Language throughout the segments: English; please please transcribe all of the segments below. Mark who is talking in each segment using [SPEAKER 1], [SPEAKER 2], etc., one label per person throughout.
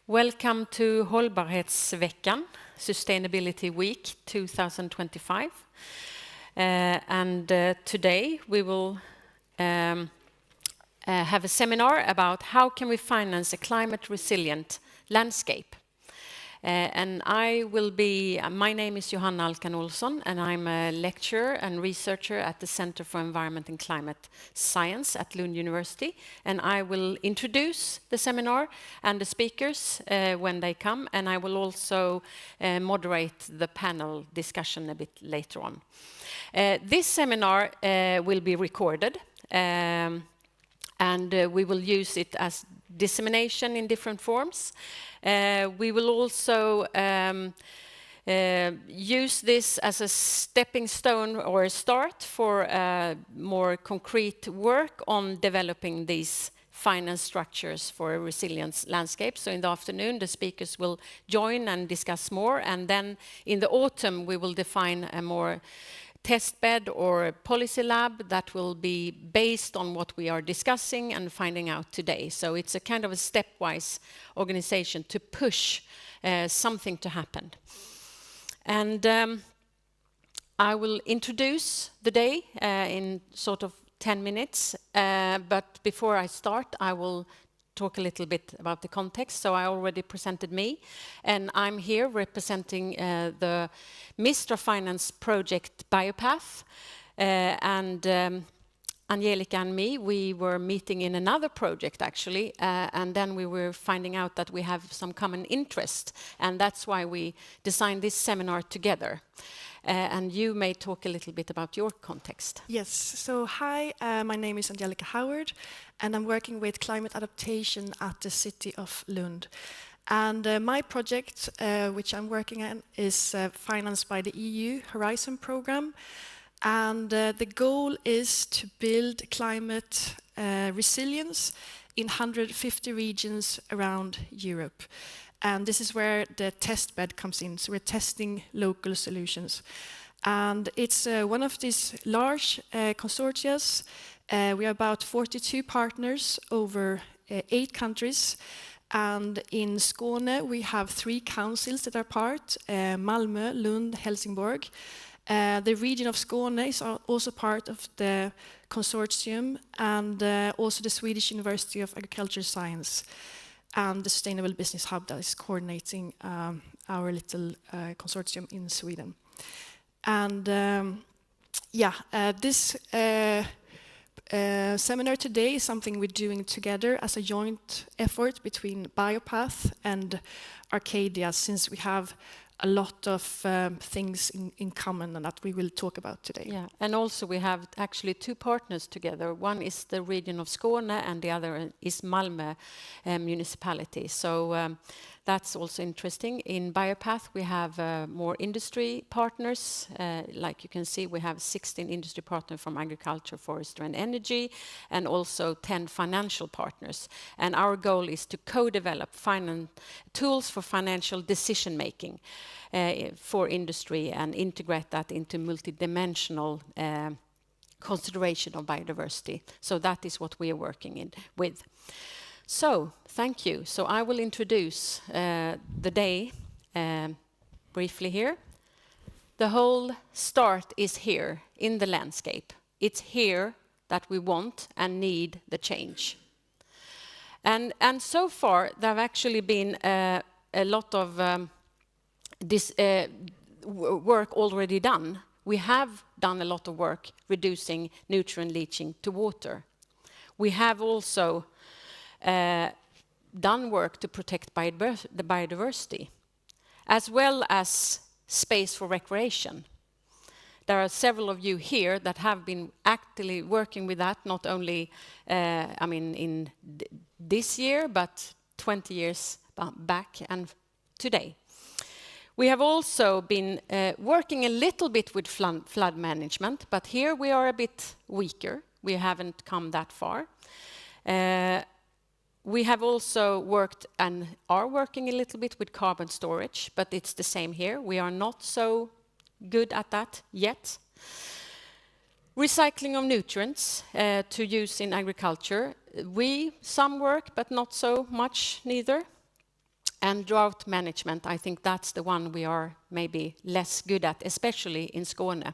[SPEAKER 1] Welcome to Hållbarhetsveckan, Sustainability Week 2025. Today we will have a seminar about how can we finance a climate resilient landscape. My name is Johanna Alkan Olsson, and I'm a lecturer and researcher at the Center for Environment and Climate Science at Lund University. And I will introduce the seminar and the speakers when they come, and I will also moderate the panel discussion a bit later on. This seminar will be recorded, and we will use it as dissemination in different forms. We will also use this as a stepping stone or a start for more concrete work on developing these finance structures for a resilient landscape. So in the afternoon, the speakers will join and discuss more. And then in the autumn, we will define a more test bed or a policy lab that will be based on what we are discussing and finding out today. So it's a kind of a stepwise organization to push something to happen. And I will introduce the day in sort of 10 minutes. But before I start, I will talk a little bit about the context. So I already presented me, and I'm here representing the Mistra Finance project Biopath. Angelica and me, we were meeting in another project actually, and then we were finding out that we have some common interest, and that's why we designed this seminar together. And you may talk a little bit about your context.
[SPEAKER 2] Yes, so hi, my name is Angelica Howard, and I'm working with climate adaptation at the city of Lund. And my project, which I'm working on, is financed by the EU Horizon program. And the goal is to build climate resilience in 150 regions around Europe. And this is where the test bed comes in. So we're testing local solutions. And it's one of these large consortia. We are about 42 partners over 8 countries. And in Skåne, we have 3 councils that are part, Malmö, Lund, Helsingborg. The region of Skåne is also part of the consortium, and also the Swedish University of Agricultural Science and the Sustainable Business Hub that is coordinating our little consortium in Sweden. And this seminar today is something we're doing together as a joint effort between Biopath and Arcadia, since we have a lot of things in common and that we will talk about today.
[SPEAKER 1] Yeah, and also we have actually 2 partners together. One is the region of Skåne and the other is Malmö municipality. So that's also interesting. In Biopath we have more industry partners. Like you can see, we have 16 industry partners from agriculture, forestry and energy, and also 10 financial partners. And our goal is to co-develop tools for financial decision making for industry and integrate that into multidimensional consideration of biodiversity. So that is what we are working with. So, thank you. So I will introduce the day briefly here. The whole start is here in the landscape. It's here that we want and need the change. And so far, there have actually been a lot of this work already done. We have done a lot of work reducing nutrient leaching to water. We have also done work to protect the biodiversity, as well as space for recreation. There are several of you here that have been actively working with that, not only in this year, but 20 years back and today. We have also been working a little bit with flood management, but here we are a bit weaker. We haven't come that far. We have also worked and are working a little bit with carbon storage, but it's the same here. We are not so good at that yet. Recycling of nutrients to use in agriculture. Some work, but not so much neither. And drought management, I think that's the one we are maybe less good at, especially in Skåne.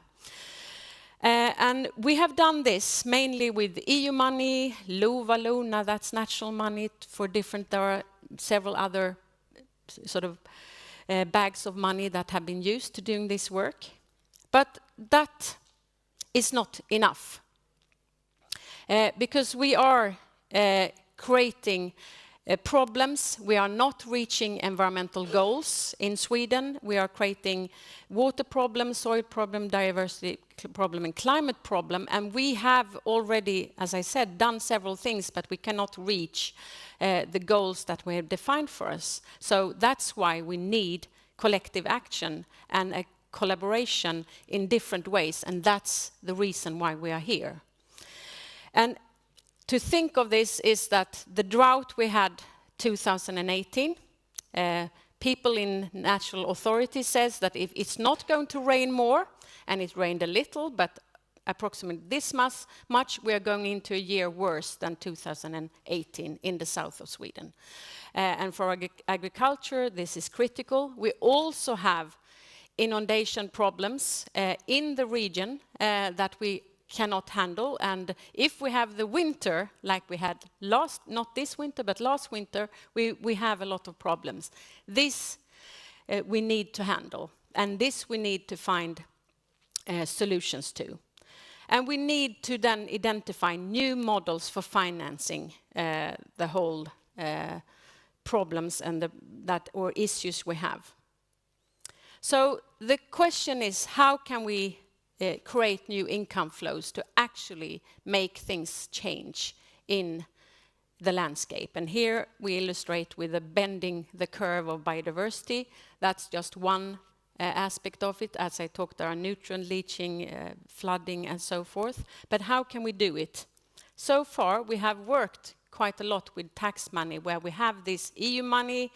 [SPEAKER 1] And we have done this mainly with EU money, LUVA, that's national money for different, there are several other sort of bags of money that have been used to doing this work. But that is not enough. Because we are creating problems. We are not reaching environmental goals in Sweden. We are creating water problem, soil problem, diversity problem, and climate problem. And we have already, as I said, done several things, but we cannot reach the goals that we have defined for us. So that's why we need collective action and a collaboration in different ways. And that's the reason why we are here. And to think of this is that the drought we had 2018, people in national authorities says that if it's not going to rain more, and it rained a little, but approximately this much, we are going into a year worse than 2018 in the south of Sweden. And for agriculture, this is critical. We also have inundation problems in the region that we cannot handle, and if we have the winter like we had not this winter but last winter, we have a lot of problems. This we need to handle, and this we need to find solutions to. And we need to then identify new models for financing the whole problems and or issues we have. So the question is, how can we create new income flows to actually make things change in the landscape? And here we illustrate with bending the curve of biodiversity. That's just one aspect of it. As I talked, there are nutrient leaching, flooding, and so forth. But how can we do it? So far, we have worked quite a lot with tax money, where we have this EU money,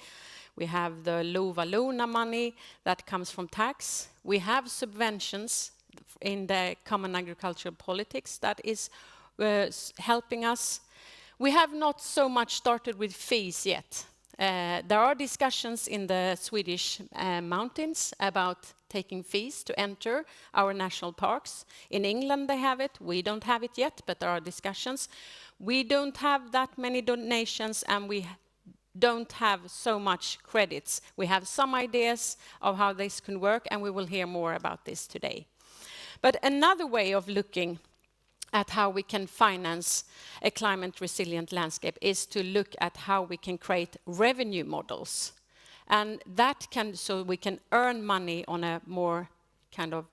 [SPEAKER 1] we have the LUVA money that comes from tax. We have subventions in the common agricultural politics that is helping us. We have not so much started with fees yet. There are discussions in the Swedish mountains about taking fees to enter our national parks. In England they have it, we don't have it yet, but there are discussions. We don't have that many donations, and we don't have so much credits. We have some ideas of how this can work, and we will hear more about this today. But another way of looking at how we can finance a climate resilient landscape is to look at how we can create revenue models. And that can, so we can earn money on a more kind of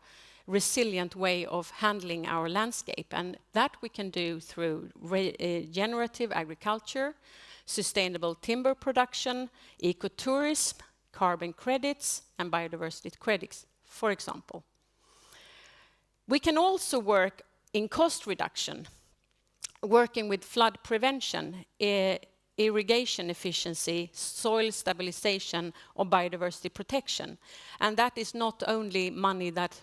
[SPEAKER 1] resilient way of handling our landscape. And that we can do through regenerative agriculture, sustainable timber production, ecotourism, carbon credits, and biodiversity credits, for example. We can also work in cost reduction, working with flood prevention, irrigation efficiency, soil stabilization, or biodiversity protection. And that is not only money that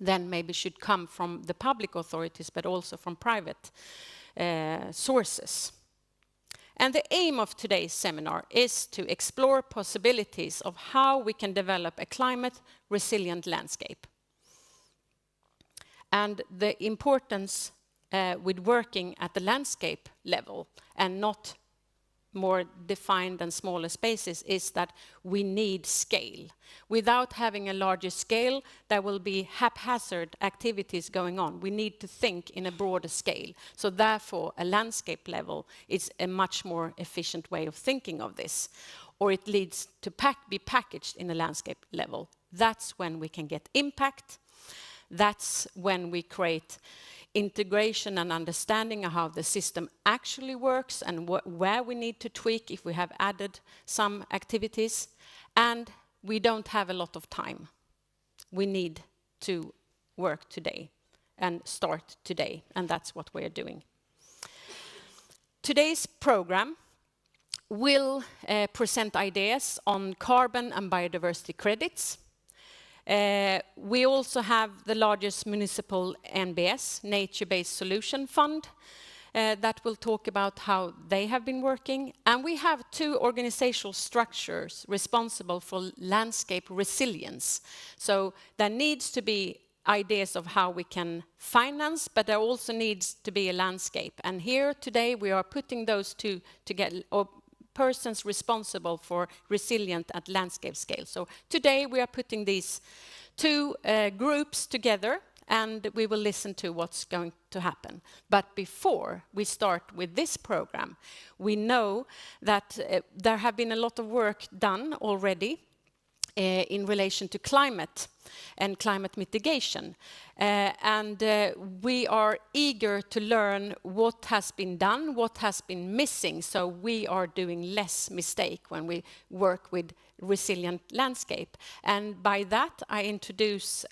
[SPEAKER 1] then maybe should come from the public authorities, but also from private sources. And the aim of today's seminar is to explore possibilities of how we can develop a climate resilient landscape. And the importance with working at the landscape level and not more defined and smaller spaces is that we need scale. Without having a larger scale, there will be haphazard activities going on. We need to think in a broader scale. So therefore, a landscape level is a much more efficient way of thinking of this. Or it leads to be packaged in a landscape level. That's when we can get impact. That's when we create integration and understanding of how the system actually works and where we need to tweak if we have added some activities. And we don't have a lot of time. We need to work today and start today, and that's what we're doing. Today's program will present ideas on carbon and biodiversity credits. We also have the largest municipal NBS, Nature-Based Solution Fund, that will talk about how they have been working. And we have 2 organizational structures responsible for landscape resilience. So there needs to be ideas of how we can finance, but there also needs to be a landscape. And here today we are putting those 2 together, or persons responsible for resilient at landscape scale. So today we are putting these 2 groups together, and we will listen to what's going to happen. But before we start with this program, we know that there have been a lot of work done already in relation to climate and climate mitigation. We are eager to learn what has been done, what has been missing, so we are doing less mistake when we work with resilient landscape. And by that, I introduce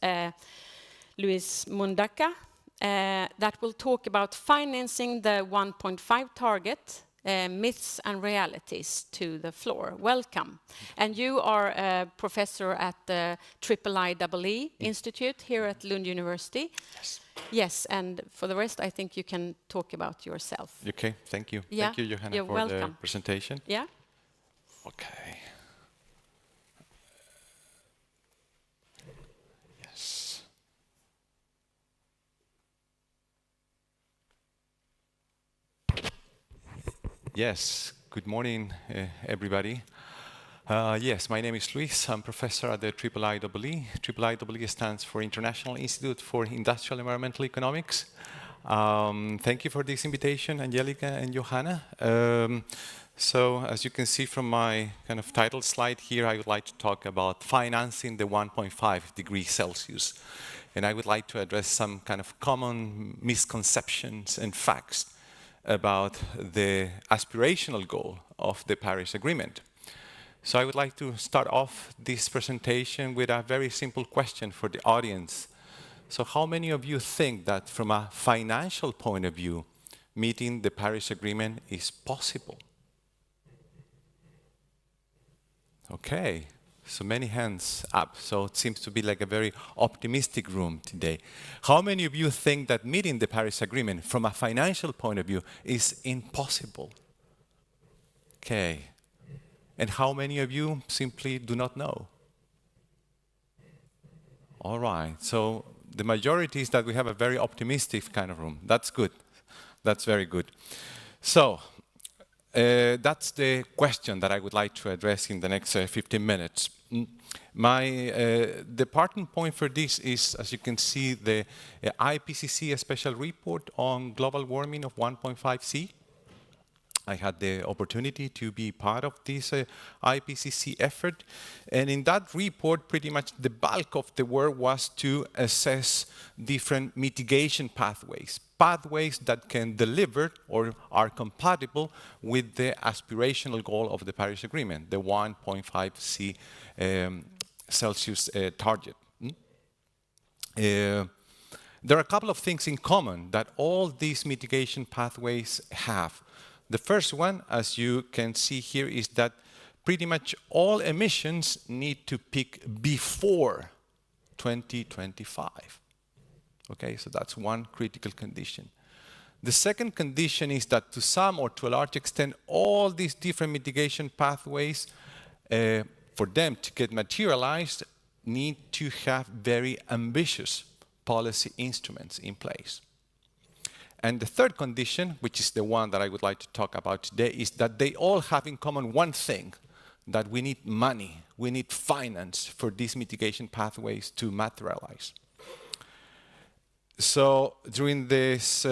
[SPEAKER 1] Luis Mundaka, that will talk about financing the 1.5 target, myths and realities to the floor. Welcome. And you are a professor at the IIEE Institute here at Lund University.
[SPEAKER 3] Yes.
[SPEAKER 1] Yes, and for the rest, I think you can talk about yourself.
[SPEAKER 3] Okay, thank you.
[SPEAKER 1] Yeah,
[SPEAKER 3] Thank you, Johanna,
[SPEAKER 1] you're
[SPEAKER 3] for
[SPEAKER 1] welcome.
[SPEAKER 3] the presentation.
[SPEAKER 1] Yeah.
[SPEAKER 3] Okay. Yes. Yes, good morning, everybody. Yes, my name is Luis. I'm professor at the IIEE. IIEE stands for International Institute for Industrial Environmental Economics. Thank you for this invitation, Angelica and Johanna. So, as you can see from my kind of title slide here, I would like to talk about financing the 1.5 degrees Celsius. And I would like to address some kind of common misconceptions and facts about the aspirational goal of the Paris Agreement. So I would like to start off this presentation with a very simple question for the audience. So how many of you think that from a financial point of view, meeting the Paris Agreement is possible? Okay, so many hands up. So it seems to be like a very optimistic room today. How many of you think that meeting the Paris Agreement from a financial point of view is impossible? Okay. And how many of you simply do not know? All right, so the majority is that we have a very optimistic kind of room. That's good. That's very good. So, that's the question that I would like to address in the next 15 minutes. My departing point for this is, as you can see, the IPCC special report on global warming of 1.5 C. I had the opportunity to be part of this IPCC effort. And in that report, pretty much the bulk of the work was to assess different mitigation pathways, pathways that can deliver or are compatible with the aspirational goal of the Paris Agreement, the 1.5 C Celsius target. There are a couple of things in common that all these mitigation pathways have. The first one, as you can see here, is that pretty much all emissions need to peak before 2025. Okay, so that's one critical condition. The second condition is that to some or to a large extent, all these different mitigation pathways, for them to get materialized, need to have very ambitious policy instruments in place. And the third condition, which is the one that I would like to talk about today, is that they all have in common one thing, that we need money, we need finance for these mitigation pathways to materialize. So during this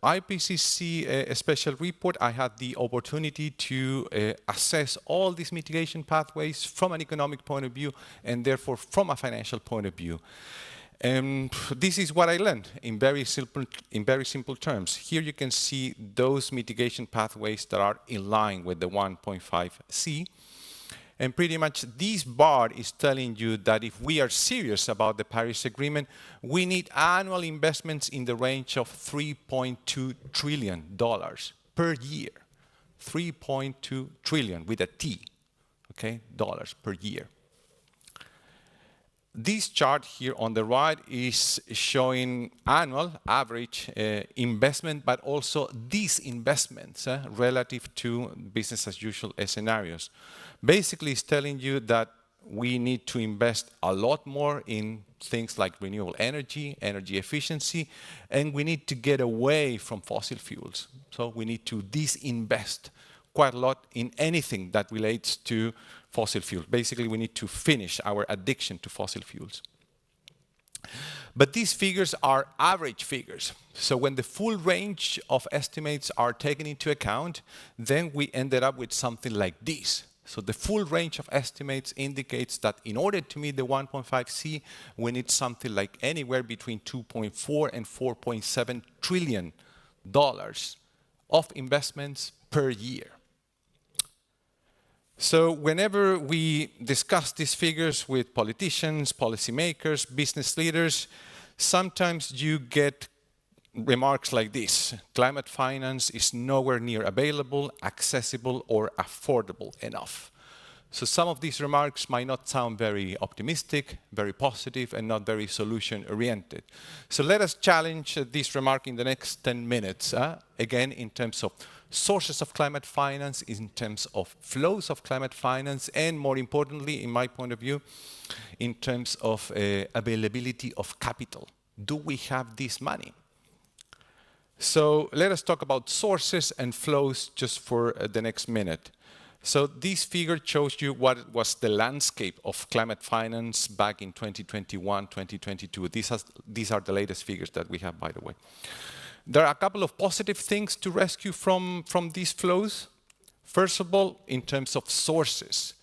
[SPEAKER 3] IPCC special report, I had the opportunity to assess all these mitigation pathways from an economic point of view and therefore from a financial point of view. And this is what I learned in very simple terms. Here you can see those mitigation pathways that are in line with the 1.5 C. And pretty much this bar is telling you that if we are serious about the Paris Agreement, we need annual investments in the range of $3.2 trillion per year. 3.2 trillion with a T, okay, dollars per year. This chart here on the right is showing annual average investment, but also disinvestments relative to business as usual scenarios. Basically, it's telling you that we need to invest a lot more in things like renewable energy, energy efficiency, and we need to get away from fossil fuels. So we need to disinvest quite a lot in anything that relates to fossil fuels. Basically, we need to finish our addiction to fossil fuels. But these figures are average figures. So when the full range of estimates are taken into account, then we ended up with something like this. So the full range of estimates indicates that in order to meet the 1.5C, we need something like anywhere between 2.4 and 4.7 trillion dollars of investments per year. So whenever we discuss these figures with politicians, policymakers, business leaders, sometimes you get remarks like this: climate finance is nowhere near available, accessible, or affordable enough. So some of these remarks might not sound very optimistic, very positive, and not very solution-oriented. So let us challenge this remark in the next 10 minutes, again, in terms of sources of climate finance, in terms of flows of climate finance, and more importantly, in my point of view, in terms of availability of capital. Do we have this money? So let us talk about sources and flows just for the next minute. So this figure shows you what was the landscape of climate finance back in 2021, 2022. These are the latest figures that we have, by the way. There are a couple of positive things to rescue from these flows. First of all, in terms of sources.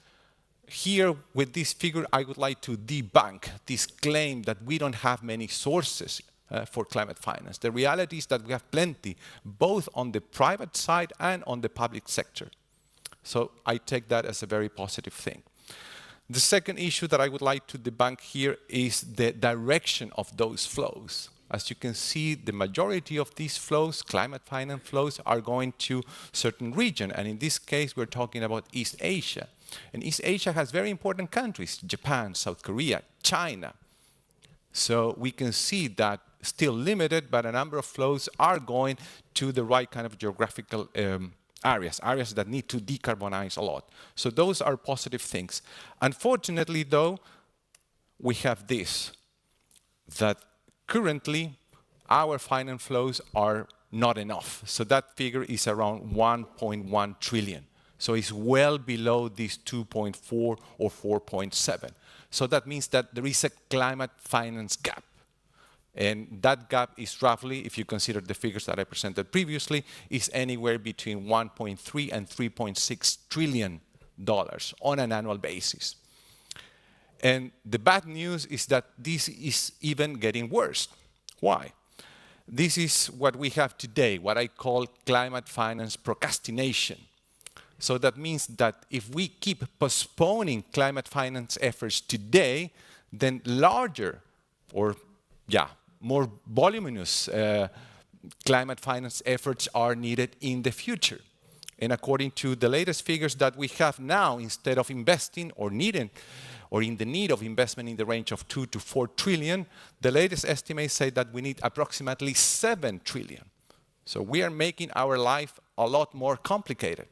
[SPEAKER 3] Here, with this figure, I would like to debunk this claim that we don't have many sources for climate finance. The reality is that we have plenty, both on the private side and on the public sector. So I take that as a very positive thing. The second issue that I would like to debunk here is the direction of those flows. As you can see, the majority of these flows, climate finance flows, are going to certain region. And in this case, we're talking about East Asia. And East Asia has very important countries: Japan, South Korea, China. So we can see that still limited, but a number of flows are going to the right kind of geographical areas that need to decarbonize a lot. So those are positive things. Unfortunately, though, we have this, that currently our finance flows are not enough. So that figure is around 1.1 trillion. So it's well below this 2.4 or 4.7. So that means that there is a climate finance gap. And that gap is roughly, if you consider the figures that I presented previously, is anywhere between 1.3 and 3.6 trillion dollars on an annual basis. And the bad news is that this is even getting worse. Why? This is what we have today, what I call climate finance procrastination. So that means that if we keep postponing climate finance efforts today, then larger or more voluminous climate finance efforts are needed in the future. And according to the latest figures that we have now, instead of investing or needing or in the need of investment in the range of 2 to 4 trillion, the latest estimates say that we need approximately 7 trillion. So we are making our life a lot more complicated.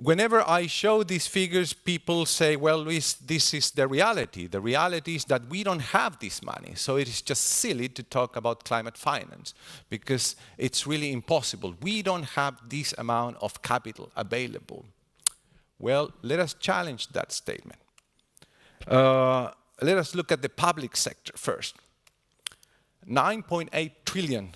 [SPEAKER 3] Whenever I show these figures, people say, well, Luis, this is the reality. The reality is that we don't have this money. So it is just silly to talk about climate finance because it's really impossible. We don't have this amount of capital available. Well, let us challenge that statement. Let us look at the public sector first. 9.8 trillion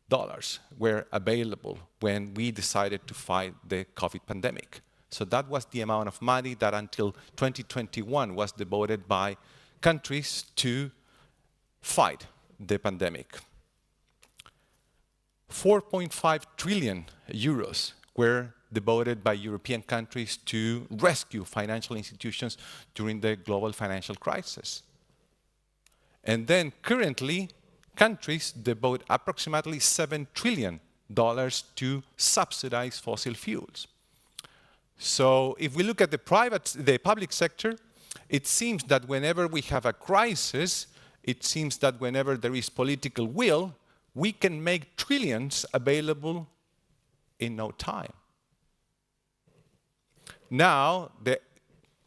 [SPEAKER 3] dollars were available when we decided to fight the COVID pandemic. So that was the amount of money that until 2021 was devoted by countries to fight the pandemic. 4.5 trillion euros were devoted by European countries to rescue financial institutions during the global financial crisis. And then currently, countries devote approximately $7 trillion to subsidize fossil fuels. So if we look at the public sector, It seems that whenever we have a crisis, it seems that whenever there is political will, we can make trillions available in no time. Now, the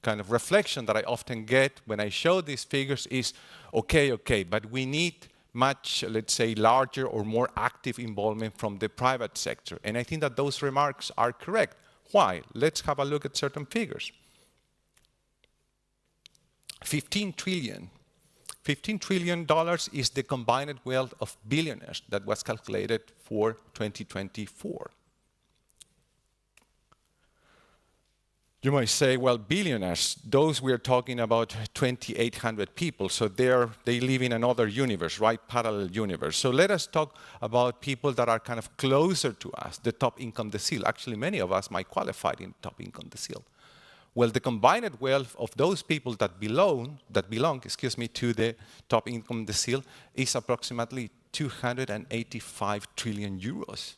[SPEAKER 3] kind of reflection that I often get when I show these figures is, okay, but we need much, let's say, larger or more active involvement from the private sector. And I think that those remarks are correct. Why? Let's have a look at certain figures. 15 trillion. $15 trillion is the combined wealth of billionaires that was calculated for 2024. You might say, well, billionaires, those we're talking about 2,800 people, so they live in another universe, right? Parallel universe. So let us talk about people that are kind of closer to us, the top income decile. Actually, many of us might qualify in top income decile. Well, the combined wealth of those people that belong, to the top income decile is approximately 285 trillion euros.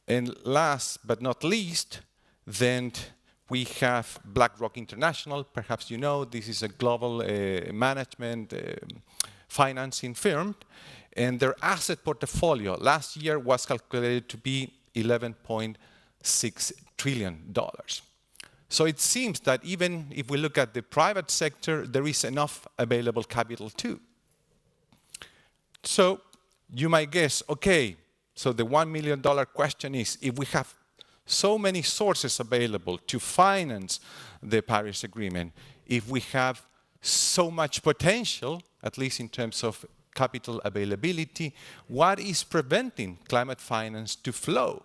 [SPEAKER 3] And last but not least, then we have BlackRock International. Perhaps you know, this is a global management financing firm. And their asset portfolio last year was calculated to be $11.6 trillion. So it seems that even if we look at the private sector, there is enough available capital too. So you might guess, okay, so the $1 million question is, if we have so many sources available to finance the Paris Agreement, if we have so much potential, at least in terms of capital availability, what is preventing climate finance to flow?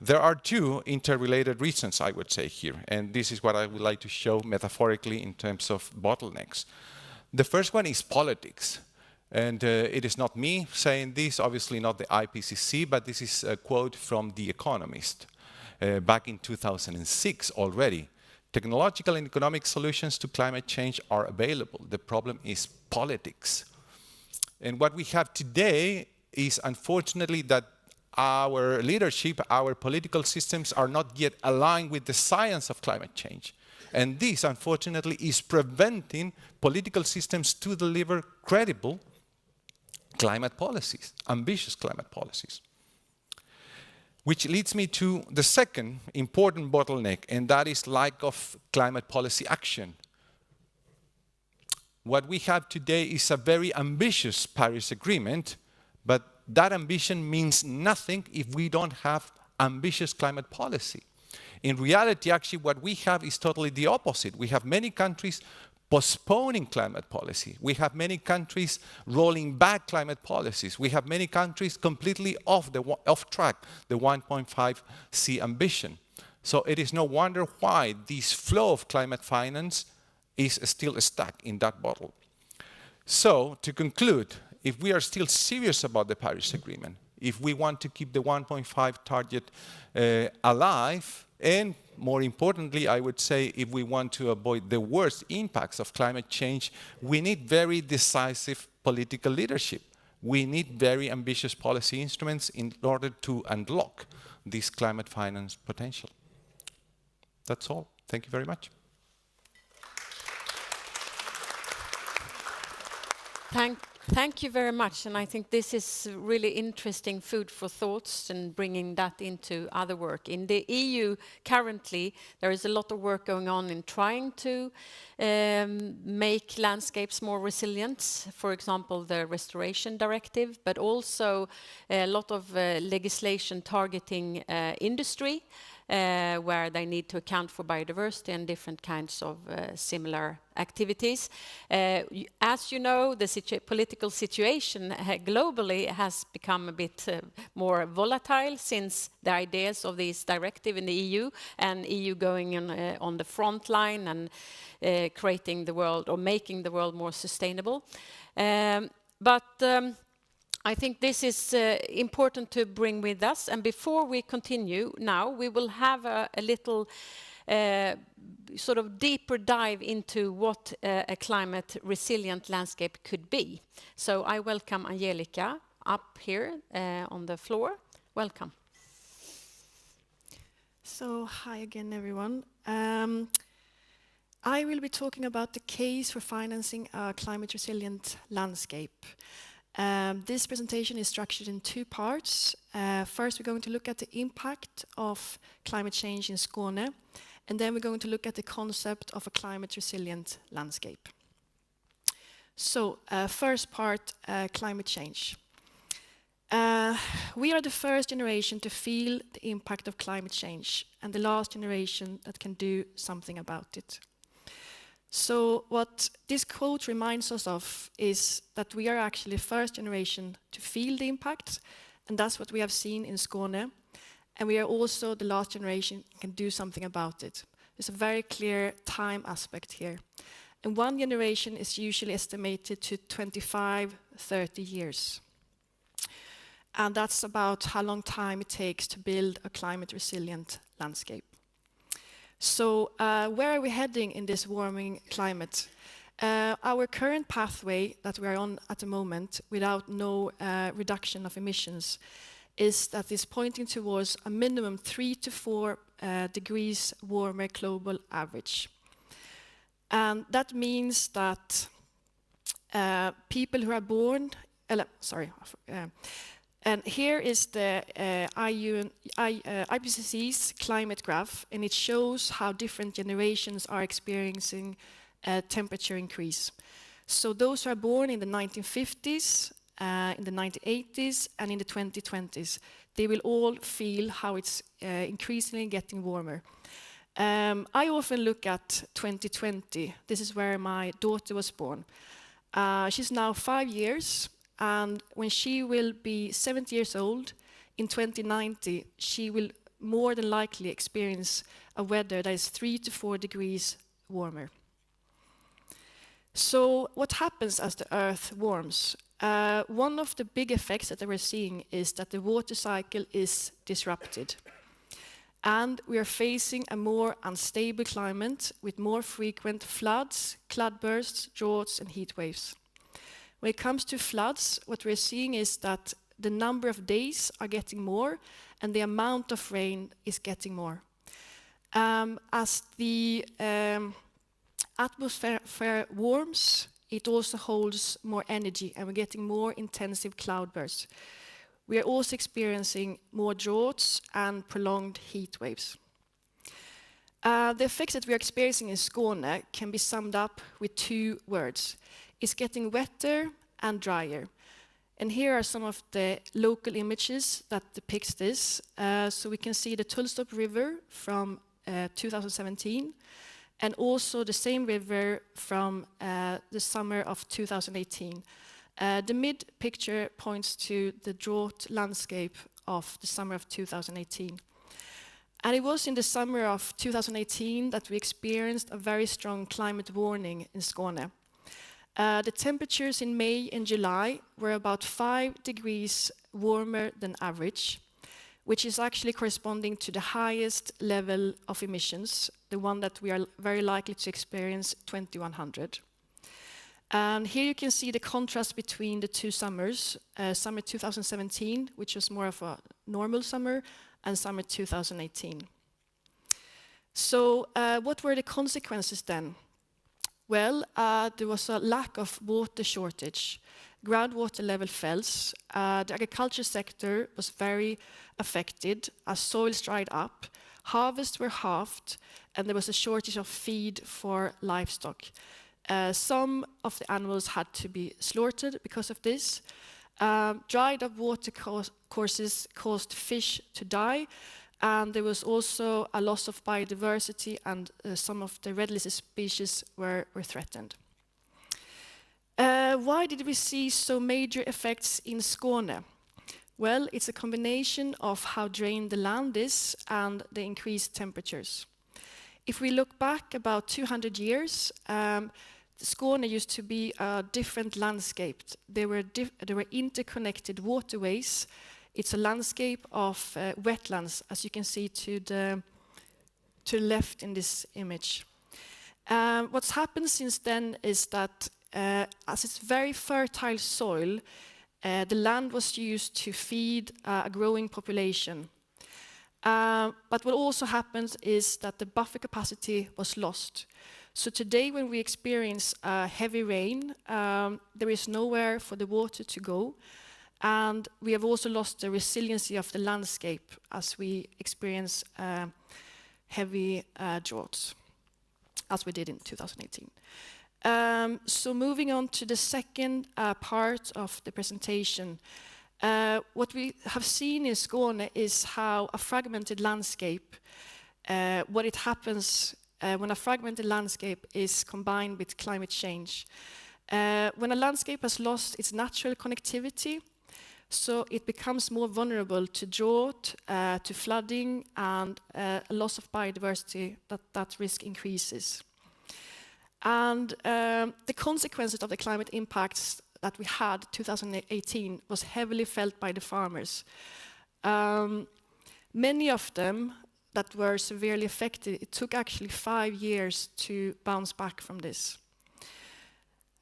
[SPEAKER 3] There are two interrelated reasons, I would say here, and this is what I would like to show metaphorically in terms of bottlenecks. The first one is politics. And it is not me saying this, obviously not the IPCC, but this is a quote from The Economist back in 2006 already. Technological and economic solutions to climate change are available. The problem is politics. And what we have today is, unfortunately, that our leadership, our political systems are not yet aligned with the science of climate change. And this, unfortunately, is preventing political systems to deliver credible climate policies, ambitious climate policies. Which leads me to the second important bottleneck, and that is lack of climate policy action. What we have today is a very ambitious Paris Agreement, but that ambition means nothing if we don't have ambitious climate policy. In reality, actually, what we have is totally the opposite. We have many countries postponing climate policy. We have many countries rolling back climate policies. We have many countries completely off track, the 1.5C ambition. So it is no wonder why this flow of climate finance is still stuck in that bottle. So to conclude, if we are still serious about the Paris Agreement, if we want to keep the 1.5 target alive, and more importantly, I would say, if we want to avoid the worst impacts of climate change, we need very decisive political leadership. We need very ambitious policy instruments in order to unlock this climate finance potential. That's all. Thank you very much.
[SPEAKER 1] Thank you very much, and I think this is really interesting food for thoughts and bringing that into other work. In the EU currently, there is a lot of work going on in trying to make landscapes more resilient, for example, the Restoration Directive, but also a lot of legislation targeting industry, where they need to account for biodiversity and different kinds of similar activities. As you know, the political situation globally has become a bit more volatile since the ideas of this directive in the EU, and EU going on the front line and creating the world or making the world more sustainable. I think this is important to bring with us. And before we continue now, we will have a little sort of deeper dive into what a climate resilient landscape could be. So I welcome Angelica up here on the floor. Welcome.
[SPEAKER 2] So hi again, everyone. I will be talking about the case for financing a climate resilient landscape. This presentation is structured in two parts. First, we're going to look at the impact of climate change in Skåne, and then we're going to look at the concept of a climate resilient landscape. So, first part, climate change. We are the first generation to feel the impact of climate change, and the last generation that can do something about it. So what this quote reminds us of is that we are actually the first generation to feel the impact, and that's what we have seen in Skåne. And we are also the last generation that can do something about it. There's a very clear time aspect here. And one generation is usually estimated to 25, 30 years. And that's about how long time it takes to build a climate resilient landscape. So where are we heading in this warming climate? Our current pathway that we are on at the moment, without no reduction of emissions, is that it's pointing towards a minimum 3 to 4 degrees warmer global average. And that means that people who are born, and here is the IPCC's climate graph, and it shows how different generations are experiencing temperature increase. So those who are born in the 1950s, in the 1980s, and in the 2020s, they will all feel how it's increasingly getting warmer. I often look at 2020. This is where my daughter was born. She's now 5 years. And when she will be 70 years old, in 2090, she will more than likely experience a weather that is 3 to 4 degrees warmer. So what happens as the Earth warms? One of the big effects that we're seeing is that the water cycle is disrupted. And we are facing a more unstable climate with more frequent floods, cloudbursts, droughts, and heat waves. When it comes to floods, what we're seeing is that the number of days are getting more and the amount of rain is getting more. As the atmosphere warms, it also holds more energy and we're getting more intensive cloudbursts. We are also experiencing more droughts and prolonged heat waves. The effects that we are experiencing in Skåne can be summed up with 2 words. It's getting wetter and drier. And here are some of the local images that depicts this. So we can see the Tullstorp River from 2017, and also the same river from the summer of 2018. The mid picture points to the drought landscape of the summer of 2018. And it was in the summer of 2018 that we experienced a very strong climate warning in Skåne. The temperatures in May and July were about 5 degrees warmer than average, which is actually corresponding to the highest level of emissions, the one that we are very likely to experience 2100. And here you can see the contrast between the 2 summers, summer 2017, which was more of a normal summer, and summer 2018. So what were the consequences then? Well, there was a lack of water shortage. Groundwater level fell. The agriculture sector was very affected as soils dried up, harvests were halved, and there was a shortage of feed for livestock. Some of the animals had to be slaughtered because of this. Dried up water courses caused fish to die, and there was also a loss of biodiversity, and some of the red listed species were threatened. Why did we see so major effects in Skåne? Well, it's a combination of how drained the land is and the increased temperatures. If we look back about 200 years, Skåne used to be a different landscape. There were interconnected waterways. It's a landscape of wetlands, as you can see to the left in this image. What's happened since then is that as it's very fertile soil, the land was used to feed a growing population. But what also happens is that the buffer capacity was lost. So today when we experience heavy rain, there is nowhere for the water to go. And we have also lost the resiliency of the landscape as we experience heavy droughts, as we did in 2018. So moving on to the second part of the presentation, what we have seen in Skåne is how a fragmented landscape, what it happens when a fragmented landscape is combined with climate change. When a landscape has lost its natural connectivity, so it becomes more vulnerable to drought, to flooding, and a loss of biodiversity, that risk increases. And the consequences of the climate impacts that we had 2018 was heavily felt by the farmers. Many of them that were severely affected, it took actually 5 years to bounce back from this.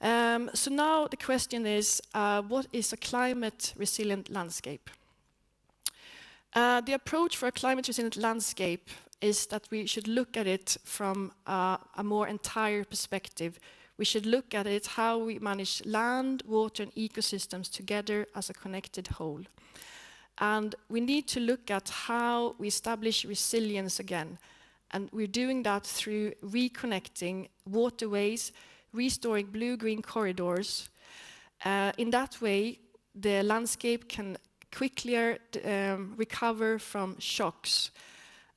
[SPEAKER 2] So now the question is, what is a climate resilient landscape? The approach for a climate resilient landscape is that we should look at it from a more entire perspective. We should look at it how we manage land, water and ecosystems together as a connected whole. And we need to look at how we establish resilience again. And we're doing that through reconnecting waterways, restoring blue-green corridors. In that way, the landscape can quickly recover from shocks,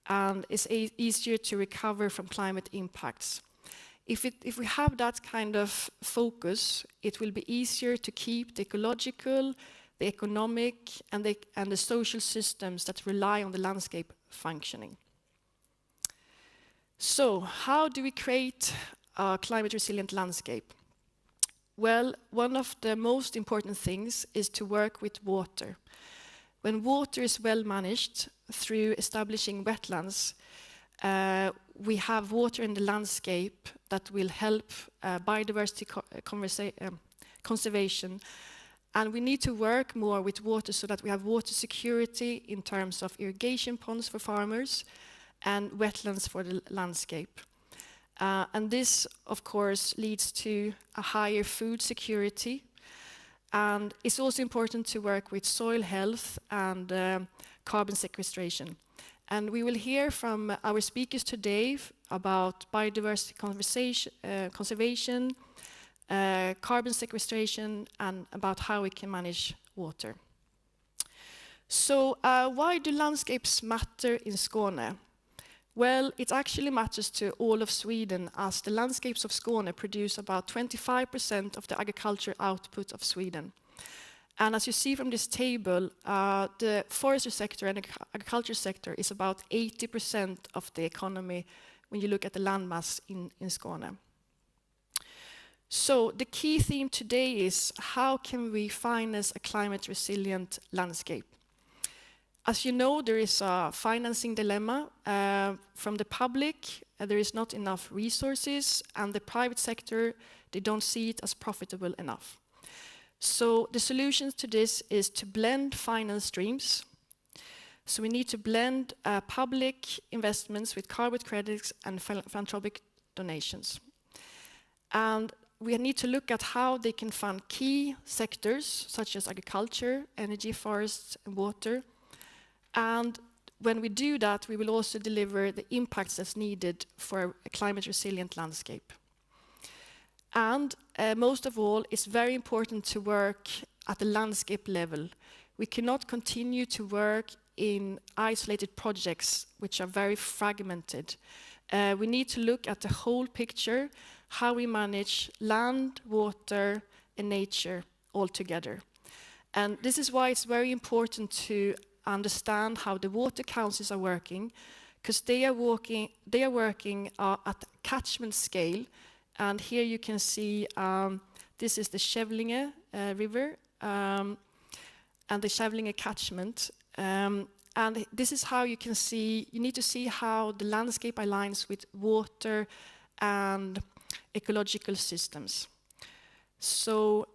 [SPEAKER 2] and it's easier to recover from climate impacts. If we have that kind of focus, it will be easier to keep the ecological, the economic, and the social systems that rely on the landscape functioning. So, how do we create a climate resilient landscape? Well, one of the most important things is to work with water. When water is well managed through establishing wetlands, we have water in the landscape that will help biodiversity conservation. And we need to work more with water so that we have water security in terms of irrigation ponds for farmers and wetlands for the landscape. And this, of course, leads to a higher food security. And it's also important to work with soil health and carbon sequestration. And we will hear from our speakers today about biodiversity conservation, carbon sequestration, and about how we can manage water. So why do landscapes matter in Skåne? Well, it actually matters to all of Sweden, as the landscapes of Skåne produce about 25% of the agriculture output of Sweden. And as you see from this table, the forestry sector and the agriculture sector is about 80% of the economy when you look at the landmass in Skåne. So the key theme today is how can we finance a climate resilient landscape? As you know, there is a financing dilemma. From the public, there is not enough resources, and the private sector, they don't see it as profitable enough. So the solution to this is to blend finance streams. So we need to blend public investments with carbon credits and philanthropic donations. And we need to look at how they can fund key sectors, such as agriculture, energy, forests, and water. And when we do that, we will also deliver the impacts that's needed for a climate resilient landscape. And most of all, it's very important to work at the landscape level. We cannot continue to work in isolated projects which are very fragmented. We need to look at the whole picture, how we manage land, water, and nature all together. And this is why it's very important to understand how the water councils are working, because they are working at catchment scale. And here you can see this is the Kävlinge River and the Kävlinge catchment. And this is how you can see, you need to see how the landscape aligns with water and ecological systems. So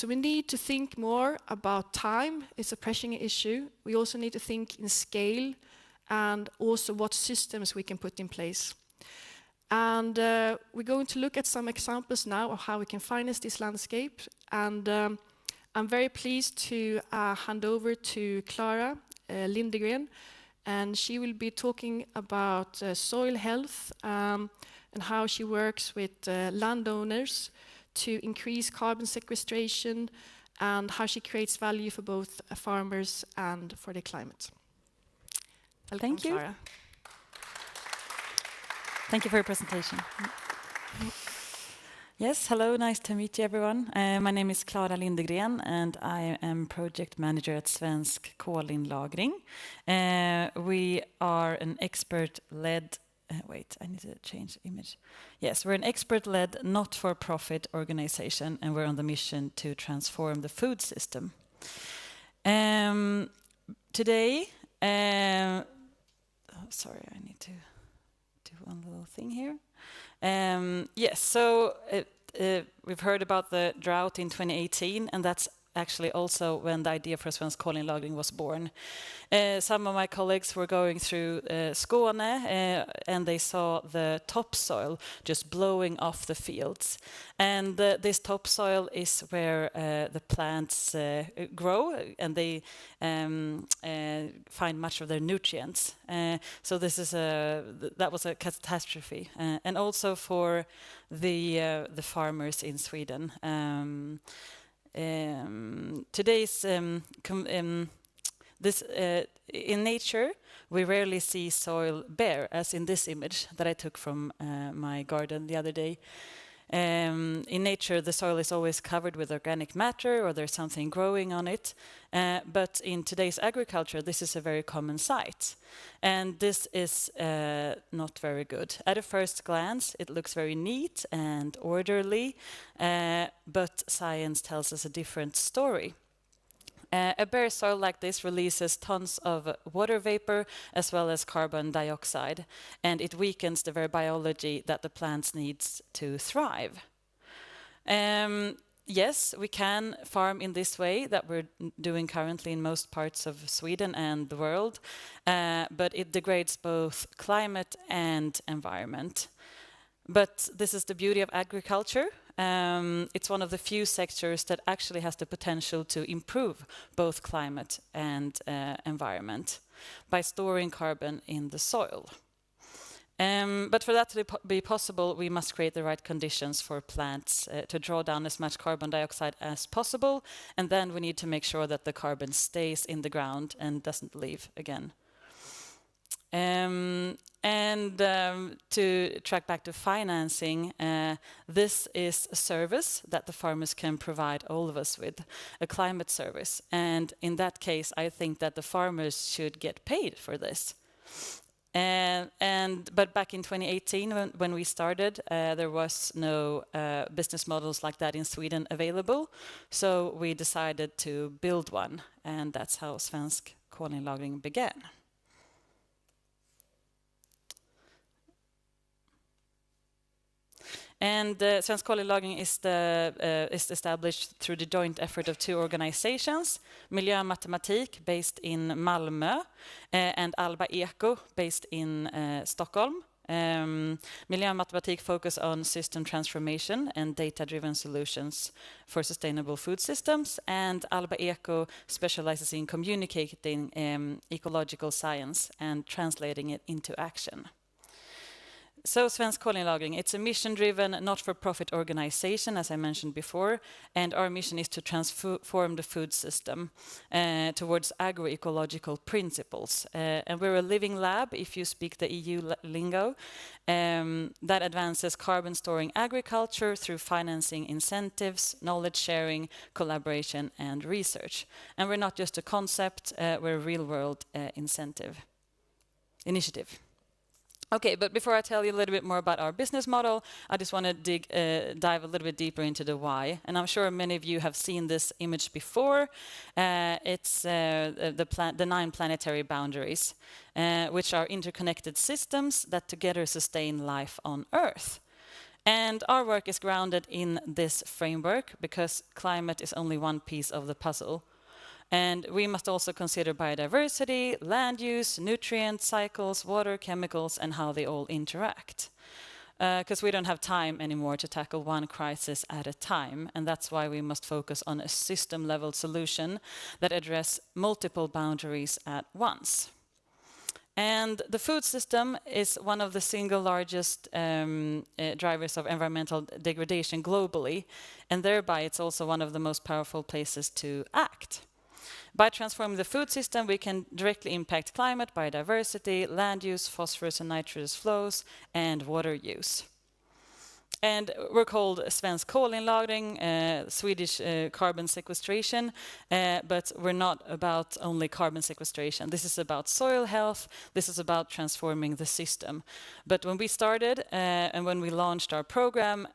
[SPEAKER 2] we need to think more about time. It's a pressing issue. We also need to think in scale and also what systems we can put in place. And we're going to look at some examples now of how we can finance this landscape. And I'm very pleased to hand over to Clara Lindegren, and she will be talking about soil health and how she works with landowners to increase carbon sequestration and how she creates value for both farmers and for the climate. Welcome,
[SPEAKER 4] Thank you.
[SPEAKER 2] Clara.
[SPEAKER 4] Thank you for your presentation. Yes, hello, nice to meet you everyone. My name is Clara Lindegren and I am project manager at Svensk Kolinlagring. We are an expert-led, wait, I need to change image. Yes, we're an expert-led, not-for-profit organization and we're on the mission to transform the food system. Today, sorry, I need to do one little thing here. Yes, so we've heard about the drought in 2018, and that's actually also when the idea for Svensk Kolinlagring was born. Some of my colleagues were going through Skåne and they saw the topsoil just blowing off the fields. And this topsoil is where the plants grow and they find much of their nutrients. So this is that was a catastrophe. And also for the farmers in Sweden. Today's in nature we rarely see soil bare, as in this image that I took from my garden the other day. In nature the soil is always covered with organic matter or there's something growing on it, but in today's agriculture this is a very common sight, and this is not very good. At a first glance it looks very neat and orderly, but science tells us a different story. A bare soil like this releases tons of water vapor as well as carbon dioxide, and it weakens the very biology that the plants needs to thrive. Yes, we can farm in this way that we're doing currently in most parts of Sweden and the world, but it degrades both climate and environment. But this is the beauty of agriculture. It's one of the few sectors that actually has the potential to improve both climate and environment by storing carbon in the soil. But for that to be possible, we must create the right conditions for plants to draw down as much carbon dioxide as possible, and then we need to make sure that the carbon stays in the ground and doesn't leave again. To track back to financing, this is a service that the farmers can provide all of us with, a climate service. And in that case, I think that the farmers should get paid for this. But back in 2018, when we started, there was no business models like that in Sweden available. So we decided to build one, and that's how Svensk Kolinlagring began. And Svensk Kolinlagring is established through the joint effort of two organizations, Miljömatematik, based in Malmö, and Alba Eco, based in Stockholm. Miljömatematik focus on system transformation and data-driven solutions for sustainable food systems, and Alba Eco specializes in communicating ecological science and translating it into action. So Svensk Kolinlagring, it's a mission-driven, not-for-profit organization, as I mentioned before, and our mission is to transform the food system towards agroecological principles. And we're a living lab, if you speak the EU lingo, that advances carbon-storing agriculture through financing incentives, knowledge sharing, collaboration, and research. And we're not just a concept, we're a real-world initiative. Okay, but before I tell you a little bit more about our business model, I just want to dive a little bit deeper into the why. And I'm sure many of you have seen this image before. It's the 9 planetary boundaries, which are interconnected systems that together sustain life on Earth. And our work is grounded in this framework because climate is only one piece of the puzzle. And we must also consider biodiversity, land use, nutrient cycles, water, chemicals, and how they all interact. because we don't have time anymore to tackle one crisis at a time, and that's why we must focus on a system-level solution that address multiple boundaries at once. And the food system is one of the single largest drivers of environmental degradation globally, and thereby it's also one of the most powerful places to act. By transforming the food system, we can directly impact climate, biodiversity, land use, phosphorus and nitrogenous flows, and water use. And we're called svensk kolinlagring, Swedish carbon sequestration, but we're not about only carbon sequestration. This is about soil health, this is about transforming the system. But when we started and when we launched our program,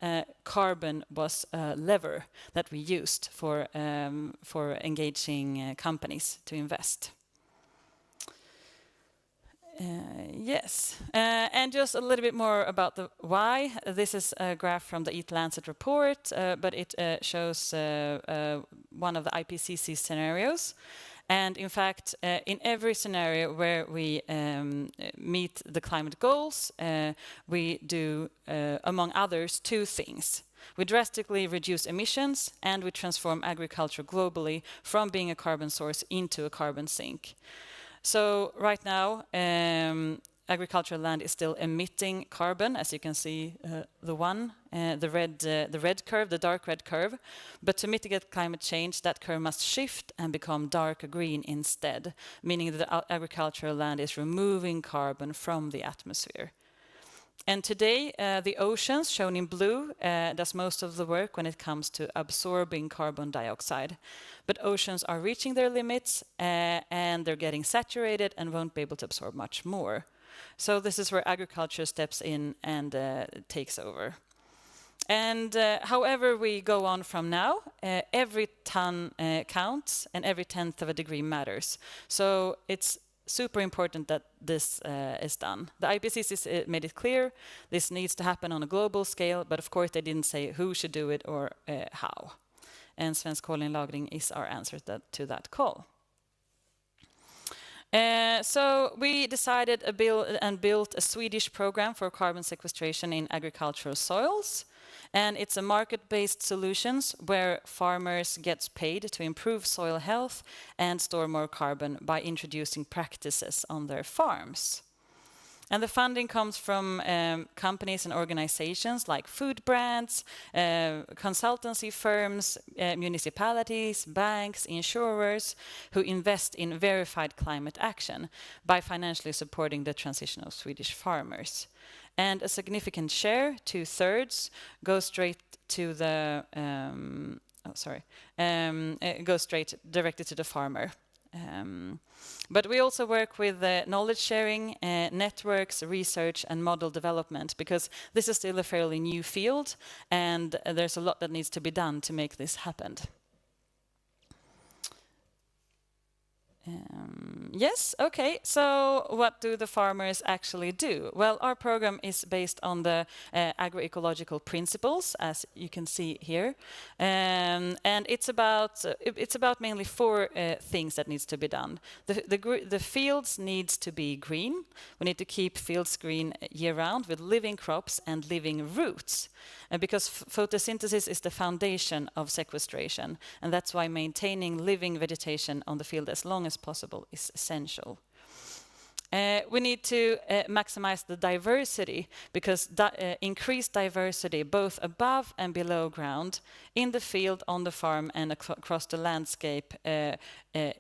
[SPEAKER 4] carbon was a lever that we used for engaging companies to invest. Yes, and just a little bit more about the why. This is a graph from the Eat Lancet report, but it shows one of the IPCC scenarios. And in fact, in every scenario where we meet the climate goals, we do, among others, two things. We drastically reduce emissions, and we transform agriculture globally from being a carbon source into a carbon sink. So right now, agricultural land is still emitting carbon, as you can see, the red curve, the dark red curve. But to mitigate climate change, that curve must shift and become dark green instead, meaning that agricultural land is removing carbon from the atmosphere. And today, the oceans, shown in blue, does most of the work when it comes to absorbing carbon dioxide. But oceans are reaching their limits, and they're getting saturated and won't be able to absorb much more. So this is where agriculture steps in and takes over. And however we go on from now, every ton counts, and every tenth of a degree matters. So it's super important that this is done. The IPCC made it clear this needs to happen on a global scale, but of course they didn't say who should do it or how. And svensk kolinlagring is our answer to that call. So we decided built a Swedish program for carbon sequestration in agricultural soils. And it's a market-based solutions where farmers get paid to improve soil health and store more carbon by introducing practices on their farms. And the funding comes from companies and organizations like food brands, consultancy firms, municipalities, banks, insurers, who invest in verified climate action by financially supporting the transition of Swedish farmers. And a significant share, 2/3, goes straight to the goes straight directly to the farmer. But we also work with knowledge sharing, networks, research, and model development, because this is still a fairly new field, and there's a lot that needs to be done to make this happen. Yes, okay, so what do the farmers actually do? Well, our program is based on the agroecological principles, as you can see here. And it's about mainly four things that needs to be done. The fields needs to be green. We need to keep fields green year-round with living crops and living roots. Because photosynthesis is the foundation of sequestration, and that's why maintaining living vegetation on the field as long as possible is essential. We need to maximize the diversity, because increased diversity both above and below ground in the field, on the farm, and across the landscape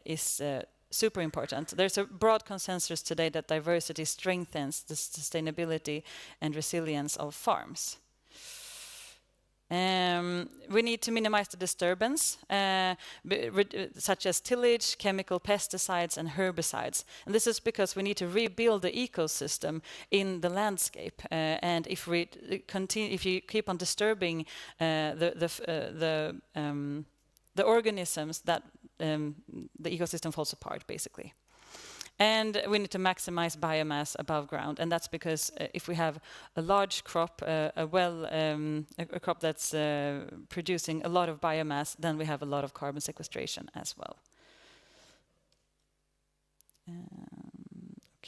[SPEAKER 4] is super important. There's a broad consensus today that diversity strengthens the sustainability and resilience of farms. We need to minimize the disturbance, such as tillage, chemical pesticides, and herbicides. And this is because we need to rebuild the ecosystem in the landscape. And if you keep on disturbing the organisms, that the ecosystem falls apart, basically. And we need to maximize biomass above ground, and that's because if we have a large crop, a crop that's producing a lot of biomass, then we have a lot of carbon sequestration as well.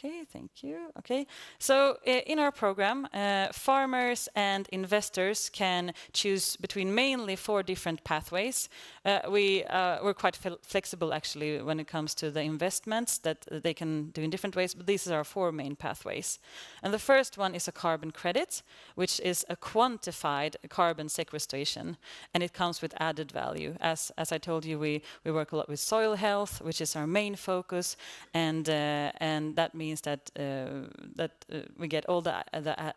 [SPEAKER 4] Okay, thank you. Okay, so in our program, farmers and investors can choose between mainly 4 different pathways. We're quite flexible actually when it comes to the investments that they can do in different ways, but these are our 4 main pathways. And the first one is a carbon credit, which is a quantified carbon sequestration, and it comes with added value. As I told you, we work a lot with soil health, which is our main focus, and that means that we get all the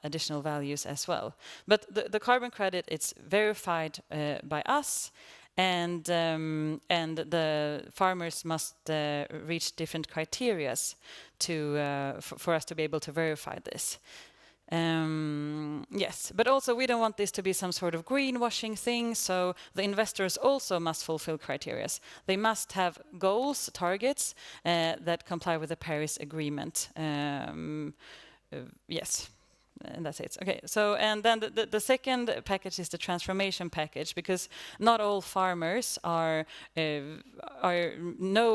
[SPEAKER 4] additional values as well. But the carbon credit, it's verified by us, and the farmers must reach different criterias for us to be able to verify this. Yes, but also we don't want this to be some sort of greenwashing thing, so the investors also must fulfill criteria. They must have goals, targets that comply with the Paris Agreement. Yes. And that's it. Okay, so and then the second package is the transformation package, because not all farmers know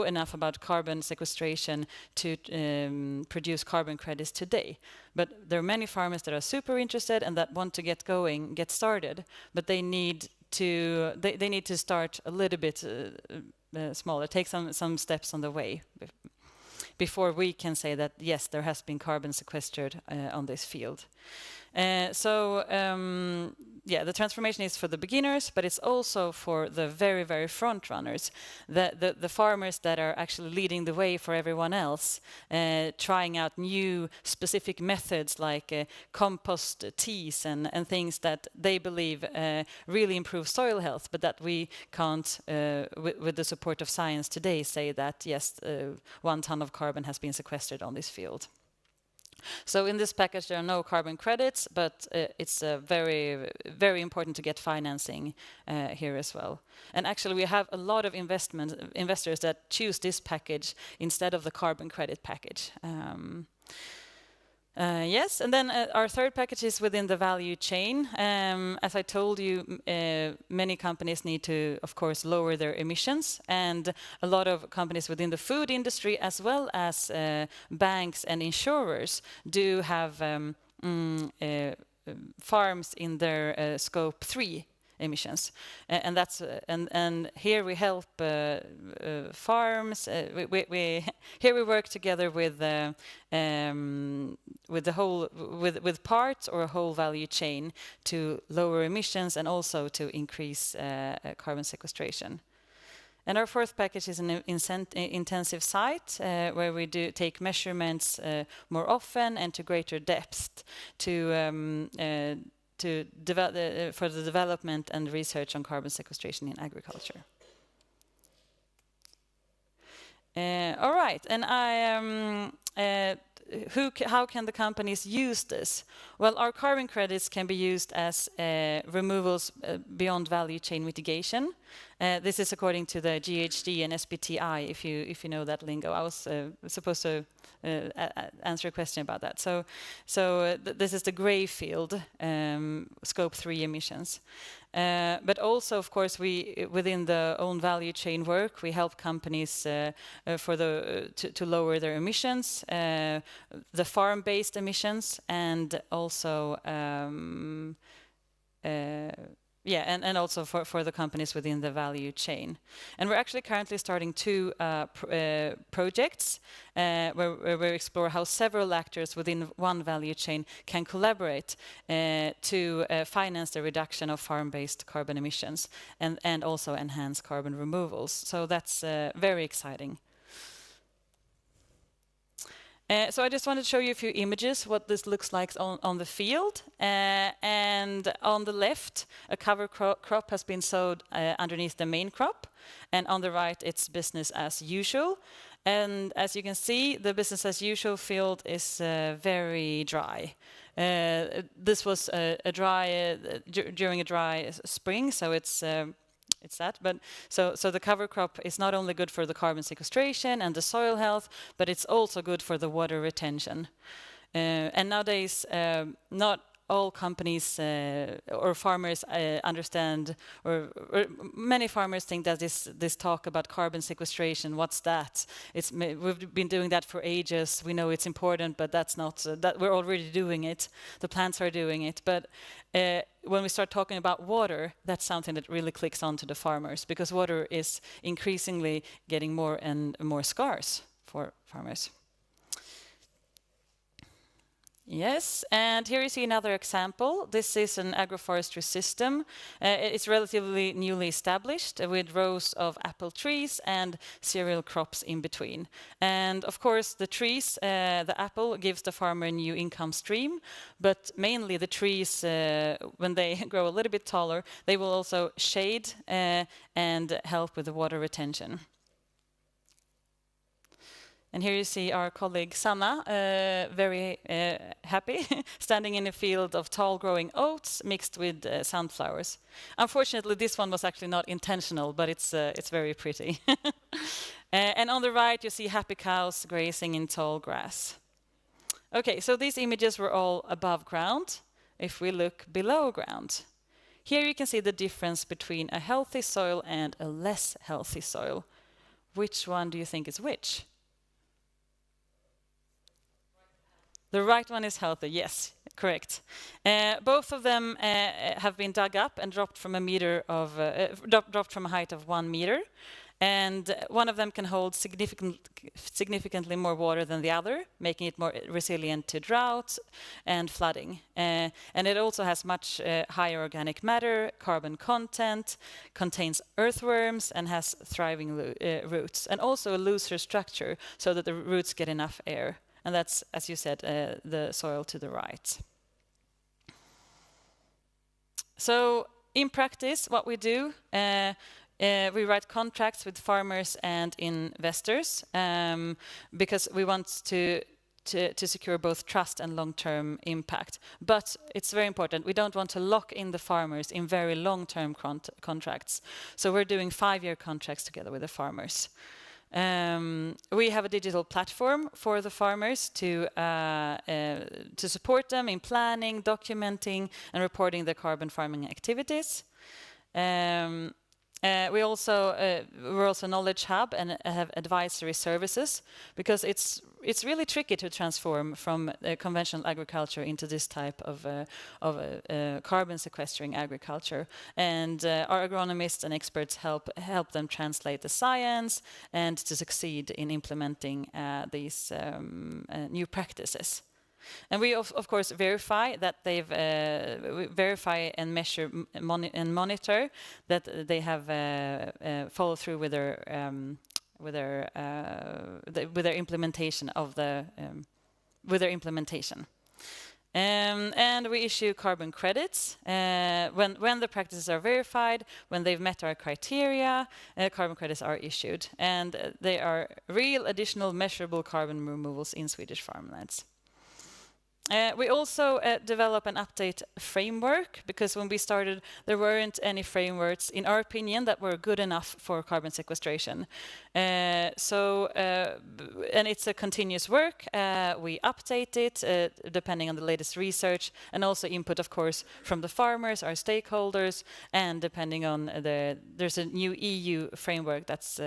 [SPEAKER 4] enough about carbon sequestration to produce carbon credits today. But there are many farmers that are super interested and that want to get started, but they need to start a little bit smaller, take some steps on the way before we can say that, yes, there has been carbon sequestered on this field. The transformation is for the beginners, but it's also for the very, very front runners, the farmers that are actually leading the way for everyone else, trying out new specific methods like compost teas and things that they believe really improve soil health, but that we can't, with the support of science today, say that, yes, 1 ton of carbon has been sequestered on this field. So in this package there are no carbon credits, but it's very, very important to get financing here as well. And actually we have a lot of investors that choose this package instead of the carbon credit package. Yes, and then our third package is within the value chain. As I told you, many companies need to, of course, lower their emissions, and a lot of companies within the food industry, as well as banks and insurers, do have farms in their scope 3 emissions, and that's and here we help farms. Here we work together with parts or a whole value chain to lower emissions and also to increase carbon sequestration. And our fourth package is an intensive site where we do take measurements more often and to greater depth for the development and research on carbon sequestration in agriculture. All right, and how can the companies use this? Well, our carbon credits can be used as removals beyond value chain mitigation. This is according to the GHG and SBTi, if you know that lingo. I was supposed to answer a question about that. So this is the gray field, scope 3 emissions. But also, of course, we within the own value chain work, we help companies to lower their emissions, the farm-based emissions, and also and also for the companies within the value chain. And we're actually currently starting 2 projects where we explore how several actors within one value chain can collaborate to finance the reduction of farm-based carbon emissions and also enhance carbon removals. So that's very exciting. So I just wanted to show you a few images, what this looks like on the field. And on the left, a cover crop has been sowed underneath the main crop. And on the right, it's business as usual. And as you can see, the business as usual field is very dry. This was during a dry spring, so it's that. But so the cover crop is not only good for the carbon sequestration and the soil health, but it's also good for the water retention. And nowadays, not all companies or farmers understand, or many farmers think that this talk about carbon sequestration, what's that? We've been doing that for ages. We know it's important, but that's not that we're already doing it. The plants are doing it, but when we start talking about water, that's something that really clicks onto the farmers, because water is increasingly getting more and more scarce for farmers. Yes, and here you see another example. This is an agroforestry system. It's relatively newly established with rows of apple trees and cereal crops in between. And of course, the trees, the apple gives the farmer a new income stream, but mainly the trees, when they grow a little bit taller, they will also shade and help with the water retention. And here you see our colleague Sanna, very happy, standing in a field of tall growing oats mixed with sunflowers. Unfortunately, this one was actually not intentional, but it's very pretty. And on the right, you see happy cows grazing in tall grass. Okay, so these images were all above ground. If we look below ground, here you can see the difference between a healthy soil and a less healthy soil. Which one do you think is which? The right one is healthy, yes, correct. Both of them have been dug up and dropped from dropped from a height of 1 meter. And one of them can hold significantly more water than the other, making it more resilient to drought and flooding. And it also has much higher organic matter, carbon content, contains earthworms, and has thriving roots, and also a looser structure so that the roots get enough air. And that's, as you said, the soil to the right. So in practice, what we do, we write contracts with farmers and investors because we want to secure both trust and long-term impact. But it's very important, we don't want to lock in the farmers in very long-term contracts. So we're doing 5-year contracts together with the farmers. We have a digital platform for the farmers to support them in planning, documenting, and reporting their carbon farming activities. We're also a knowledge hub and have advisory services, because it's really tricky to transform from conventional agriculture into this type of carbon sequestering agriculture. And our agronomists and experts help them translate the science and to succeed in implementing these new practices. And we of course verify that they've verify and measure and monitor that they have followed through with their implementation of and we issue carbon credits when the practices are verified, when they've met our criteria. Carbon credits are issued, and they are real additional measurable carbon removals in Swedish farmlands. We also develop and update framework, because when we started, there weren't any frameworks, in our opinion, that were good enough for carbon sequestration. And it's a continuous work. We update it depending on the latest research, and also input, of course, from the farmers, our stakeholders, and depending on there's a new EU framework that's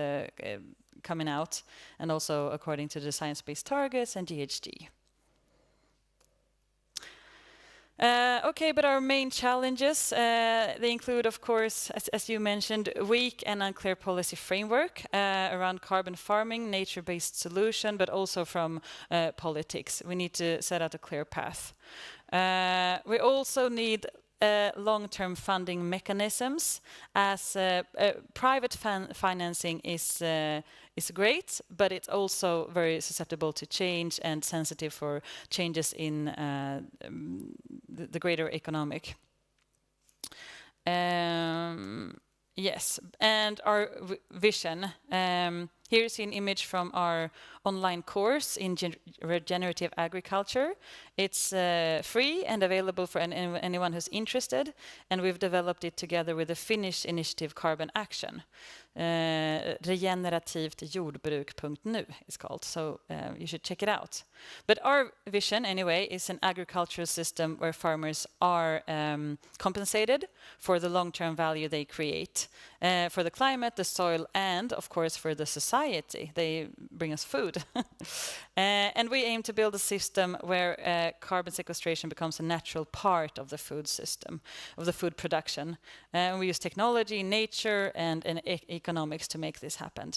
[SPEAKER 4] coming out, and also according to the science-based targets and GHG. Okay, but our main challenges, they include, of course, as you mentioned, weak and unclear policy framework around carbon farming, nature-based solution, but also from politics. We need to set out a clear path. We also need long-term funding mechanisms, as private financing is great, but it's also very susceptible to change and sensitive for changes in the greater economic. Yes, and our vision. Here you see an image from our online course in regenerative agriculture. It's free and available for anyone who's interested, and we've developed it together with the Finnish initiative Carbon Action. Regenerativtjordbruk.nu is called, so you should check it out. But our vision, anyway, is an agricultural system where farmers are compensated for the long-term value they create, for the climate, the soil, and, of course, for the society. They bring us food. And we aim to build a system where carbon sequestration becomes a natural part of the food system, of the food production. We use technology, nature, and economics to make this happen.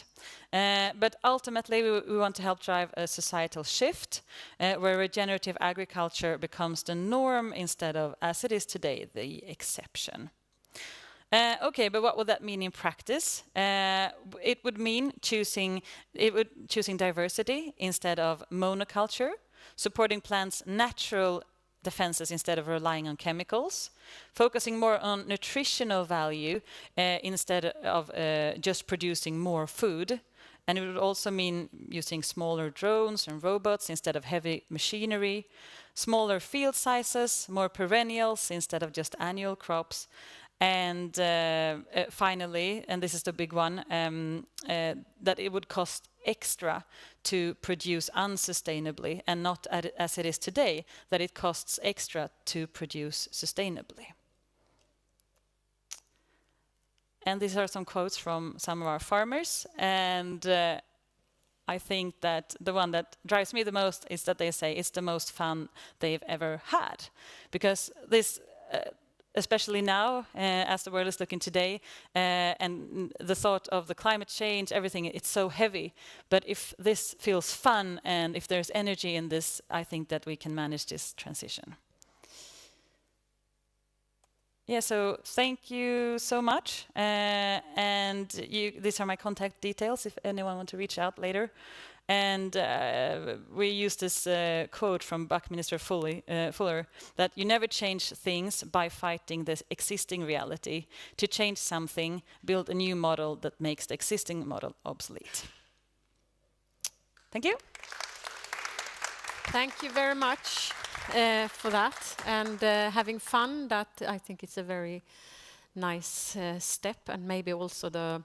[SPEAKER 4] But ultimately, we want to help drive a societal shift where regenerative agriculture becomes the norm instead of, as it is today, the exception. Okay, but what would that mean in practice? It would mean choosing diversity instead of monoculture, supporting plants' natural defenses instead of relying on chemicals, focusing more on nutritional value instead of just producing more food. And it would also mean using smaller drones and robots instead of heavy machinery, smaller field sizes, more perennials instead of just annual crops. And finally, and this is the big one, that it would cost extra to produce unsustainably, and not as it is today, that it costs extra to produce sustainably. And these are some quotes from some of our farmers, and I think that the one that drives me the most is that they say it's the most fun they've ever had, because this especially now, as the world is looking today, and the thought of the climate change, everything, it's so heavy. But if this feels fun and if there's energy in this, I think that we can manage this transition. Yeah, so thank you so much. And these are my contact details if anyone wants to reach out later. And we use this quote from Buckminster Fuller, that you never change things by fighting the existing reality. To change something, build a new model that makes the existing model obsolete. Thank you.
[SPEAKER 1] Thank you very much for that. And having fun, that I think it's a very nice step, and maybe also the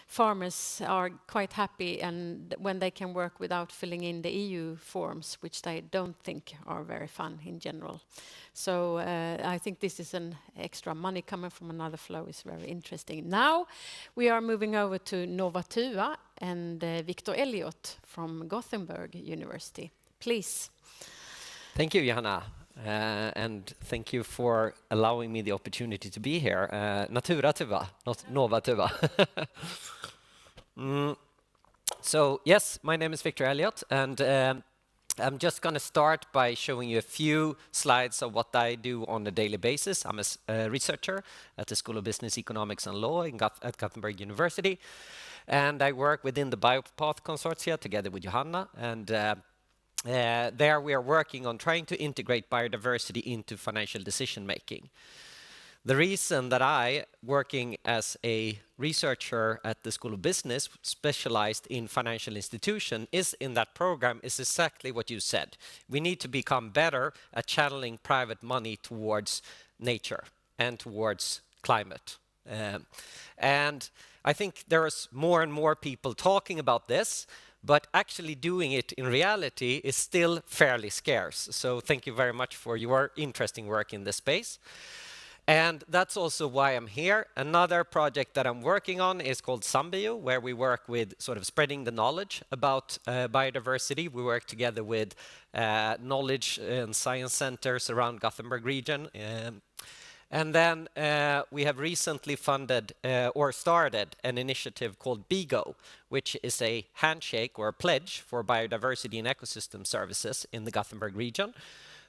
[SPEAKER 1] farmers are quite happy and when they can work without filling in the EU forms, which they don't think are very fun in general. So I think this is an extra money coming from another flow is very interesting. Now we are moving over to Nova Tua and Victor Elliott from Gothenburg University. Please.
[SPEAKER 5] Thank you, Johanna. And thank you for allowing me the opportunity to be here. Natura Tuva, not Nova Tuva. So yes, my name is Victor Elliott, and I'm just going to start by showing you a few slides of what I do on a daily basis. I'm a researcher at the School of Business, Economics and Law at Gothenburg University, and I work within the Biopath consortia together with Johanna, and there we are working on trying to integrate biodiversity into financial decision making. The reason that I, working as a researcher at the School of Business, specialized in financial institution, is in that program is exactly what you said. We need to become better at channeling private money towards nature and towards climate. And I think there's more and more people talking about this, but actually doing it in reality is still fairly scarce. So thank you very much for your interesting work in this space. And that's also why I'm here. Another project that I'm working on is called Sambio, where we work with sort of spreading the knowledge about biodiversity. We work together with knowledge and science centers around Gothenburg region. And then we have recently funded or started an initiative called BIGO, which is a handshake or a pledge for biodiversity and ecosystem services in the Gothenburg region,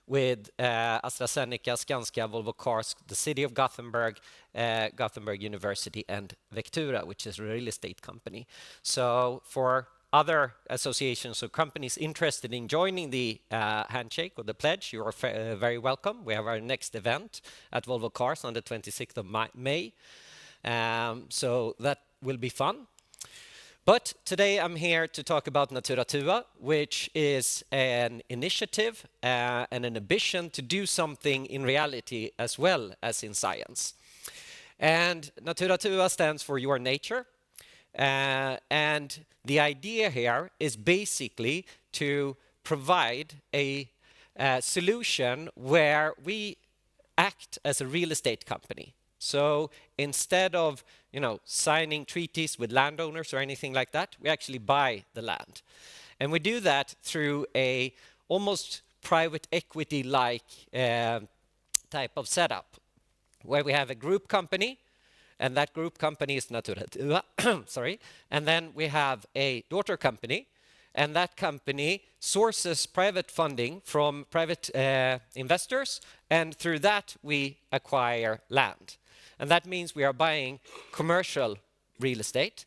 [SPEAKER 5] with AstraZeneca, Skanska, Volvo Cars, the city of Gothenburg, Gothenburg University, and Vectura, which is a real estate company. So for other associations or companies interested in joining the handshake or the pledge, you are very welcome. We have our next event at Volvo Cars on the 26th of May. So that will be fun. But today I'm here to talk about Natura Tua, which is an initiative and an ambition to do something in reality as well as in science. And Natura Tua stands for Your Nature. And the idea here is basically to provide a solution where we act as a real estate company. So instead of signing treaties with landowners or anything like that, we actually buy the land. And we do that through a almost private equity-like type of setup, where we have a group company, and that group company is Natura Tua, sorry. And then we have a daughter company, and that company sources private funding from private investors, and through that we acquire land. And that means we are buying commercial real estate,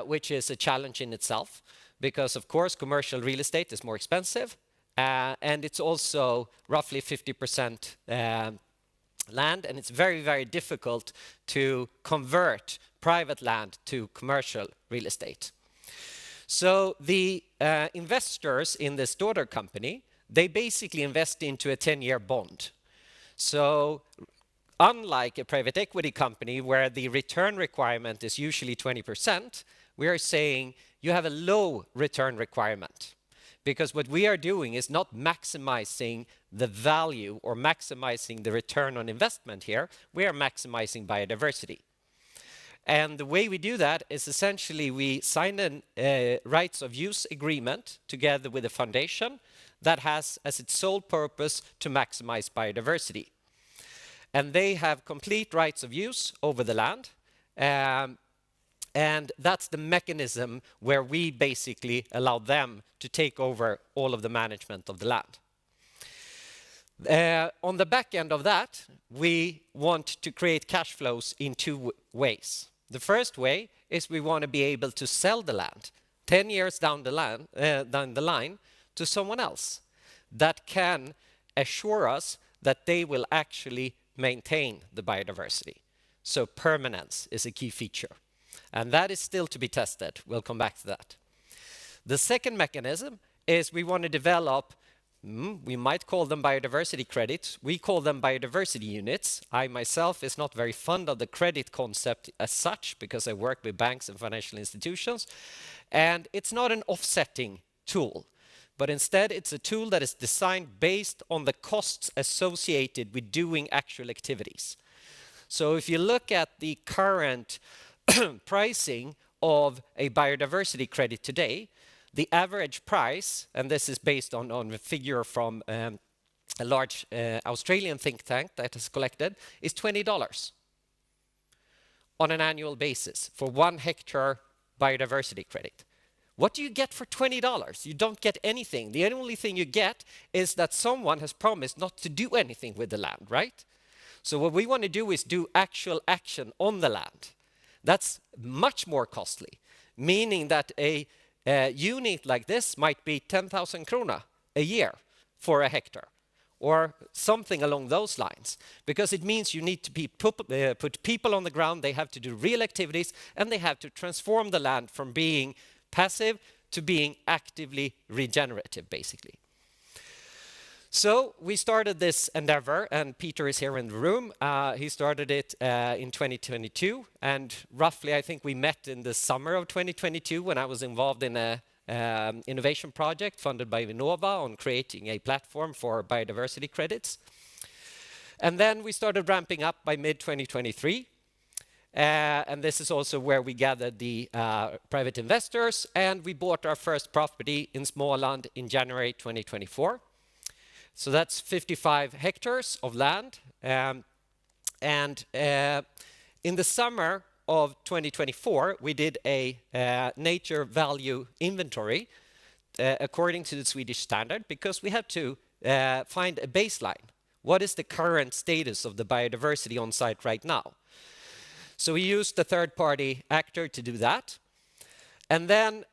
[SPEAKER 5] which is a challenge in itself, because of course commercial real estate is more expensive, and it's also roughly 50% land, and it's very, very difficult to convert private land to commercial real estate. So the investors in this daughter company, they basically invest into a 10-year bond. So unlike a private equity company where the return requirement is usually 20%, we are saying you have a low return requirement. Because what we are doing is not maximizing the value or maximizing the return on investment here, we are maximizing biodiversity. And the way we do that is essentially we sign a rights of use agreement together with a foundation that has as its sole purpose to maximize biodiversity. And they have complete rights of use over the land. And that's the mechanism where we basically allow them to take over all of the management of the land. On the back end of that, we want to create cash flows in two ways. The first way is we want to be able to sell the land 10 years down the line to someone else that can assure us that they will actually maintain the biodiversity. So permanence is a key feature. And that is still to be tested. We'll come back to that. The second mechanism is we want to develop, we might call them biodiversity credits. We call them biodiversity units. I myself is not very fond of the credit concept as such because I work with banks and financial institutions. And it's not an offsetting tool, but instead it's a tool that is designed based on the costs associated with doing actual activities. So if you look at the current pricing of a biodiversity credit today, the average price, and this is based on a figure from a large Australian think tank that has collected, is $20 on an annual basis for 1 hectare biodiversity credit. What do you get for $20? You don't get anything. The only thing you get is that someone has promised not to do anything with the land, right? So what we want to do is do actual action on the land. That's much more costly, meaning that a unit like this might be 10,000 krona a year for a hectare, or something along those lines, because it means you need to put people on the ground, they have to do real activities, and they have to transform the land from being passive to being actively regenerative, basically. So we started this endeavor, and Peter is here in the room. He started it in 2022, and roughly I think we met in the summer of 2022 when I was involved in a innovation project funded by Vinnova on creating a platform for biodiversity credits. And then we started ramping up by mid-2023. And this is also where we gathered the private investors, and we bought our first property in Småland in January 2024. So that's 55 hectares of land. And in the summer of 2024, we did a nature value inventory according to the Swedish standard, because we had to find a baseline. What is the current status of the biodiversity on site right now? So we used a third-party actor to do that. And then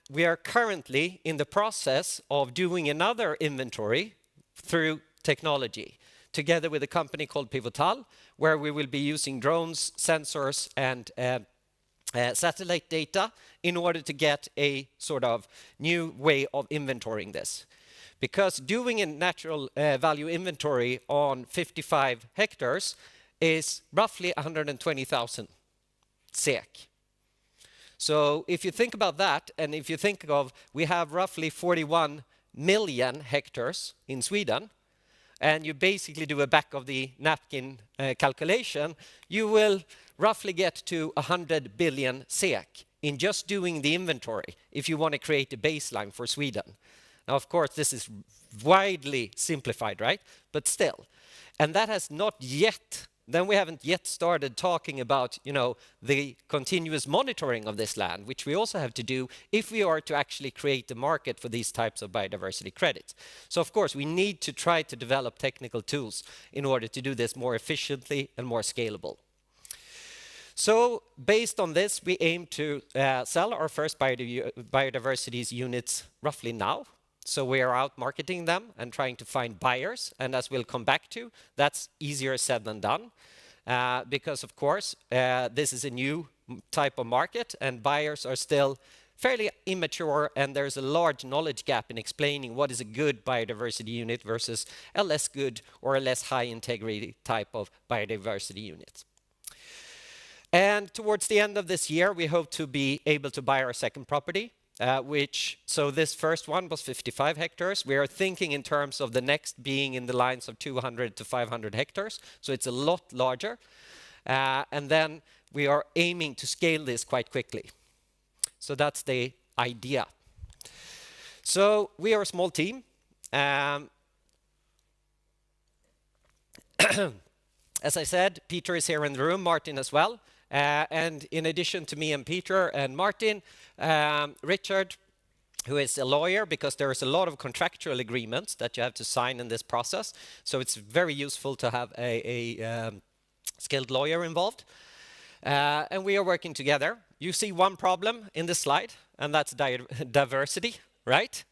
[SPEAKER 5] we are currently in the process of doing another inventory through technology, together with a company called Pivotal, where we will be using drones, sensors, and satellite data in order to get a sort of new way of inventorying this. Because doing a natural value inventory on 55 hectares is roughly 120,000 SEK. So if you think about that, and if you think of, we have roughly 41 million hectares in Sweden, and you basically do a back of the napkin calculation, you will roughly get to 100 billion SEK in just doing the inventory if you want to create a baseline for Sweden. Now, of course, this is widely simplified, right? But still. And that has not yet, then we haven't yet started talking about, you know, the continuous monitoring of this land, which we also have to do if we are to actually create the market for these types of biodiversity credits. So, of course, we need to try to develop technical tools in order to do this more efficiently and more scalable. So, based on this, we aim to sell our first biodiversity units roughly now. So we are out marketing them and trying to find buyers. And as we'll come back to, that's easier said than done. Because, of course, this is a new type of market and buyers are still fairly immature, and there's a large knowledge gap in explaining what is a good biodiversity unit versus a less good or a less high integrity type of biodiversity unit. And towards the end of this year, we hope to be able to buy our second property. So this first one was 55 hectares. We are thinking in terms of the next being in the lines of 200 to 500 hectares. So it's a lot larger. And then we are aiming to scale this quite quickly. So that's the idea. So we are a small team. As I said, Peter is here in the room, Martin as well. And in addition to me and Peter and Martin, Richard, who is a lawyer, because there is a lot of contractual agreements that you have to sign in this process. So it's very useful to have a skilled lawyer involved. And we are working together. You see one problem in this slide, and that's diversity, right?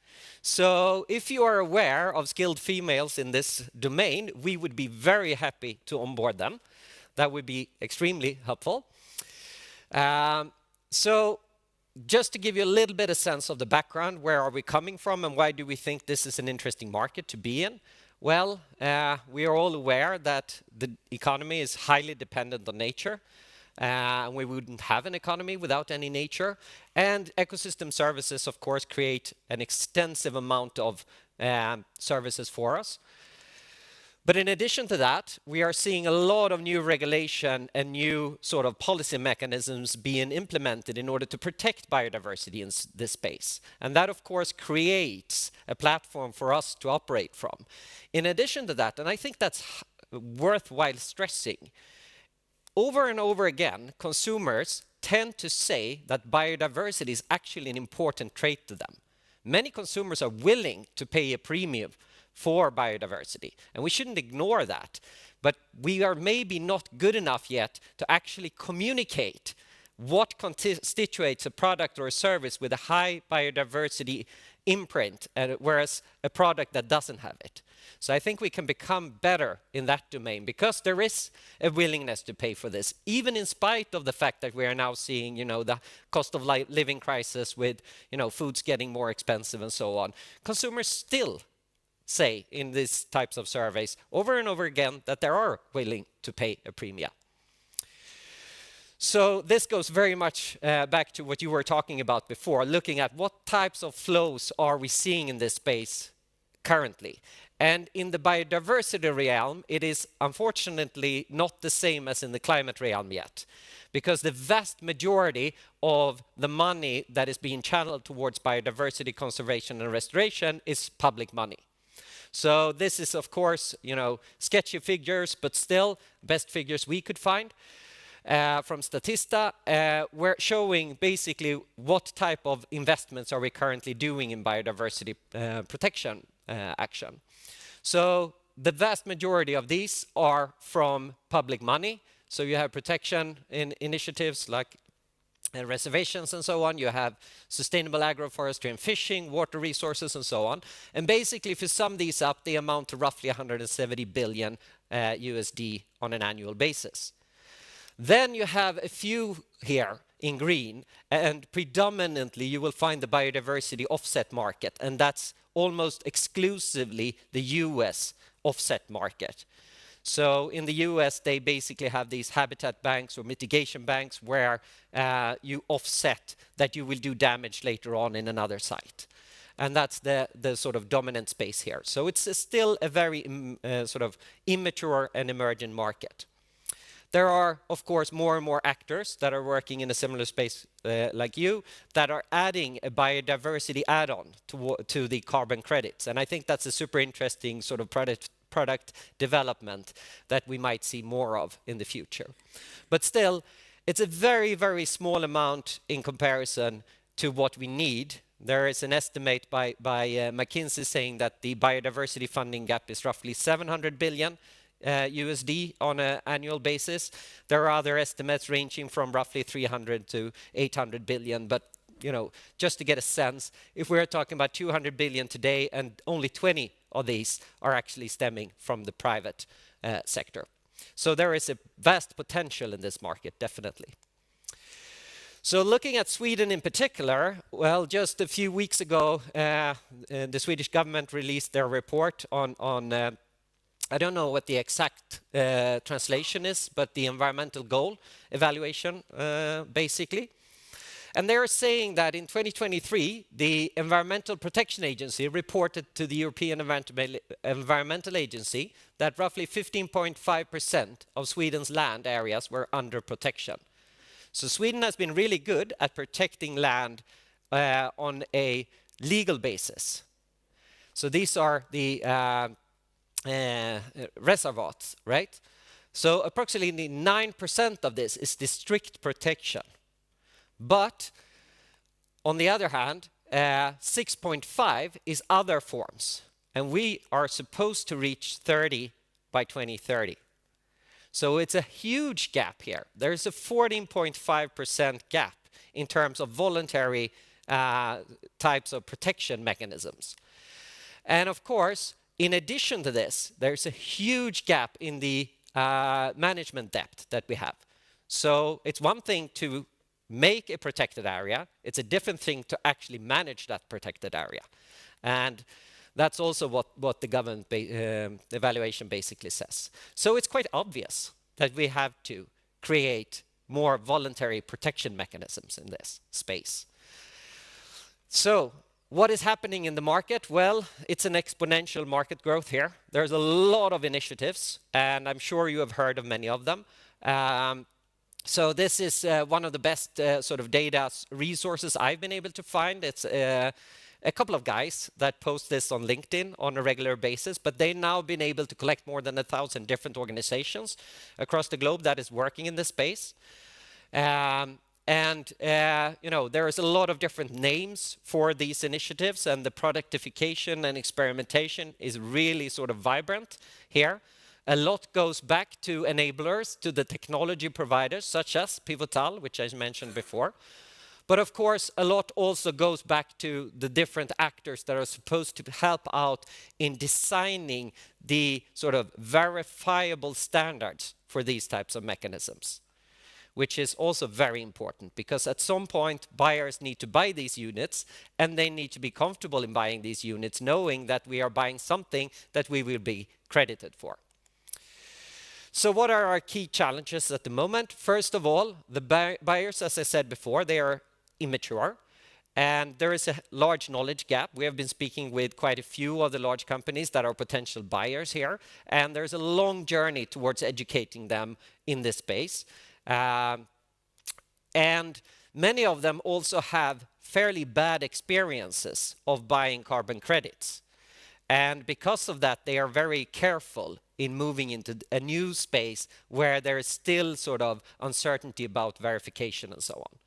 [SPEAKER 5] So if you are aware of skilled females in this domain, we would be very happy to onboard them. That would be extremely helpful. So just to give you a little bit of sense of the background, where are we coming from and why do we think this is an interesting market to be in? Well, we are all aware that the economy is highly dependent on nature. We wouldn't have an economy without any nature. And ecosystem services, of course, create an extensive amount of services for us. But in addition to that, we are seeing a lot of new regulation and new sort of policy mechanisms being implemented in order to protect biodiversity in this space. And that, of course, creates a platform for us to operate from. In addition to that, and I think that's worthwhile stressing, over and over again, consumers tend to say that biodiversity is actually an important trait to them. Many consumers are willing to pay a premium for biodiversity, and we shouldn't ignore that. But we are maybe not good enough yet to actually communicate what constitutes a product or a service with a high biodiversity imprint, whereas a product that doesn't have it. So I think we can become better in that domain because there is a willingness to pay for this, even in spite of the fact that we are now seeing, the cost of living crisis with, foods getting more expensive and so on. Consumers still say in these types of surveys over and over again that they are willing to pay a premium. So this goes very much back to what you were talking about before, looking at what types of flows are we seeing in this space currently. And in the biodiversity realm, it is unfortunately not the same as in the climate realm yet, because the vast majority of the money that is being channeled towards biodiversity conservation and restoration is public money. So this is, of course, sketchy figures, but still best figures we could find from Statista, we're showing basically what type of investments are we currently doing in biodiversity protection action. So the vast majority of these are from public money. So you have protection in initiatives like reservations and so on. You have sustainable agroforestry and fishing, water resources and so on. And basically, if you sum these up, they amount to roughly 170 billion USD on an annual basis. Then you have a few here in green, and predominantly you will find the biodiversity offset market, and that's almost exclusively the US offset market. So in the US, they basically have these habitat banks or mitigation banks where you offset that you will do damage later on in another site. And that's the sort of dominant space here. So it's still a very sort of immature and emerging market. There are, of course, more and more actors that are working in a similar space like you that are adding a biodiversity add-on to the carbon credits. And I think that's a super interesting sort of product development that we might see more of in the future. But still, it's a very, very small amount in comparison to what we need. There is an estimate by McKinsey saying that the biodiversity funding gap is roughly 700 billion USD on an annual basis. There are other estimates ranging from roughly 300 to 800 billion, but you know, just to get a sense, if we're talking about 200 billion today and only 20 of these are actually stemming from the private sector. So there is a vast potential in this market, definitely. So looking at Sweden in particular, well, just a few weeks ago, the Swedish government released their report on I don't know what the exact translation is, but the environmental goal evaluation, basically. And they're saying that in 2023, the Environmental Protection Agency reported to the European Environmental Agency that roughly 15.5% of Sweden's land areas were under protection. So Sweden has been really good at protecting land on a legal basis. So these are the reservoirs, right? So approximately 9% of this is the strict protection. But on the other hand, 6.5 is other forms. And we are supposed to reach 30 by 2030. So it's a huge gap here. There's a 14.5% gap in terms of voluntary types of protection mechanisms. And of course, in addition to this, there's a huge gap in the management depth that we have. So it's one thing to make a protected area. It's a different thing to actually manage that protected area. And that's also what the government evaluation basically says. So it's quite obvious that we have to create more voluntary protection mechanisms in this space. So what is happening in the market? Well, it's an exponential market growth here. There's a lot of initiatives, and I'm sure you have heard of many of them. So this is one of the best sort of data resources I've been able to find. It's a couple of guys that post this on LinkedIn on a regular basis, but they've now been able to collect more than 1,000 different organizations across the globe that is working in this space. You know, there is a lot of different names for these initiatives, and the productification and experimentation is really sort of vibrant here. A lot goes back to enablers, to the technology providers, such as Pivotal, which I mentioned before. But of course, a lot also goes back to the different actors that are supposed to help out in designing the sort of verifiable standards for these types of mechanisms, which is also very important, because at some point buyers need to buy these units, and they need to be comfortable in buying these units, knowing that we are buying something that we will be credited for. So what are our key challenges at the moment? First of all, the buyers, as I said before, they are immature, and there is a large knowledge gap. We have been speaking with quite a few of the large companies that are potential buyers here, and there's a long journey towards educating them in this space. And many of them also have fairly bad experiences of buying carbon credits. And because of that, they are very careful in moving into a new space where there is still sort of uncertainty about verification and so on.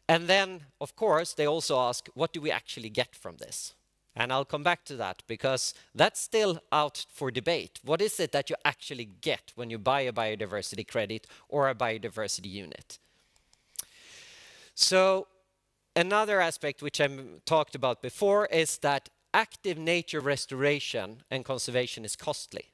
[SPEAKER 5] And then, of course, they also ask, what do we actually get from this? And I'll come back to that, because that's still out for debate. What is it that you actually get when you buy a biodiversity credit or a biodiversity unit? So another aspect which I talked about before is that active nature restoration and conservation is costly.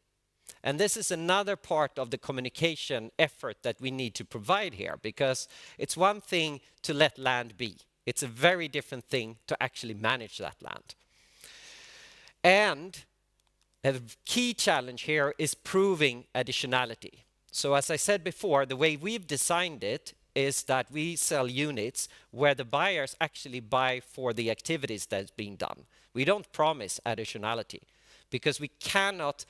[SPEAKER 5] And this is another part of the communication effort that we need to provide here, because it's one thing to let land be. It's a very different thing to actually manage that land. And a key challenge here is proving additionality. So as I said before, the way we've designed it is that we sell units where the buyers actually buy for the activities that's being done. We don't promise additionality because we cannot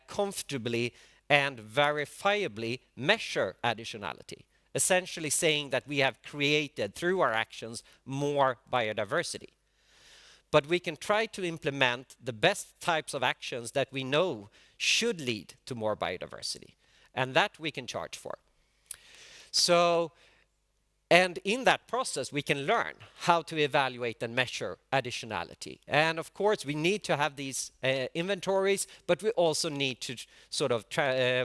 [SPEAKER 5] comfortably and verifiably measure additionality, essentially saying that we have created through our actions more biodiversity. But we can try to implement the best types of actions that we know should lead to more biodiversity, and that we can charge for. So, and in that process, we can learn how to evaluate and measure additionality. And of course, we need to have these inventories, but we also need to sort of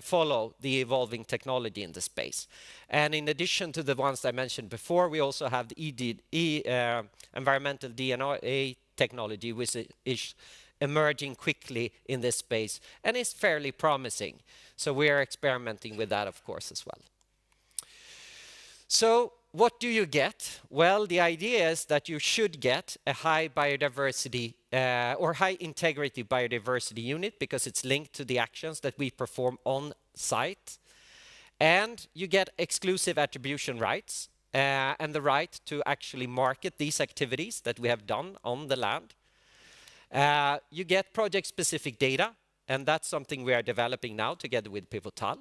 [SPEAKER 5] follow the evolving technology in the space. And in addition to the ones I mentioned before, we also have the environmental DNA technology, which is emerging quickly in this space and is fairly promising. So we are experimenting with that, of course, as well. So what do you get? Well, the idea is that you should get a high biodiversity or high integrity biodiversity unit because it's linked to the actions that we perform on site. And you get exclusive attribution rights and the right to actually market these activities that we have done on the land. You get project-specific data, and that's something we are developing now together with Pivotal.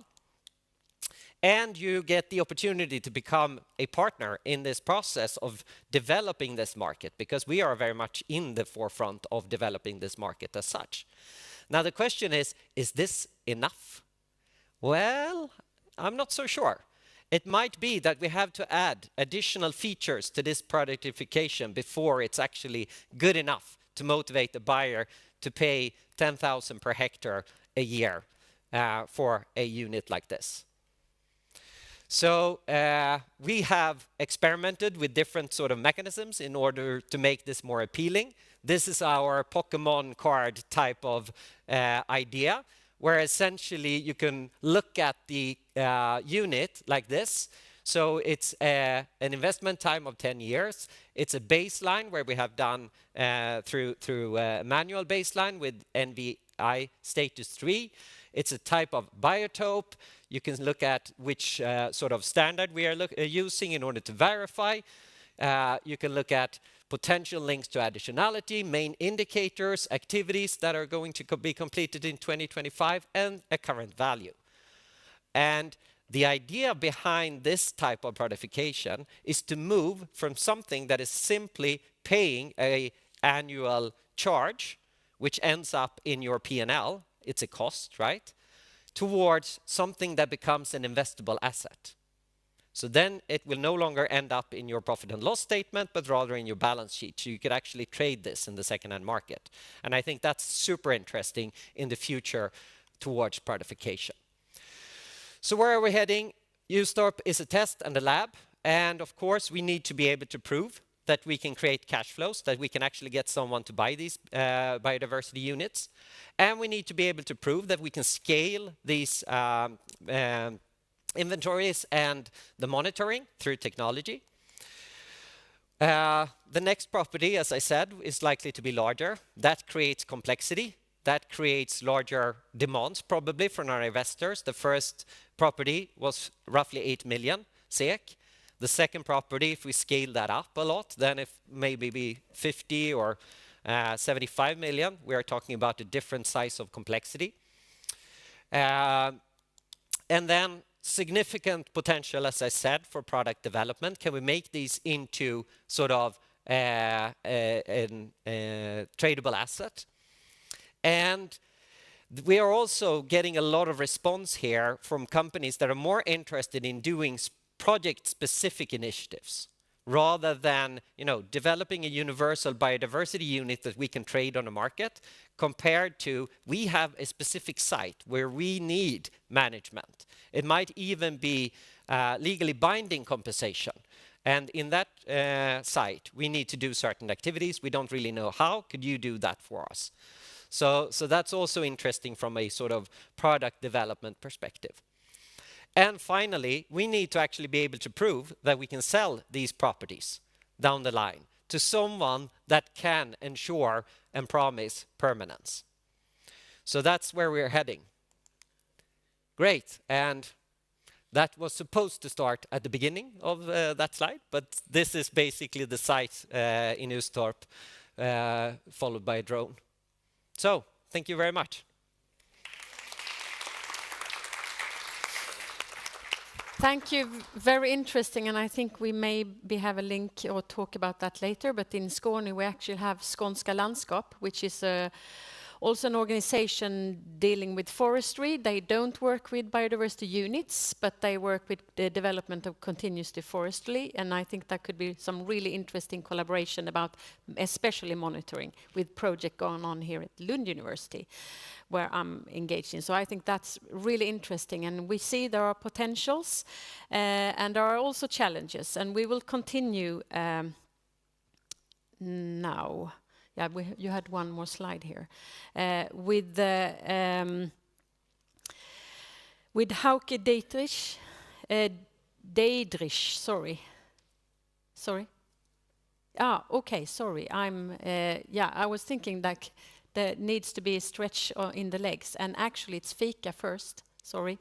[SPEAKER 5] And you get the opportunity to become a partner in this process of developing this market, because we are very much in the forefront of developing this market as such. Now the question is this enough? Well, I'm not so sure. It might be that we have to add additional features to this productification before it's actually good enough to motivate the buyer to pay 10,000 per hectare a year for a unit like this. So we have experimented with different sort of mechanisms in order to make this more appealing. This is our Pokemon card type of idea, where essentially you can look at the unit like this. So it's an investment time of 10 years. It's a baseline where we have done through a manual baseline with NVI status 3. It's a type of biotope. You can look at which sort of standard we are using in order to verify. You can look at potential links to additionality, main indicators, activities that are going to be completed in 2025, and a current value. And the idea behind this type of productification is to move from something that is simply paying an annual charge, which ends up in your P&L, it's a cost, right? Towards something that becomes an investable asset. So then it will no longer end up in your profit and loss statement, but rather in your balance sheet. So you could actually trade this in the second-hand market. And I think that's super interesting in the future towards productification. So where are we heading? USTORP is a test and a lab. And of course, we need to be able to prove that we can create cash flows, that we can actually get someone to buy these biodiversity units. And we need to be able to prove that we can scale these inventories and the monitoring through technology. The next property, as I said, is likely to be larger. That creates complexity. That creates larger demands, probably, from our investors. The first property was roughly 8 million SEK. The second property, if we scale that up a lot, then if maybe be 50 or 75 million, we are talking about a different size of complexity. And then significant potential, as I said, for product development. Can we make these into sort of a tradable asset? And we are also getting a lot of response here from companies that are more interested in doing project-specific initiatives rather than, developing a universal biodiversity unit that we can trade on the market, compared to we have a specific site where we need management. It might even be legally binding compensation. And in that site, we need to do certain activities. We don't really know how. Could you do that for us? So that's also interesting from a sort of product development perspective. And finally, we need to actually be able to prove that we can sell these properties down the line to someone that can ensure and promise permanence. So that's where we're heading. Great. And that was supposed to start at the beginning of that slide, but this is basically the site in Ustorp, followed by a drone. So thank you very much.
[SPEAKER 1] Thank you. Very interesting, and I think we maybe have a link or talk about that later, but in Skåne we actually have Skånska Landskap, which is also an organization dealing with forestry. They don't work with biodiversity units, but they work with the development of continuous forestry, and I think that could be some really interesting collaboration about especially monitoring with project going on here at Lund University, where I'm engaged in. So I think that's really interesting, and we see there are potentials and there are also challenges, and we will continue now. Yeah, you had one more slide here. With Hauke Deidrich, sorry. Okay, sorry. I was thinking that there needs to be a stretch in the legs, and actually it's fika first, sorry.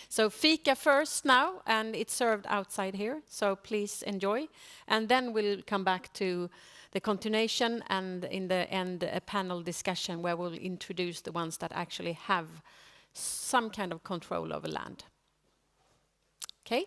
[SPEAKER 1] So fika first now, and it's served outside here, so please enjoy. And then we'll come back to the continuation, and in the end a panel discussion where we'll introduce the ones that actually have some kind of control over land. Okay?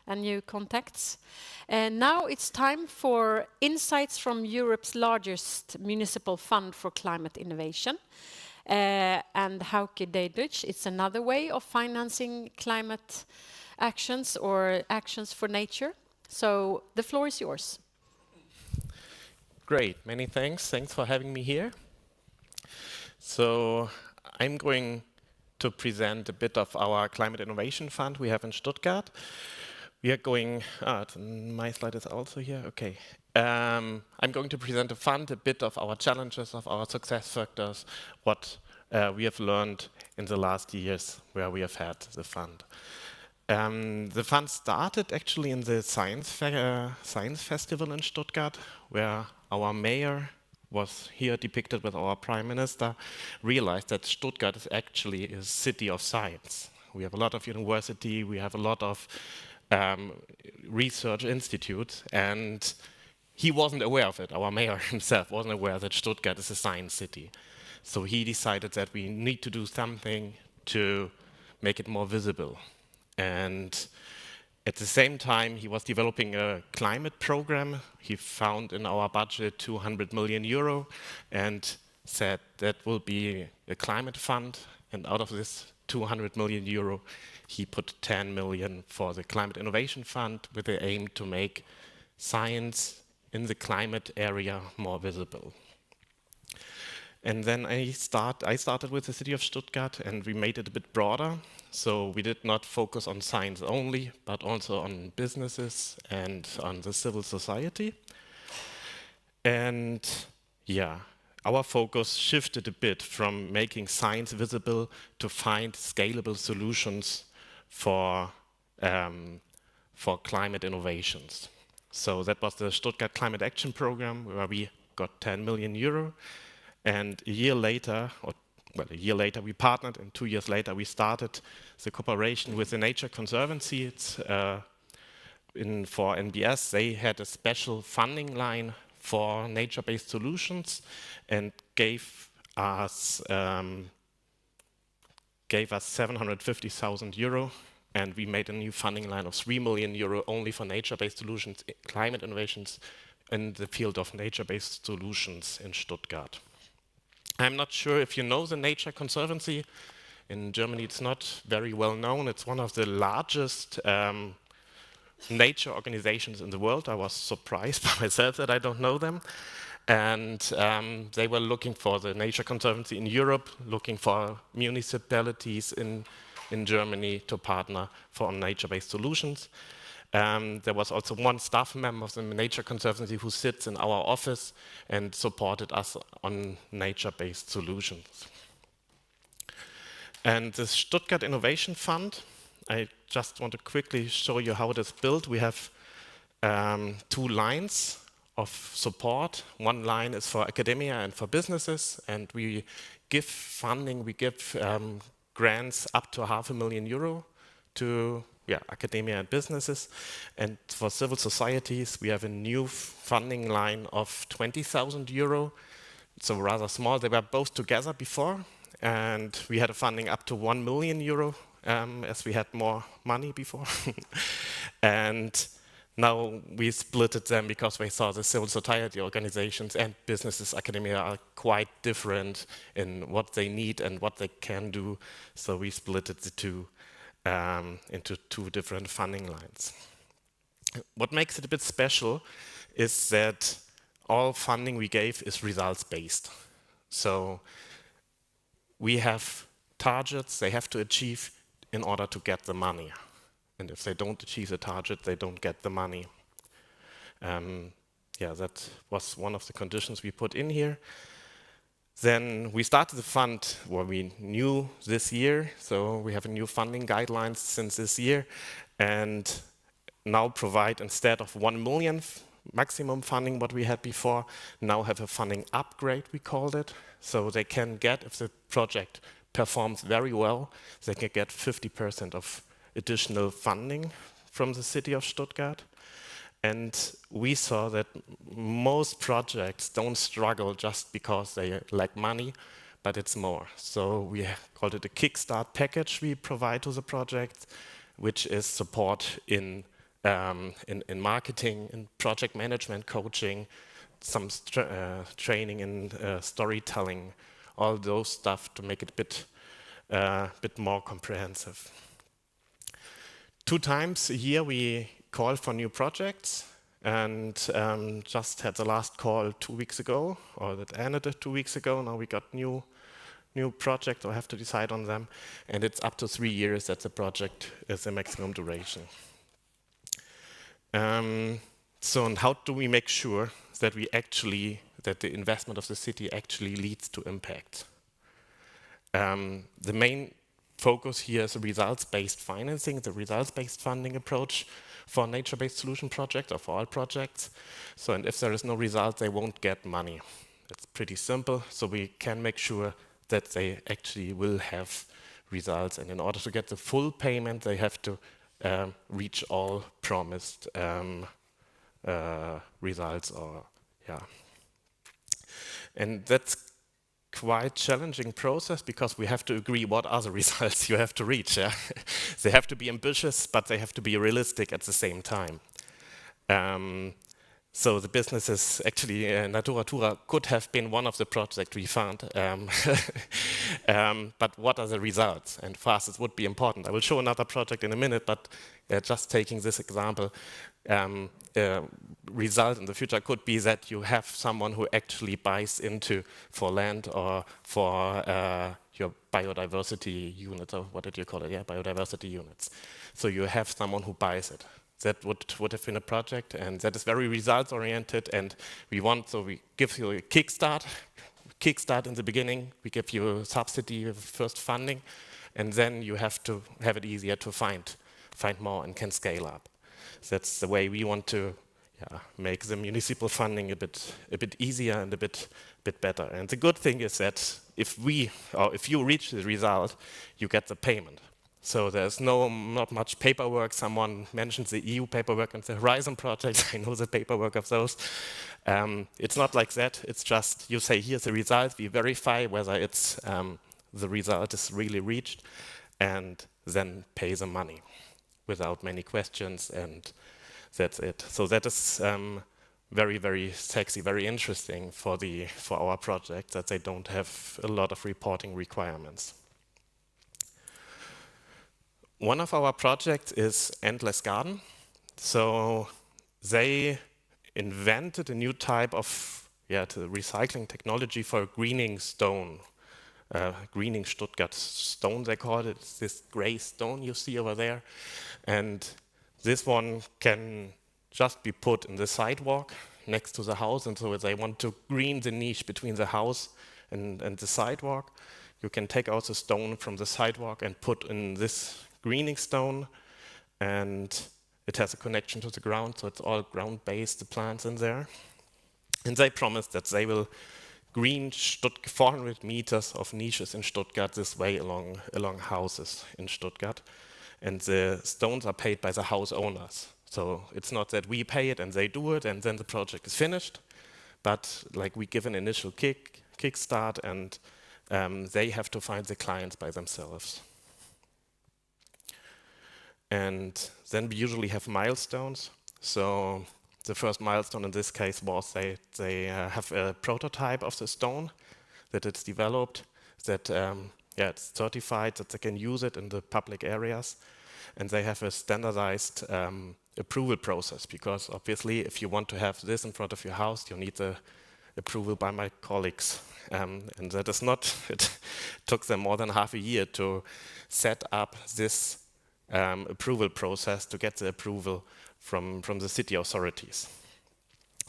[SPEAKER 1] and new contacts. And now it's time for insights from Europe's largest municipal fund for climate innovation. And Hauke Deidrich, it's another way of financing climate actions or actions for nature. So the floor is yours.
[SPEAKER 6] Great, many thanks. Thanks for having me here. So I'm going to present a bit of our climate innovation fund we have in Stuttgart. We are going, my slide is also here, okay. I'm going to present a fund, a bit of our challenges, of our success factors, what we have learned in the last years where we have had the fund. The fund started actually in the science festival in Stuttgart, where our mayor was here depicted with our prime minister, realized that Stuttgart is actually a city of science. We have a lot of university, we have a lot of research institutes, and he wasn't aware of it. Our mayor himself wasn't aware that Stuttgart is a science city. So he decided that we need to do something to make it more visible. And at the same time, he was developing a climate program. He found in our budget 200 million euro and said that will be a climate fund. And out of this 200 million euro, he put 10 million for the climate innovation fund with the aim to make science in the climate area more visible. And then I started with the city of Stuttgart, and we made it a bit broader. So we did not focus on science only, but also on businesses and on the civil society. And yeah, our focus shifted a bit from making science visible to find scalable solutions for climate innovations. So that was the Stuttgart Climate Action Program, where we got 10 million euro. And a year later, we partnered, and 2 years later, we started the cooperation with the Nature Conservancy. It's for NBS. They had a special funding line for nature-based solutions and gave us 750,000 euro. And we made a new funding line of 3 million euro only for nature-based solutions, climate innovations in the field of nature-based solutions in Stuttgart. I'm not sure if you know the Nature Conservancy. In Germany, it's not very well known. It's one of the largest nature organizations in the world. I was surprised by myself that I don't know them. And they were looking for the Nature Conservancy in Europe, looking for municipalities in Germany to partner for nature-based solutions. There was also one staff member of the Nature Conservancy who sits in our office and supported us on nature-based solutions. And the Stuttgart Innovation Fund, I just want to quickly show you how it is built. We have 2 lines of support. One line is for academia and for businesses, and we give funding, we give grants up to €500,000 to academia and businesses. And for civil societies, we have a new funding line of €20,000. So rather small. They were both together before, and we had a funding up to €1 million as we had more money before. And now we splitted them because we saw the civil society organizations and businesses, academia are quite different in what they need and what they can do. So we split the two into 2 different funding lines. What makes it a bit special is that all funding we gave is results-based. So we have targets they have to achieve in order to get the money. And if they don't achieve the target, they don't get the money. That was one of the conditions we put in here. Then we started the fund where we knew this year, so we have a new funding guidelines since this year, and now provide, instead of 1 million maximum funding what we had before, now have a funding upgrade, we called it. So they can get, if the project performs very well, they can get 50% of additional funding from the city of Stuttgart. And we saw that most projects don't struggle just because they lack money, but it's more. So we called it a kickstart package we provide to the project. which is support in marketing, in project management, coaching, some training in storytelling, all those stuff to make it a bit more comprehensive. 2 times a year we call for new projects, and just had the last call 2 weeks ago, or that ended 2 weeks ago. Now we got new projects, or have to decide on them, and it's up to 3 years that the project is the maximum duration. So, and how do we make sure that that the investment of the city actually leads to impact? The main focus here is results-based financing, the results-based funding approach for nature-based solution projects or for all projects. So, and if there is no result, they won't get money. It's pretty simple. So we can make sure that they actually will have results. And in order to get the full payment, they have to reach all promised results, or and that's quite challenging process, because we have to agree what are the results you have to reach. Yeah? They have to be ambitious, but they have to be realistic at the same time. So the business is actually, Naturatura could have been one of the projects we found, but what are the results? And for us it would be important. I will show another project in a minute, but just taking this example, result in the future could be that you have someone who actually buys into for land or for your biodiversity unit, or what did you call it? Yeah, biodiversity units. So you have someone who buys it. That would have been a project, and that is very results oriented, and we give you a kickstart in the beginning, we give you a subsidy of first funding, and then you have to have it easier to find more and can scale up. That's the way we want to make the municipal funding a bit easier and a bit better. And the good thing is that if you reach the result, you get the payment. So there's not much paperwork. Someone mentioned the EU paperwork and the Horizon project. I know the paperwork of those. It's not like that. It's just you say, here's the result. We verify whether it's the result is really reached, and then pay the money without many questions, and that's it. So that is very, very sexy, very interesting for our project, that they don't have a lot of reporting requirements. One of our projects is Endless Garden. So they invented a new type of the recycling technology for greening stone. Greening Stuttgart stone, they call it. It's this gray stone you see over there. And this one can just be put in the sidewalk next to the house. And so they want to green the niche between the house and the sidewalk. You can take out the stone from the sidewalk and put in this greening stone, and it has a connection to the ground, so it's all ground-based, the plants in there. And they promised that they will green 400 meters of niches in Stuttgart this way along houses in Stuttgart. And the stones are paid by the house owners. So it's not that we pay it and they do it and then the project is finished, but like we give an initial kickstart, and they have to find the clients by themselves. And then we usually have milestones. So the first milestone in this case was they have a prototype of the stone, that it's developed, that it's certified, that they can use it in the public areas. And they have a standardized approval process, because obviously if you want to have this in front of your house, you need the approval by my colleagues. And that is not, it took them more than half a year to set up this approval process to get the approval from the city authorities.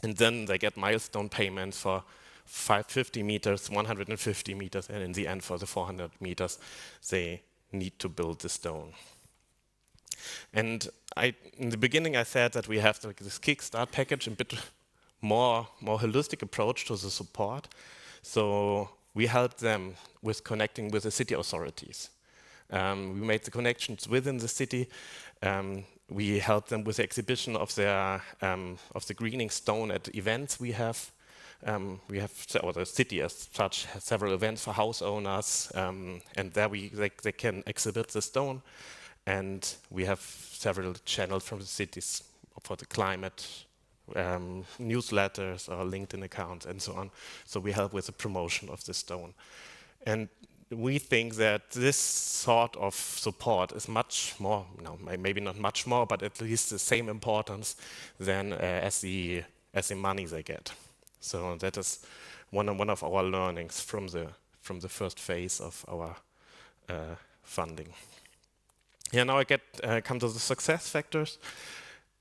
[SPEAKER 6] And then they get milestone payments for 550 meters, 150 meters, and in the end for the 400 meters, they need to build the stone. And in the beginning I said that we have this kickstart package, a bit more holistic approach to the support. So we help them with connecting with the city authorities. We made the connections within the city. We help them with the exhibition of the greening stone at events we have. Or the city as such has several events for house owners, and there they can exhibit the stone. and we have several channels from the cities for the climate, newsletters or LinkedIn accounts and so on. So we help with the promotion of the stone. And we think that this sort of support is much more, no, maybe not much more, but at least the same importance than as the money they get. So that is one of our learnings from the first phase of our funding. Yeah, now I come to the success factors.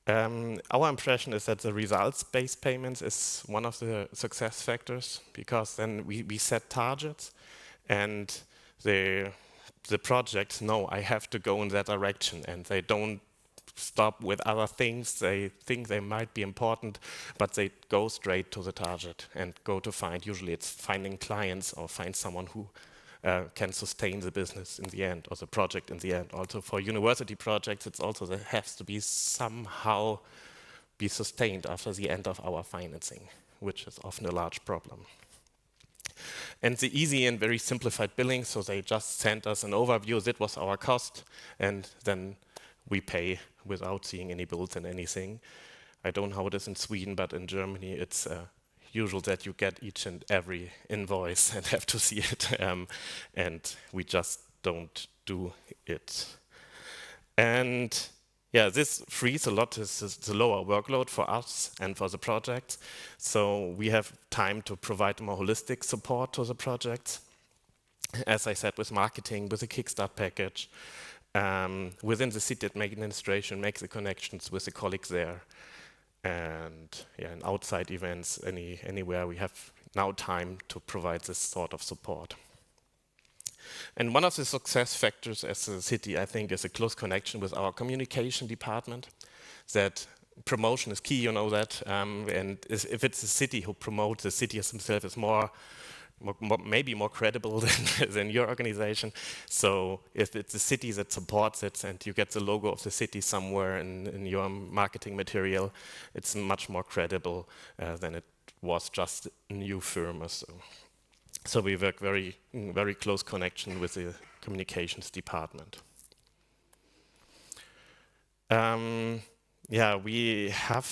[SPEAKER 6] Our impression is that the results-based payments is one of the success factors, because then we set targets and the projects know I have to go in that direction, and they don't stop with other things. They think they might be important, but they go straight to the target and go to find, usually it's finding clients or find someone who can sustain the business in the end, or the project in the end. Also for university projects, it's also that has to be somehow be sustained after the end of our financing, which is often a large problem. And the easy and very simplified billing, so they just sent us an overview, that was our cost, and then we pay without seeing any bills and anything. I don't know how it is in Sweden, but in Germany it's usual that you get each and every invoice and have to see it, and we just don't do it. And yeah, this frees a lot, this is the lower workload for us and for the project. So we have time to provide more holistic support to the project. As I said, with marketing, with a Kickstart package, within the city administration, make the connections with the colleagues there. And yeah, in outside events, anywhere, we have now time to provide this sort of support. And one of the success factors as a city, I think, is a close connection with our communication department. That promotion is key, you know that. And if it's a city who promotes, the city themselves is maybe more credible than your organization. So if it's the city that supports it and you get the logo of the city somewhere in your marketing material, it's much more credible than it was just a new firm or so. So we work very close connection with the communications department. Yeah, we have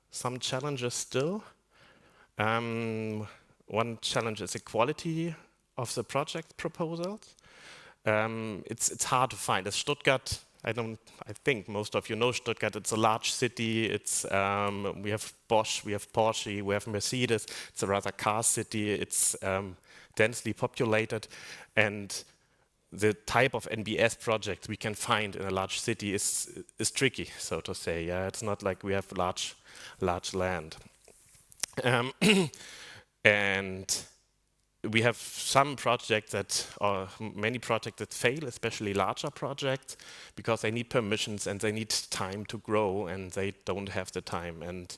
[SPEAKER 6] some challenges still. One challenge is the quality of the project proposals. It's hard to find. As Stuttgart, I think most of you know Stuttgart. It's a large city. It's we have Bosch, we have Porsche, we have Mercedes. It's a rather car city. It's densely populated, and the type of NBS project we can find in a large city is tricky, so to say. Yeah, it's not like we have large land. And we have some projects or many projects that fail, especially larger projects, because they need permissions and they need time to grow, and they don't have the time. And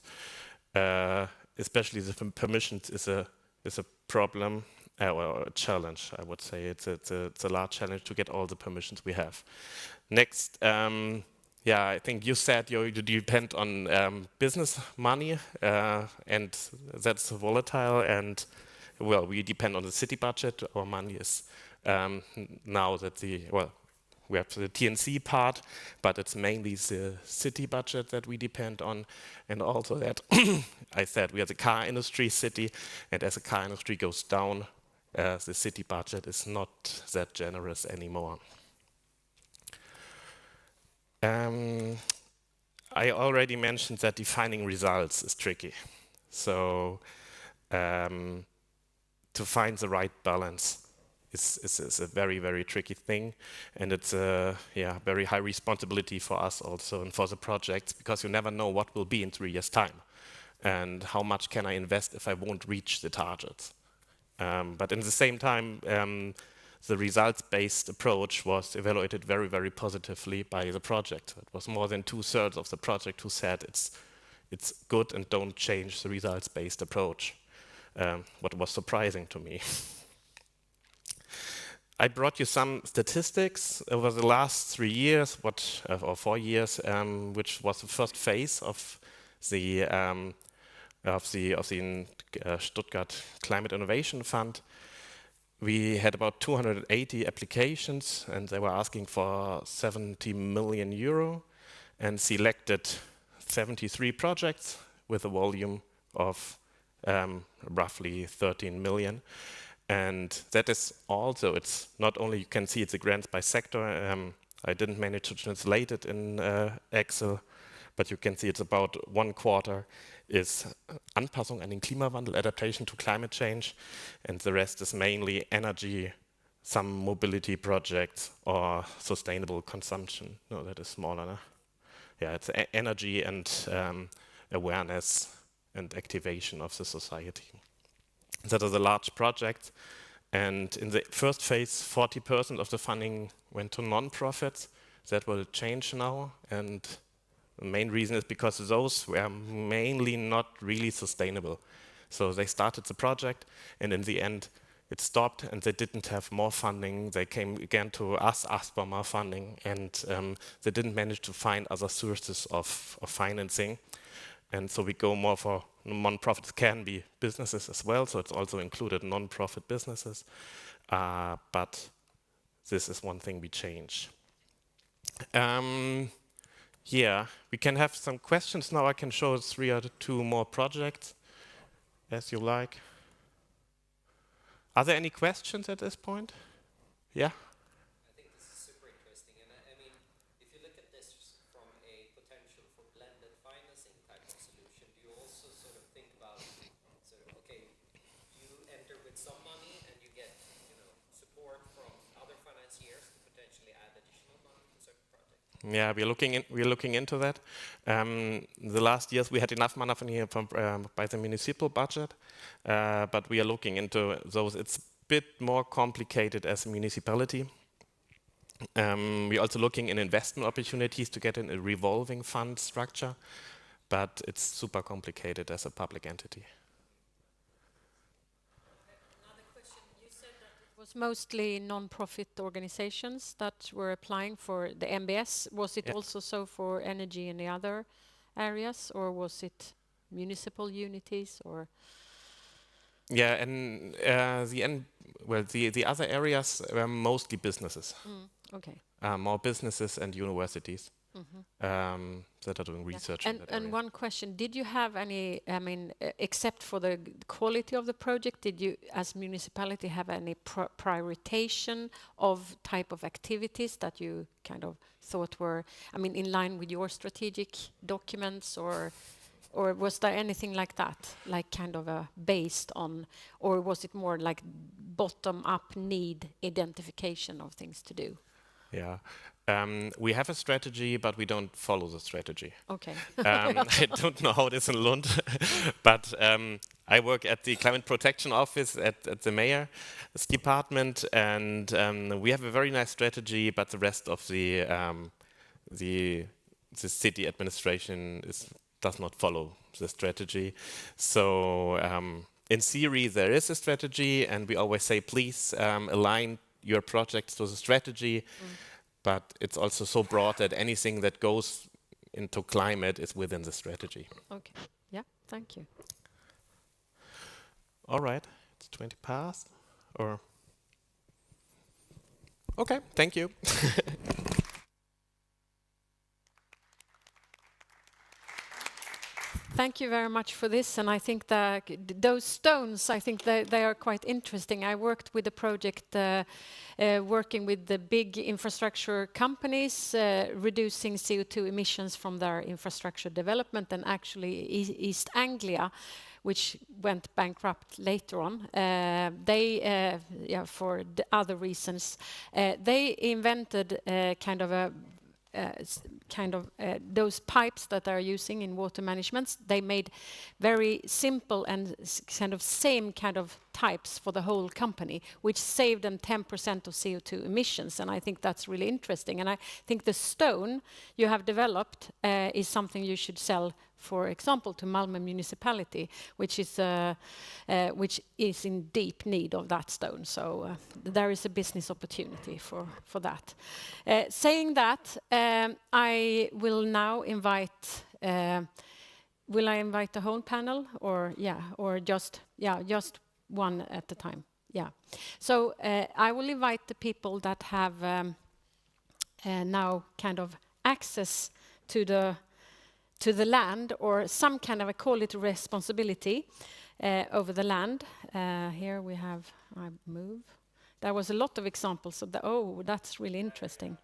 [SPEAKER 6] especially the permissions is a problem or a challenge, I would say. It's a large challenge to get all the permissions we have. Next. Yeah, I think you said you depend on business money, and that's volatile. And well, we depend on the city budget. Our money is now that we have the TNC part, but it's mainly the city budget that we depend on, and also that I said we are the car industry city, and as the car industry goes down, the city budget is not that generous anymore. I already mentioned that defining results is tricky. So to find the right balance is a very tricky thing, and it's a very high responsibility for us also and for the projects, because you never know what will be in 3 years' time, and how much can I invest if I won't reach the targets. But in the same time, the results-based approach was evaluated very positively by the project. It was more than 2/3 of the project who said it's good and don't change the results-based approach, what was surprising to me. I brought you some statistics over the last 3 years, or 4 years, which was the first phase of the Stuttgart Climate Innovation Fund. we had about 280 applications, and they were asking for 70 million euro, and selected 73 projects with a volume of roughly 13 million. And that is also, it's not only, you can see it's a grants by sector. I didn't manage to translate it in Excel, but you can see it's about 1/4 is Anpassung an den Klimawandel, adaptation to climate change, and the rest is mainly energy, some mobility projects, or sustainable consumption. No, that is smaller. No? Yeah, it's energy and awareness and activation of the society. That is a large project, and in the first phase, 40% of the funding went to non-profits. That will change now, and the main reason is because those were mainly not really sustainable. So they started the project, and in the end, it stopped, and they didn't have more funding. They came again to us, asked for more funding, and they didn't manage to find other sources of financing. And so we go more for non-profits, can be businesses as well, so it's also included non-profit businesses. But this is one thing we change. Yeah, we can have some questions now. I can show 3 or 2 more projects, as you like. Are there any questions at this point? Yeah?
[SPEAKER 5] I think this is super interesting, and I mean, if you look at this from a potential for blended financing type of solution, do you also sort of think about sort of, okay, you enter with some money and you get, you know, support from other financiers to potentially add additional money to certain projects?
[SPEAKER 6] Yeah, we're looking into that. The last years we had enough money from by the municipal budget, but we are looking into those. It's a bit more complicated as a municipality. We're also looking in investment opportunities to get in a revolving fund structure, but it's super complicated as a public entity.
[SPEAKER 1] Another question. You said that it was mostly non-profit organizations that were applying for the MBS. Was it also so for energy and the other areas, or was it municipal unities, or?
[SPEAKER 6] Yeah, and the other areas were mostly businesses.
[SPEAKER 1] Okay.
[SPEAKER 6] More businesses and universities that are doing research in that area.
[SPEAKER 1] And one question, did you have any, I mean, except for the quality of the project, did you as municipality have any prioritization of type of activities that you kind of thought were, I mean, in line with your strategic documents, or was there anything like that, like kind of a based on, or was it more like bottom-up need identification of things to do?
[SPEAKER 6] Yeah, we have a strategy, but we don't follow the strategy.
[SPEAKER 1] Okay.
[SPEAKER 6] I don't know how it is in Lund, but I work at the Climate Protection Office at the Mayor's department, and we have a very nice strategy, but the rest of the city administration does not follow the strategy. So in theory, there is a strategy, and we always say, please align your projects to the strategy. But it's also so broad that anything that goes into climate is within the strategy.
[SPEAKER 1] Okay. Yeah, thank you.
[SPEAKER 6] All right, it's 20 past, or? Okay, thank you.
[SPEAKER 1] Thank you very much for this, and I think that those stones, I think they are quite interesting. I worked with a project working with the big infrastructure companies, reducing CO2 emissions from their infrastructure development, and actually East Anglia, which went bankrupt later on. They, for the other reasons, they invented those pipes that are using in water management. They made very simple and kind of same kind of types for the whole company, which saved them 10% of CO2 emissions. And I think that's really interesting. And I think the stone you have developed is something you should sell, for example, to Malmö municipality, which is in deep need of that stone. So there is a business opportunity for that. Saying that, I will now invite. Will I invite the whole panel, or just one at a time? Yeah. So I will invite the people that have now kind of access to the land, or some kind of, I call it, responsibility over the land. Here we have, I move. There was a lot of examples of that. Oh, that's really interesting.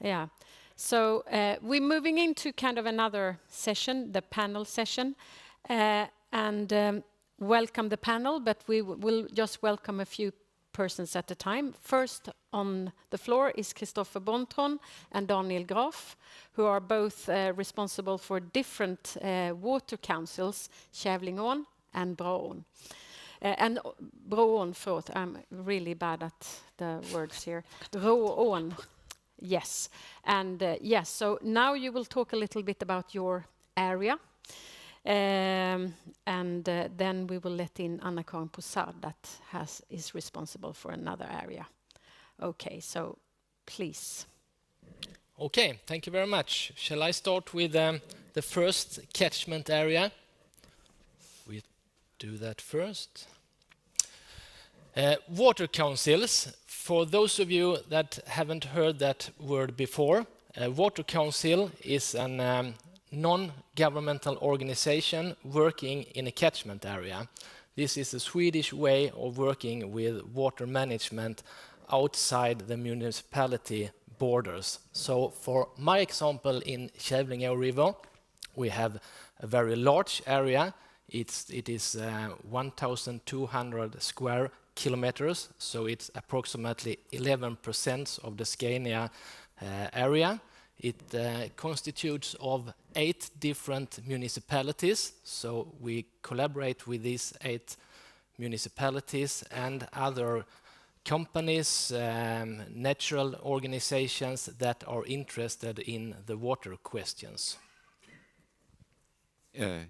[SPEAKER 1] Yeah. So we're moving into kind of another session, the panel session, and welcome the panel, but we will just welcome a few persons at a time. First on the floor is Christopher Bontron and Daniel Graf, who are both responsible for different water councils, Kävlingeån and Bråån. And Bråån, förlåt, I'm really bad at the words here. Råån. Yes, and yes, so now you will talk a little bit about your area, and then we will let in Anna-Karin Poussard that is responsible for another area. Okay, so please.
[SPEAKER 7] Okay, thank you very much. Shall I start with the first catchment area? We do that first. Water councils. For those of you that haven't heard that word before, a water council is a non-governmental organization working in a catchment area. This is a Swedish way of working with water management outside the municipality borders. So for my example in Kävlingeå River, we have a very large area. It is 1,200 square kilometers, so it's approximately 11% of the Scania area. It constitutes of 8 different municipalities, so we collaborate with these 8 municipalities and other companies, natural organizations that are interested in the water questions.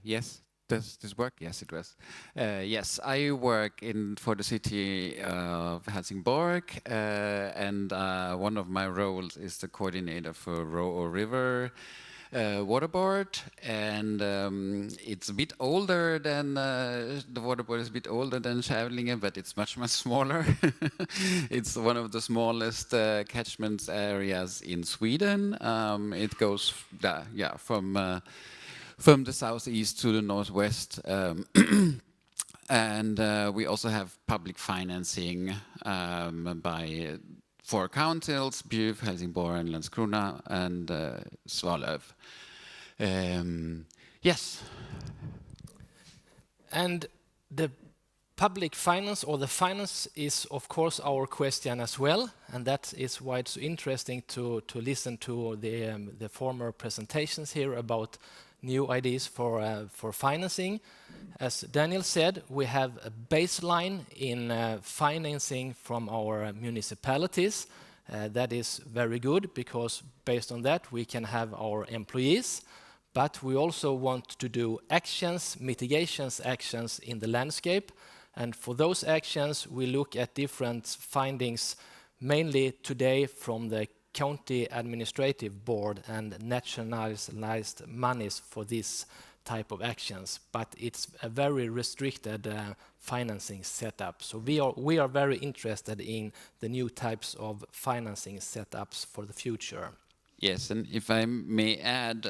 [SPEAKER 8] Yes. Does this work? Yes, it does. Yes, I work for the city of Helsingborg, and one of my roles is the coordinator for Råå River Water Board, and it's a bit older than the water board is a bit older than Kävlinge, but it's much smaller. It's one of the smallest catchment areas in Sweden. It goes from the southeast to the northwest, and we also have public financing by 4 councils: Bjuv, Helsingborg, and Landskrona, and Svalöv. Yes.
[SPEAKER 7] And the public finance, or the finance, is of course our question as well, and that is why it's so interesting to listen to the former presentations here about new ideas for financing. As Daniel said, we have a baseline in financing from our municipalities. That is very good, because based on that we can have our employees, but we also want to do actions, mitigations actions in the landscape, and for those actions we look at different findings, mainly today from the county administrative board, and nationalized monies for this type of actions, but it's a very restricted financing setup. So we are very interested in the new types of financing setups for the future.
[SPEAKER 8] Yes, and if I may add,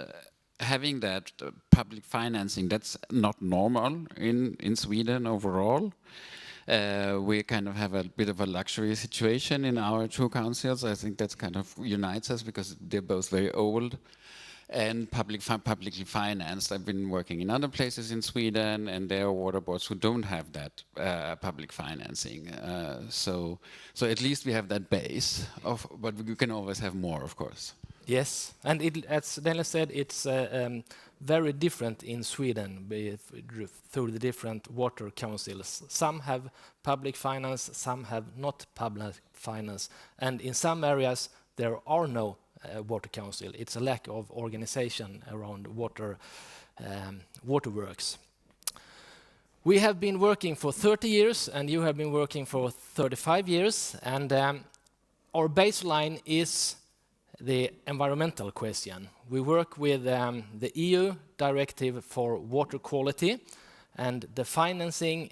[SPEAKER 8] having that public financing, that's not normal in Sweden overall. We kind of have a bit of a luxury situation in our 2 councils. I think that's kind of unites us, because they're both very old and publicly financed. I've been working in other places in Sweden, and there are water boards who don't have that public financing. So at least we have that base, but we can always have more, of course.
[SPEAKER 7] Yes, and as Daniel said, it's very different in Sweden through the different water councils. Some have public finance, some have not public finance, and in some areas there are no water council. It's a lack of organization around waterworks. We have been working for 30 years, and you have been working for 35 years, and our baseline is the environmental question. We work with the EU directive for water quality, and the financing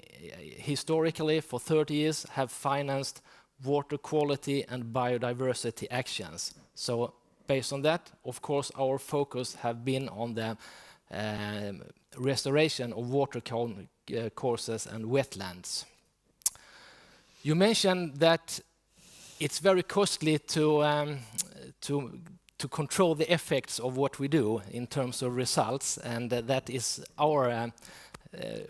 [SPEAKER 7] historically for 30 years have financed water quality and biodiversity actions. So based on that, of course, our focus have been on the restoration of water courses and wetlands. You mentioned that it's very costly to control the effects of what we do in terms of results, and that is our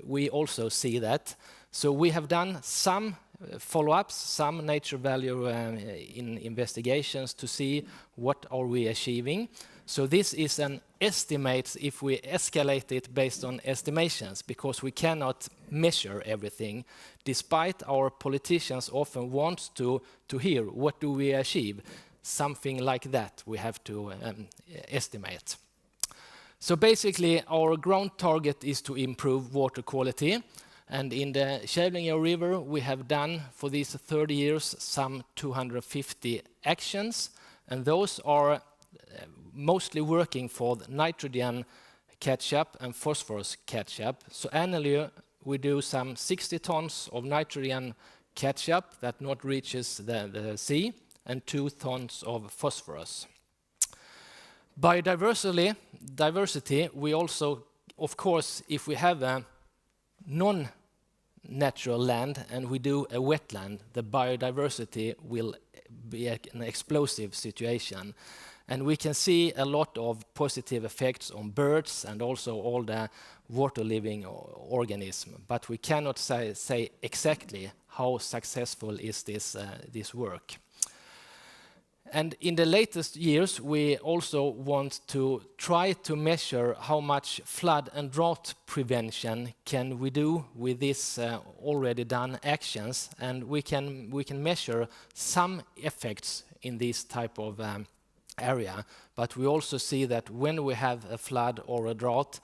[SPEAKER 7] we also see that. So we have done some follow-ups, some nature value in investigations to see what are we achieving. So this is an estimate if we escalate it based on estimations, because we cannot measure everything, despite our politicians often want to hear what do we achieve. Something like that we have to estimate. So basically our ground target is to improve water quality, and in the Kävlinge River we have done for these 30 years some 250 actions, and those are mostly working for the nitrogen catch-up and phosphorus catch-up. So annually we do some 60 tons of nitrogen catch-up that not reaches the sea, and 2 tons of phosphorus. Biodiversity, we also, of course, if we have a non-natural land and we do a wetland, the biodiversity will be an explosive situation. And we can see a lot of positive effects on birds and also all the water-living organisms, but we cannot say exactly how successful is this work. And in the latest years, we also want to try to measure how much flood and drought prevention can we do with these already done actions, and we can measure some effects in this type of area. But we also see that when we have a flood or a drought,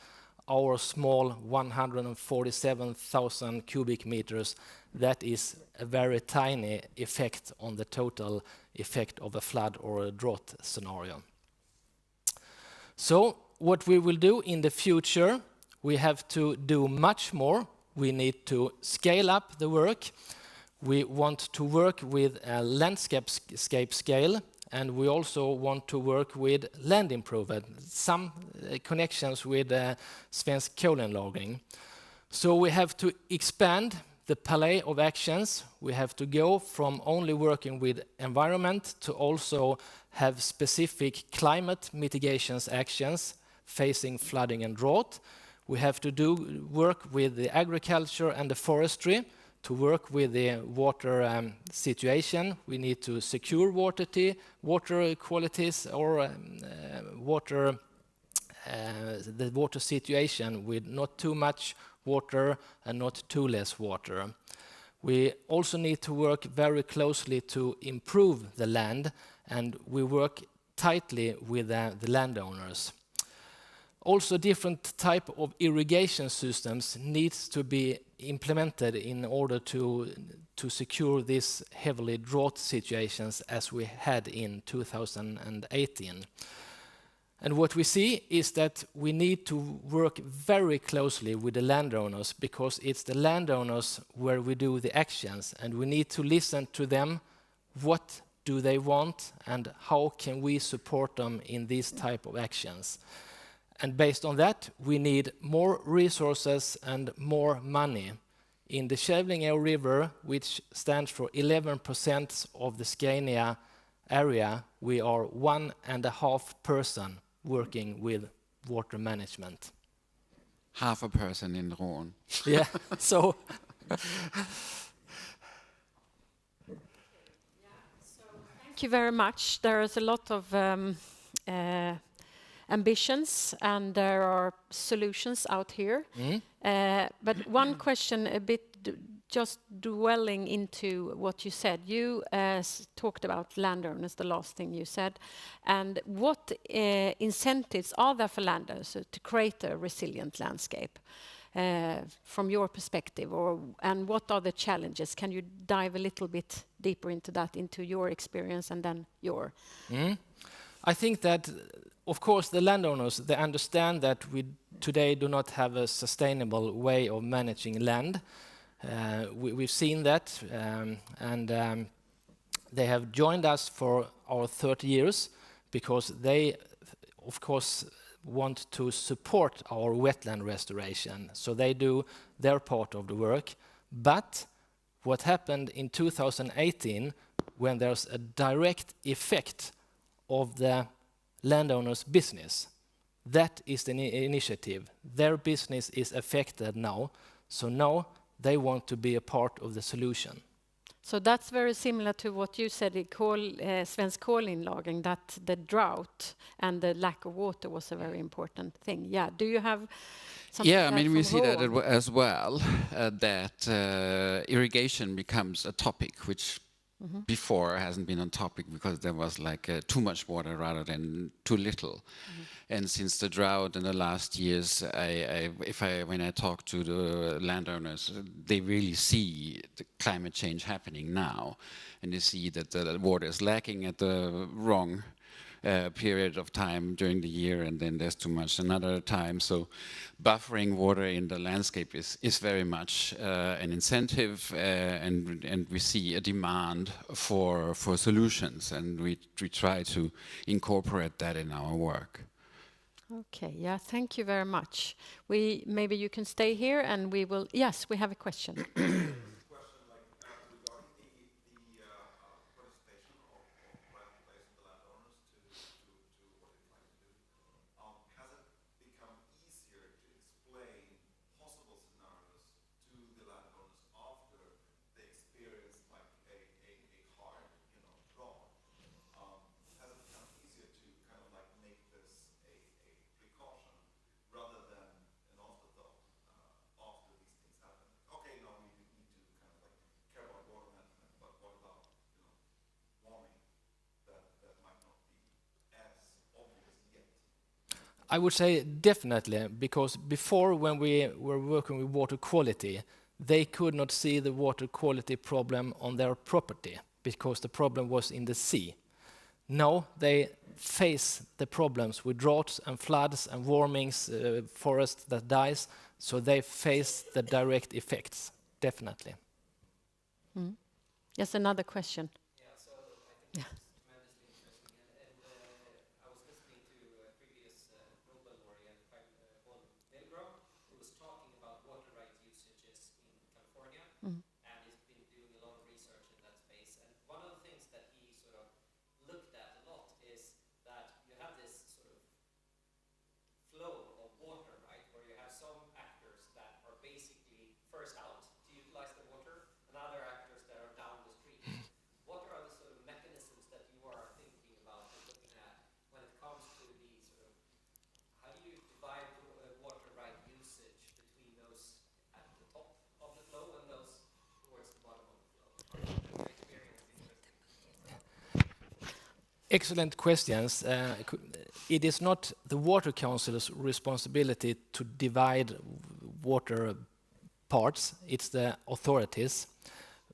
[SPEAKER 7] our small 147,000 cubic meters, that is a very tiny effect on the total effect of a flood or a drought scenario. So what we will do in the future, we have to do much more. We need to scale up the work. We want to work with a landscape scale, and we also want to work with land improvement, some connections with Svensk Kolenlagring. So we have to expand the palette of actions. We have to go from only working with environment to also have specific climate mitigations actions facing flooding and drought. We have to work with the agriculture and the forestry to work with the water situation. We need to secure water qualities or the water situation with not too much water and not too less water. We also need to work very closely to improve the land, and we work tightly with the landowners. Also, different type of irrigation systems needs to be implemented in order to secure these heavily drought situations as we had in 2018. And what we see is that we need to work very closely with the landowners, because it's the landowners where we do the actions, and we need to listen to them. What do they want, and how can we support them in these type of actions? And based on that, we need more resources and more money. In the Kävlinge River, which stands for 11% of the Scania area, we are 1.5 person working with water management.
[SPEAKER 8] Half a person in Rhône.
[SPEAKER 7] Yeah, so...
[SPEAKER 1] Thank you very much. There is a lot of ambitions, and there are solutions out here. But one question, a bit just dwelling into what you said. You talked about landowners, the last thing you said. And what incentives are there for landowners to create a resilient landscape from your perspective? And what are the challenges? Can you dive a little bit deeper into that, into your experience and then your...
[SPEAKER 7] I think that, of course, the landowners, they understand that we today do not have a sustainable way of managing land. We've seen that, and they have joined us for our 30 years because they, of course, want to support our wetland restoration. So they do their part of the work. But what happened in 2018, when there's a direct effect of the landowner's business, that is the initiative. Their business is affected now, so now they want to be a part of the solution.
[SPEAKER 1] So that's very similar to what you said in Svensk kolinlagring, that the drought and the lack of water was a very important thing. Yeah, do you have something?
[SPEAKER 8] Yeah, I mean, we see that
[SPEAKER 1] Roland?
[SPEAKER 8] as well, that irrigation becomes a topic which before hasn't been on topic because there was like too much water rather than too little. And since the drought in the last years, when I talk to the landowners, they really see the climate change happening now, and they see that the water is lacking at the wrong period of time during the year, and then there's too much another time. So buffering water in the landscape is very much an incentive, and we see a demand for solutions, and we try to incorporate that in our work.
[SPEAKER 1] Okay, yeah, thank you very much. Maybe you can stay here and we will, yes, we have a question.
[SPEAKER 9] Regarding the participation of private players and the landowners to what they try to do, has it become easier to explain possible scenarios to the landowners after they experience like a hard, drought? Has it become easier to kind of like make this a precaution rather than an afterthought after these things happen? Okay, now we need to kind of like care about water management, but what about warming that might not be as obvious yet?
[SPEAKER 7] I would say definitely, because before when we were working with water quality, they could not see the water quality problem on their property because the problem was in the sea. Now they face the problems with droughts and floods and warmings, forest that dies, so they face the direct effects, definitely.
[SPEAKER 1] Yes, another question.
[SPEAKER 5] Yeah, so I think it's tremendously interesting. And I was listening to a previous Nobel laureate, von Milgrom, who was talking about water rights usages in California, and he's been doing a lot of research in that space. And one of the things that he sort of looked at a lot is that you have this sort of flow of water, right, where you have some actors that are basically first out to utilize the water, and other actors that are down the street. What are the sort of mechanisms that you are thinking about and looking at when it comes to the sort of, how do you divide water right usage between those at the top of the flow and those towards the bottom of the flow? Your experience is interesting.
[SPEAKER 7] Excellent questions. It is not the Water Council's responsibility to divide water parts, it's the authorities.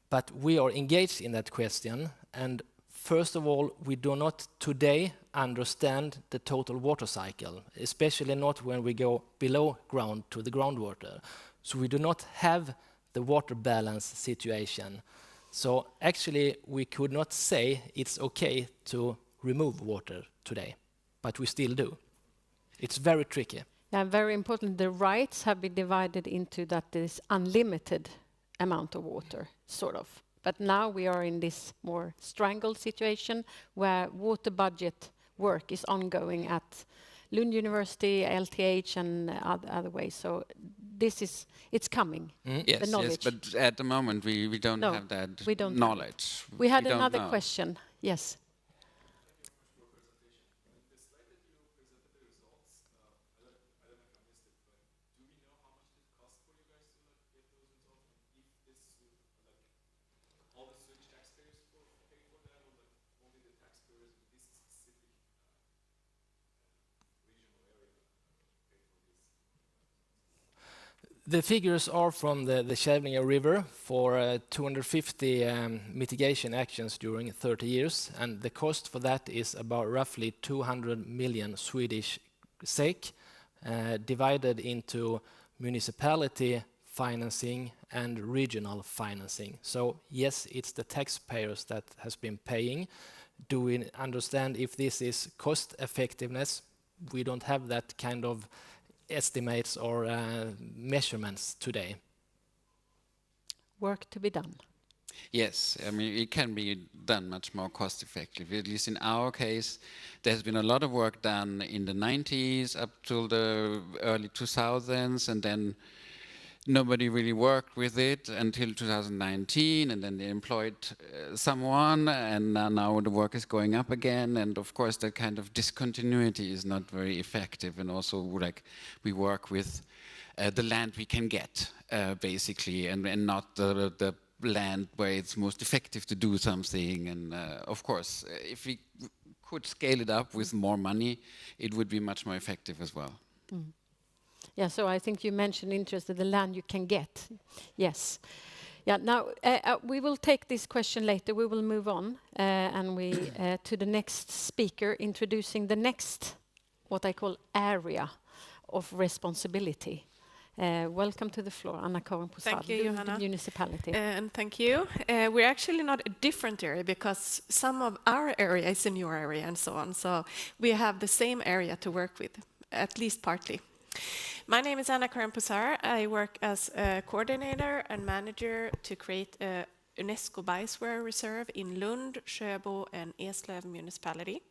[SPEAKER 7] But we are engaged in that question, and first of all, we do not today understand the total water cycle, especially not when we go below ground to the groundwater. So we do not have the water balance situation. So actually, we could not say it's okay to remove water today, but we still do. It's very tricky.
[SPEAKER 1] Yeah, very important. The rights have been divided into that there is unlimited amount of water, sort of. But now we are in this more strangled situation where water budget work is ongoing at Lund University, LTH, and other ways. So it's coming.
[SPEAKER 8] Yes,
[SPEAKER 1] the knowledge.
[SPEAKER 8] yes, but at the moment we don't
[SPEAKER 1] No,
[SPEAKER 8] have that
[SPEAKER 1] we don't have
[SPEAKER 8] knowledge.
[SPEAKER 1] We had
[SPEAKER 8] don't
[SPEAKER 1] another
[SPEAKER 8] know.
[SPEAKER 1] question. Yes.
[SPEAKER 7] The figures are from the Kävlinge River for 250 mitigation actions during 30 years, and the cost for that is about roughly 200 million Swedish SEK, divided into municipality financing and regional financing. So yes, it's the taxpayers that has been paying. Do we understand if this is cost effectiveness? We don't have that kind of estimates or measurements today.
[SPEAKER 1] Work to be done.
[SPEAKER 8] Yes, I mean, it can be done much more cost effective. At least in our case, there's been a lot of work done in the 90s up till the early 2000s, and then nobody really worked with it until 2019, and then they employed someone, and now the work is going up again. And of course, that kind of discontinuity is not very effective. And also, like, we work with the land we can get, basically, and not the land where it's most effective to do something. And of course, if we could scale it up with more money, it would be much more effective as well.
[SPEAKER 1] Mm. Yeah, so I think you mentioned interest in the land you can get. Yes. Yeah, now we will take this question later. We will move on and we to the next speaker, introducing the next, what I call area of responsibility. Welcome to the floor, Anna-Karin Posad.
[SPEAKER 10] Thank you, Johanna.
[SPEAKER 1] The municipality.
[SPEAKER 10] And thank you. We're actually not a different area because some of our area is in your area and so on. So we have the same area to work with, at least partly. My name is Anna-Karin Posad. I work as a coordinator and manager to create a UNESCO Biosphere Reserve in Lund, Sjöbo and Eslöv municipality.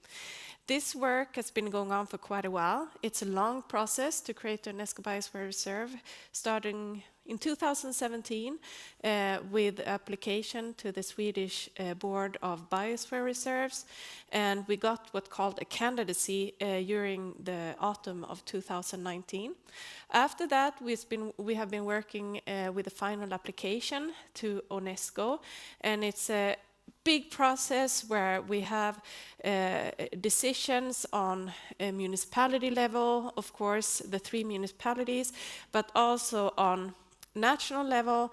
[SPEAKER 10] This work has been going on for quite a while. It's a long process to create the UNESCO Biosphere Reserve, starting in 2017 with application to the Swedish Board of Biosphere Reserves, and we got what's called a candidacy during the autumn of 2019. After that, we have been working with the final application to UNESCO, and it's a big process where we have decisions on a municipality level, of course, the 3 municipalities, but also on national level,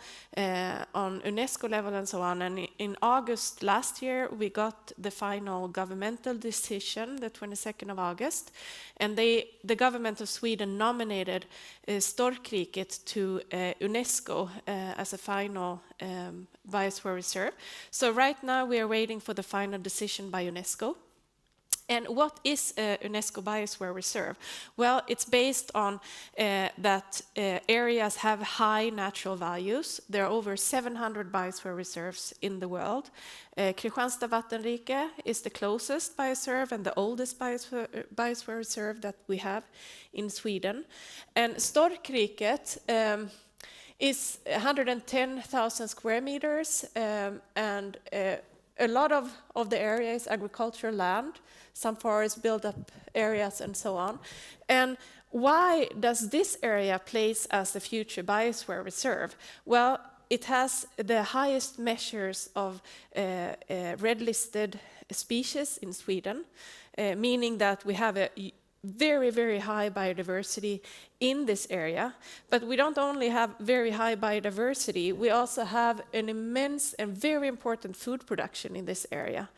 [SPEAKER 10] on UNESCO level and so on. And in August last year, we got the final governmental decision, the 22nd of August, and the government of Sweden nominated Storkriket to UNESCO as a final biosphere reserve. So right now we are waiting for the final decision by UNESCO. And what is a UNESCO Biosphere Reserve? Well, it's based on that areas have high natural values. There are over 700 biosphere reserves in the world. Kristianstad Vattenrike is the closest biosphere and the oldest biosphere reserve that we have in Sweden. And Storkriket is 110,000 square meters, and a lot of the area is agricultural land, some forest built-up areas and so on. And why does this area place as the future biosphere reserve? Well, it has the highest measures of red-listed species in Sweden, meaning that we have a very, very high biodiversity in this area. But we don't only have very high biodiversity, we also have an immense and very important food production in this area,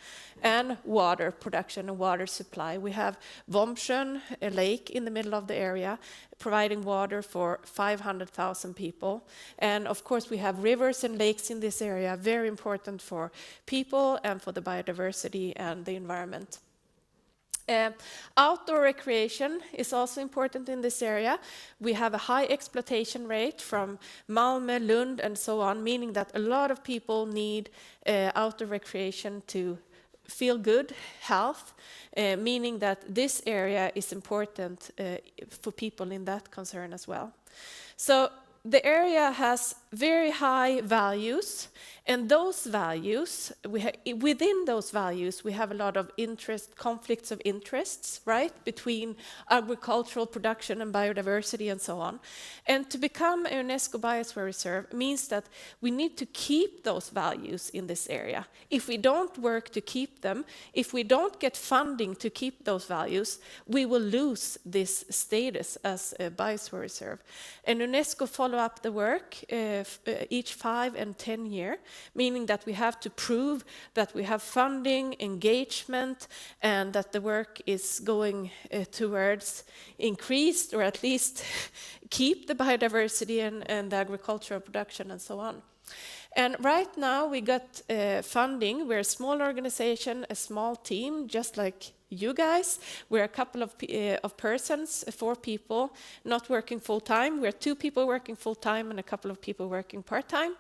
[SPEAKER 10] and water production and water supply. We have Vombsjön, a lake in the middle of the area, providing water for 500,000 people. And of course we have rivers and lakes in this area, very important for people and for the biodiversity and the environment. Outdoor recreation is also important in this area. We have a high exploitation rate from Malmö, Lund, and so on, meaning that a lot of people need outdoor recreation to feel good, health, meaning that this area is important for people in that concern as well. So the area has very high values, and those values, within those values, we have a lot of conflicts of interests, right, between agricultural production and biodiversity and so on. And to become a UNESCO Biosphere Reserve means that we need to keep those values in this area. If we don't work to keep them, if we don't get funding to keep those values, we will lose this status as a Biosphere Reserve. And UNESCO follow up the work each 5 and 10 years. meaning that we have to prove that we have funding, engagement, and that the work is going towards increased or at least keep the biodiversity and the agricultural production and so on. And right now we got funding. We're a small organization, a small team, just like you guys. We're a couple of persons, 4 people, not working full time. We're 2 people working full time and a couple of people working part time.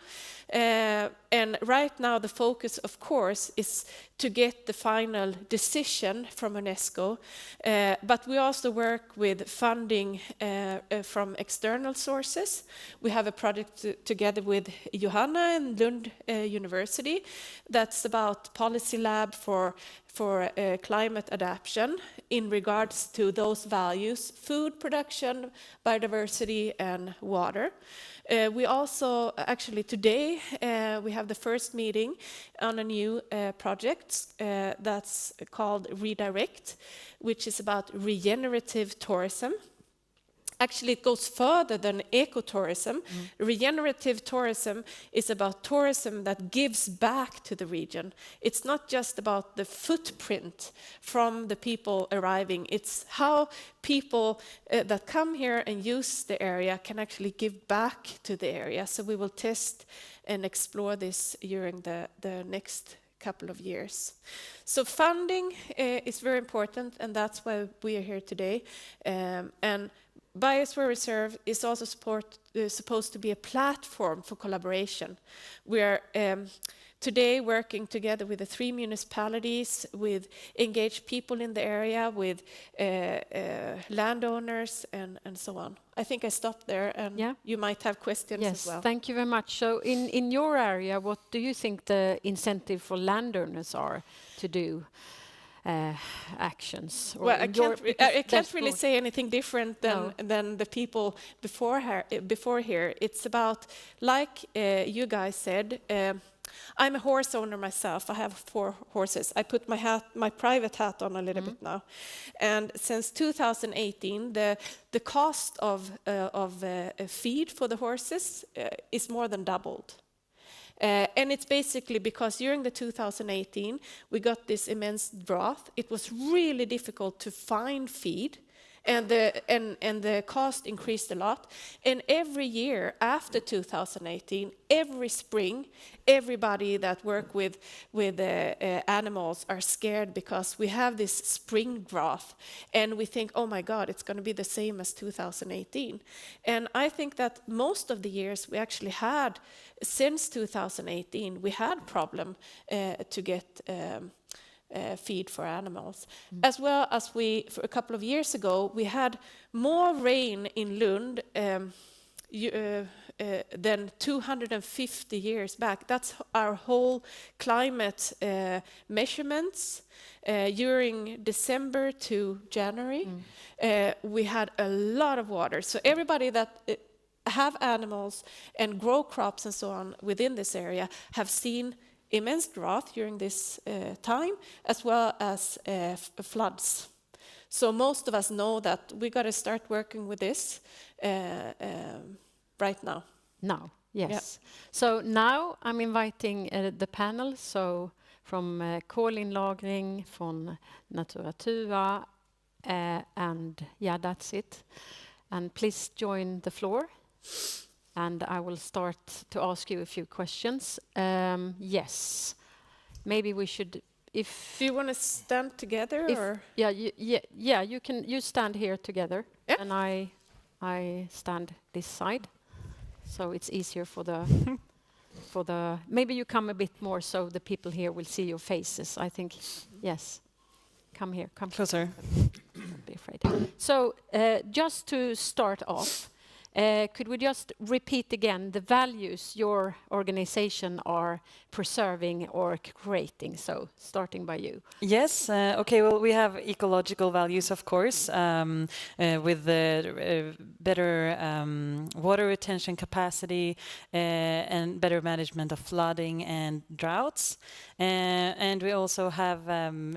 [SPEAKER 10] And right now the focus, of course, is to get the final decision from UNESCO. But we also work with funding from external sources. We have a project together with Johanna and Lund University that's about policy lab for climate adaptation in regards to those values: food production, biodiversity, and water. We also, actually today, we have the first meeting on a new project that's called Redirect, which is about regenerative tourism. Actually, it goes further than ecotourism. Regenerative tourism is about tourism that gives back to the region. It's not just about the footprint from the people arriving. It's how people that come here and use the area can actually give back to the area. So we will test and explore this during the next couple of years. So funding is very important, and that's why we are here today. And Biosphere Reserve is also supposed to be a platform for collaboration. We are today working together with the 3 municipalities, with engaged people in the area, with landowners, and so on. I think I stopped there, and you might have questions as well.
[SPEAKER 1] Yes, thank you very much. So in your area, what do you think the incentive for landowners are to do actions? Or
[SPEAKER 10] Well, I can't really say anything different than the people before here. It's about, like you guys said, I'm a horse owner myself. I have 4 horses. I put my private hat on a little bit now. And since 2018, the cost of feed for the horses is more than doubled. And it's basically because during the 2018, we got this immense drought. It was really difficult to find feed, and the cost increased a lot. And every year after 2018, every spring, everybody that work with animals are scared because we have this spring drought, and we think, oh my God, it's going to be the same as 2018. And I think that most of the years we actually had, since 2018, we had problem to get feed for animals. As well as for a couple of years ago, we had more rain in Lund than 250 years back. That's our whole climate measurements. During December to January, we had a lot of water. So everybody that have animals and grow crops and so on within this area have seen immense drought during this time, as well as floods. So most of us know that we got to start working with this right now.
[SPEAKER 1] Now, yes. So now I'm inviting the panel. So from kolinlagring, from Natura Tua, and that's it. And please join the floor. And I will start to ask you a few questions. Yes, maybe we should. If
[SPEAKER 10] do you want to stand together, or
[SPEAKER 1] you can. You stand here together, and I stand this side, so it's easier for the. Maybe you come a bit more, so the people here will see your faces. I think. Yes, come here. Come
[SPEAKER 4] closer.
[SPEAKER 1] Don't be afraid. So just to start off. Could we just repeat again the values your organization are preserving or creating? So, starting by you.
[SPEAKER 4] Yes. Okay. Well, we have ecological values, of course, with the better water retention capacity and better management of flooding and droughts. And we also have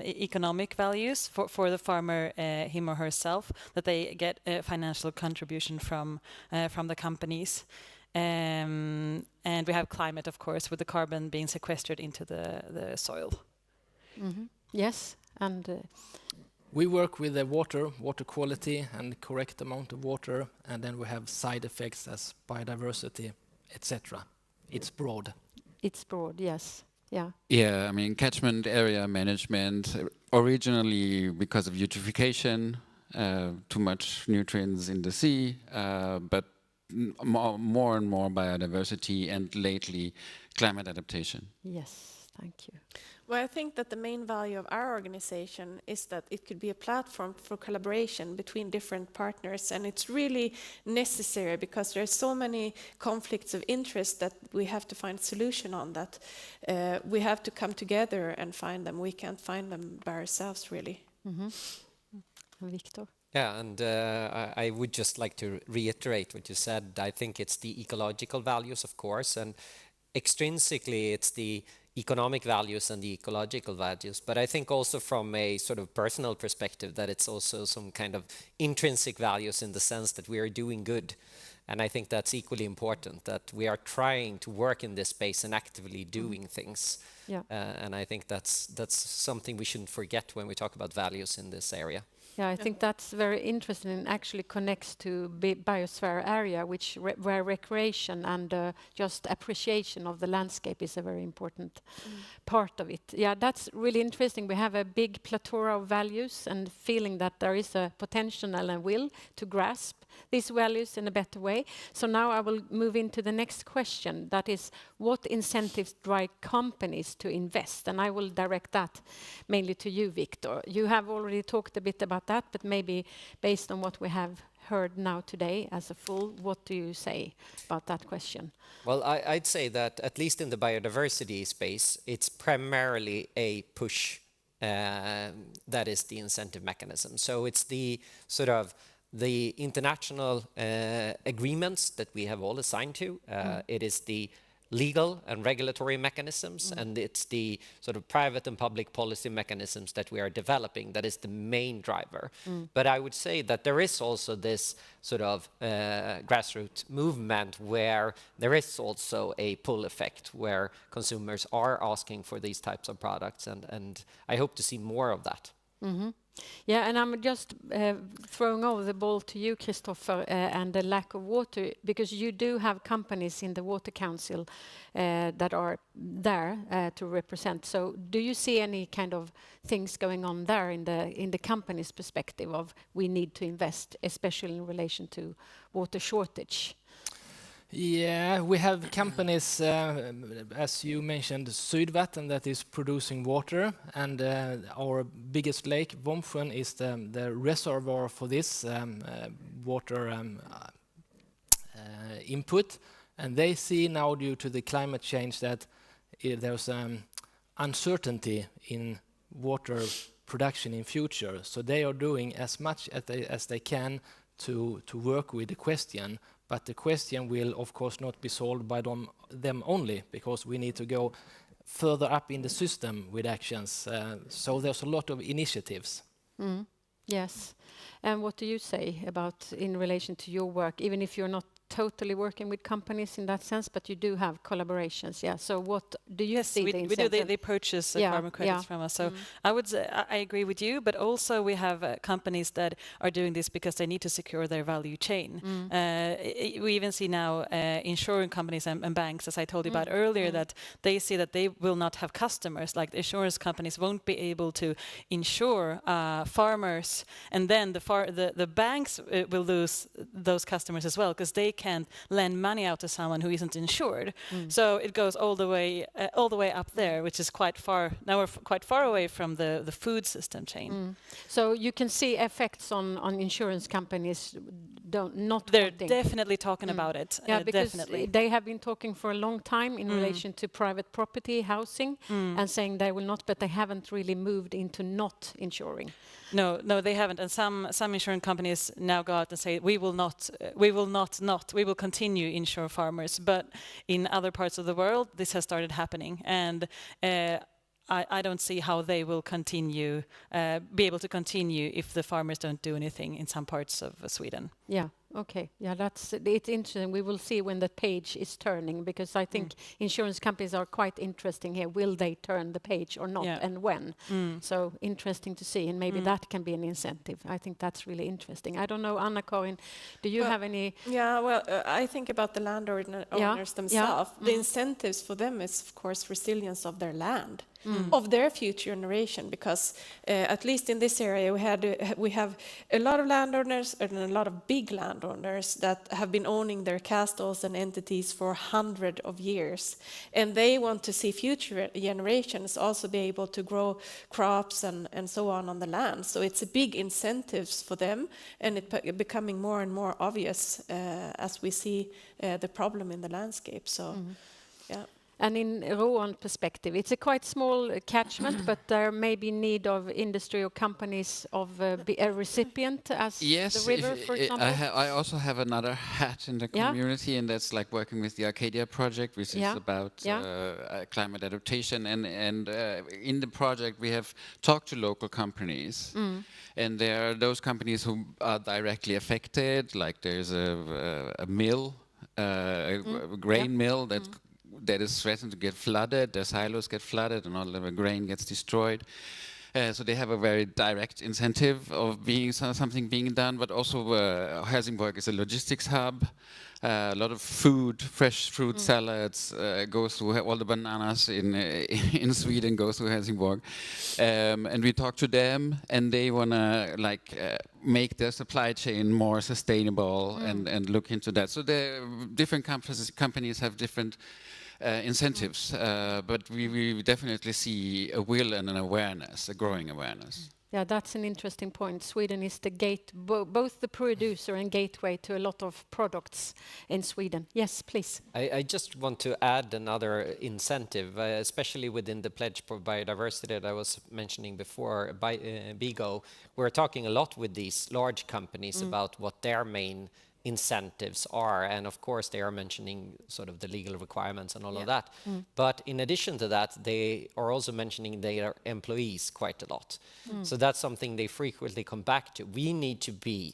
[SPEAKER 4] economic values for the farmer, him or herself, that they get a financial contribution from the companies. And we have climate, of course, with the carbon being sequestered into the soil.
[SPEAKER 1] Yes, and
[SPEAKER 7] We work with the water quality and correct amount of water, and then we have side effects as biodiversity, etc. It's broad.
[SPEAKER 1] it's broad, yes. Yeah.
[SPEAKER 8] Yeah, I mean, catchment area management, originally because of eutrophication, too much nutrients in the sea, but more and more biodiversity, and lately climate adaptation.
[SPEAKER 1] Yes, thank you.
[SPEAKER 10] Well, I think that the main value of our organization is that it could be a platform for collaboration between different partners, and it's really necessary because there are so many conflicts of interest that we have to find a solution on, that we have to come together and find them. We can't find them by ourselves, really.
[SPEAKER 1] Victor?
[SPEAKER 5] Yeah, and I would just like to reiterate what you said. I think it's the ecological values, of course, and extrinsically it's the economic values and the ecological values. But I think also from a sort of personal perspective that it's also some kind of intrinsic values in the sense that we are doing good. And I think that's equally important, that we are trying to work in this space and actively doing things.
[SPEAKER 1] Yeah.
[SPEAKER 5] And I think that's something we shouldn't forget when we talk about values in this area.
[SPEAKER 1] Yeah, I think that's very interesting and actually connects to biosphere area, which where recreation and just appreciation of the landscape is a very important part of it. Yeah, that's really interesting. We have a big plethora of values and feeling that there is a potential and a will to grasp these values in a better way. So now I will move into the next question. That is, what incentives drive companies to invest? And I will direct that mainly to you, Victor. You have already talked a bit about that, but maybe based on what we have heard now today as a full, what do you say about that question?
[SPEAKER 5] Well, I'd say that at least in the biodiversity space, it's primarily a push that is the incentive mechanism. So it's the sort of the international agreements that we have all assigned to. It is the legal and regulatory mechanisms, and it's the sort of private and public policy mechanisms that we are developing that is the main driver. But I would say that there is also this sort of grassroots movement where there is also a pull effect where consumers are asking for these types of products, and I hope to see more of that.
[SPEAKER 1] Yeah, and I'm just throwing over the ball to you, Christopher, and the lack of water, because you do have companies in the Water Council that are there to represent. So do you see any kind of things going on there in the company's perspective of we need to invest, especially in relation to water shortage?
[SPEAKER 7] Yeah, we have companies, as you mentioned, Sydvatten, that is producing water, and our biggest lake, Vombsjön, is the reservoir for this water input. And they see now, due to the climate change, that there's uncertainty in water production in future. So they are doing as much as they can to work with the question. But the question will, of course, not be solved by them only, because we need to go further up in the system with actions. So there's a lot of initiatives.
[SPEAKER 1] Yes. And what do you say about in relation to your work, even if you're not totally working with companies in that sense, but you do have collaborations? Yeah. So what do you see?
[SPEAKER 4] We do. They purchase carbon credits from us. So I would say I agree with you, but also we have companies that are doing this because they need to secure their value chain. We even see now insurance companies and banks, as I told you about earlier, that they see that they will not have customers. Like the insurance companies won't be able to insure farmers, and then the banks will lose those customers as well, because they can't lend money out to someone who isn't insured. So it goes all the way up there, which is quite far. Now we're quite far away from the food system chain.
[SPEAKER 1] So you can see effects on insurance companies
[SPEAKER 4] They're definitely talking about it.
[SPEAKER 1] Yeah, because
[SPEAKER 4] definitely.
[SPEAKER 1] they have been talking for a long time in relation to private property housing and saying they will not, but they haven't really moved into not insuring.
[SPEAKER 4] No, they haven't. And some insurance companies now go out and say we will continue insure farmers. But in other parts of the world, this has started happening, and I don't see how they will be able to continue if the farmers don't do anything in some parts of Sweden.
[SPEAKER 1] Yeah, Okay. Yeah, it's interesting. We will see when the page is turning, because I think insurance companies are quite interesting here. Will they turn the page or not,
[SPEAKER 4] Yeah.
[SPEAKER 1] and when? So interesting to see, and maybe that can be an incentive. I think that's really interesting. I don't know, Anna-Karin, do you have any?
[SPEAKER 10] Yeah, well, I think about the owners themselves. The incentives for them is, of course, resilience of their land, of their future generation, because at least in this area we have a lot of landowners and a lot of big landowners that have been owning their castles and entities for hundreds of years, and they want to see future generations also be able to grow crops and so on the land. So it's a big incentives for them, and it becoming more and more obvious as we see the problem in the landscape. So, yeah.
[SPEAKER 1] And in Roan perspective, it's a quite small catchment, but there may be need of industry or companies of be a recipient as the river, for example.
[SPEAKER 8] I also have another hat in the community, and that's like working with the Arcadia project, which is about climate adaptation. And in the project, we have talked to local companies, and there are those companies who are directly affected. Like there's a mill, a grain mill that is threatened to get flooded. Their silos get flooded, and all of the grain gets destroyed. So they have a very direct incentive of being something being done. But also, Helsingborg is a logistics hub. A lot of food, fresh fruit salads goes through all the bananas in Sweden goes through Helsingborg, and we talk to them, and they wanna make their supply chain more sustainable and look into that. So the different companies have different incentives, but we definitely see a will and an awareness, a growing awareness.
[SPEAKER 1] Yeah, that's an interesting point. Sweden is the gate, both the producer and gateway to a lot of products in Sweden. Yes, please.
[SPEAKER 5] I just want to add another incentive, especially within the pledge for biodiversity that I was mentioning before, BIGO. We're talking a lot with these large companies about what their main incentives are, and of course they are mentioning sort of the legal requirements and all of that, but in addition to that they are also mentioning their employees quite a lot. So that's something they frequently come back to. We need to be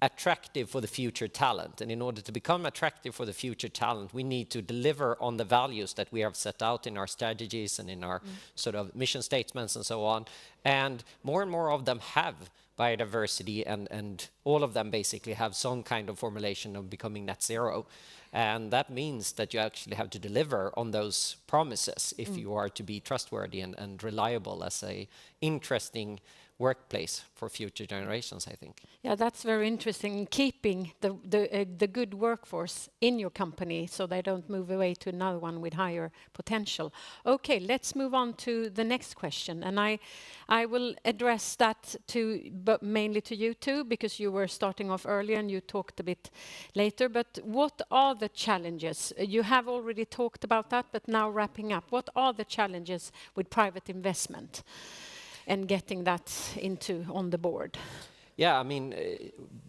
[SPEAKER 5] attractive for the future talent, and in order to become attractive for the future talent, we need to deliver on the values that we have set out in our strategies and in our sort of mission statements and so on. And more of them have biodiversity, and all of them basically have some kind of formulation of becoming net zero. And that means that you actually have to deliver on those promises if you are to be trustworthy and reliable as a interesting workplace for future generations, I think.
[SPEAKER 1] Yeah, that's very interesting. Keeping the good workforce in your company so they don't move away to another one with higher potential. Okay, let's move on to the next question, and I will address that but mainly to you two, because you were starting off earlier and you talked a bit later. But what are the challenges? You have already talked about that, but now wrapping up, what are the challenges with private investment and getting that on the board?
[SPEAKER 5] Yeah, I mean,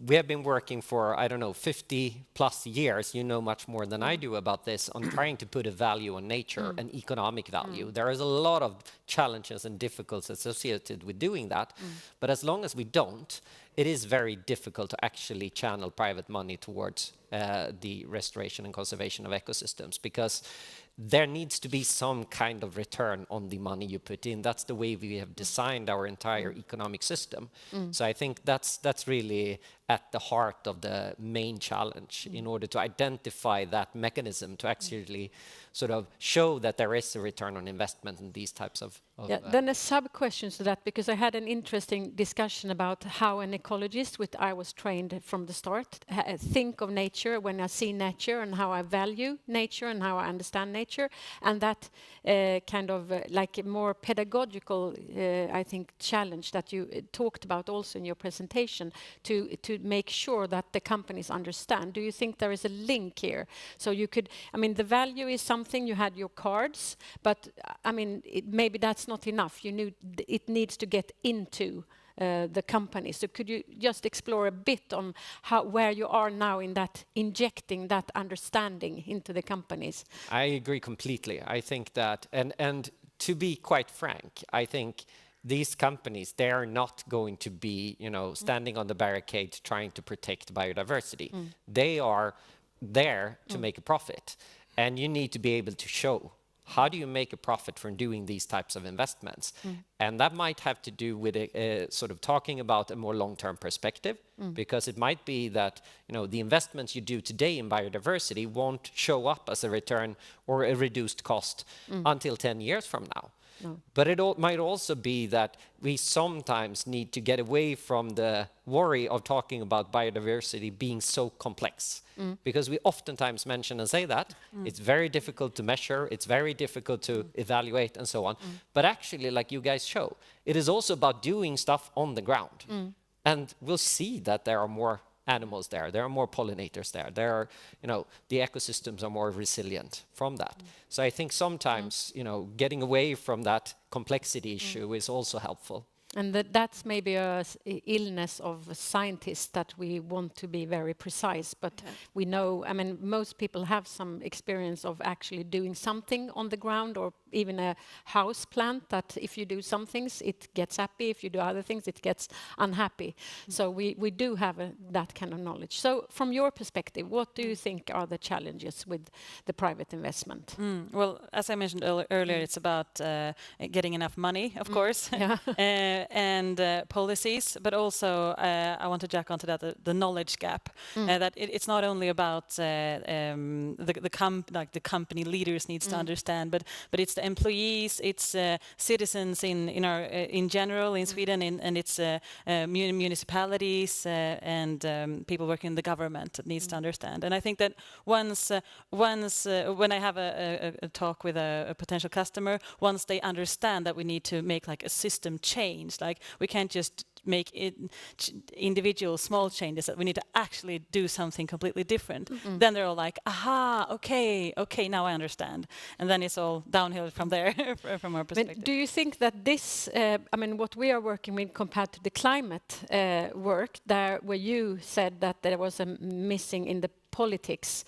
[SPEAKER 5] we have been working for, 50 plus years, you know much more than I do about this, on trying to put a value on nature, an economic value. There is a lot of challenges and difficulties associated with doing that, but as long as we don't, it is very difficult to actually channel private money towards the restoration and conservation of ecosystems, because there needs to be some kind of return on the money you put in. That's the way we have designed our entire economic system. So I think that's really at the heart of the main challenge, in order to identify that mechanism to actually sort of show that there is a return on investment in these types of
[SPEAKER 1] then a sub-question to that, because I had an interesting discussion about how an ecologist, which I was trained from the start, think of nature when I see nature, and how I value nature and how I understand nature, and that kind of like a more pedagogical, I think, challenge that you talked about also in your presentation, to make sure that the companies understand. Do you think there is a link here? So you could, the value is something, you had your cards, but maybe that's not enough. It needs to get into the company. So could you just explore a bit on where you are now in that, injecting that understanding into the companies?
[SPEAKER 5] I agree completely. I think that, and to be quite frank, I think these companies, they are not going to be, standing on the barricade trying to protect biodiversity. They are there to make a profit. And you need to be able to show, how do you make a profit from doing these types of investments? And that might have to do with sort of talking about a more long-term perspective, because it might be that the investments you do today in biodiversity won't show up as a return or a reduced cost until 10 years from now. But it might also be that we sometimes need to get away from the worry of talking about biodiversity being so complex. Because we oftentimes mention and say that. It's very difficult to measure, it's very difficult to evaluate and so on. But actually, like you guys show, it is also about doing stuff on the ground. And we'll see that there are more animals there are more pollinators there are, the ecosystems are more resilient from that. So I think sometimes, getting away from that complexity issue is also helpful.
[SPEAKER 1] And that's maybe a illness of scientists, that we want to be very precise, but we know, most people have some experience of actually doing something on the ground, or even a house plant, that if you do some things, it gets happy. If you do other things, it gets unhappy. So we do have that kind of knowledge. So from your perspective, what do you think are the challenges with the private investment?
[SPEAKER 4] Well, as I mentioned earlier, it's about getting enough money, of course, and policies, but also I want to jack onto that, the knowledge gap. That it's not only about the company leaders needs to understand, but it's the employees, it's citizens in general in Sweden, and it's municipalities and people working in the government that needs to understand. And I think that once when I have a talk with a potential customer, once they understand that we need to make like a system change, like we can't just make it individual small changes, that we need to actually do something completely different, then they're all like, aha, okay, now I understand. And then it's all downhill from there, from our perspective.
[SPEAKER 1] But do you think that this, what we are working with compared to the climate work, there where you said that there was a missing in the politics,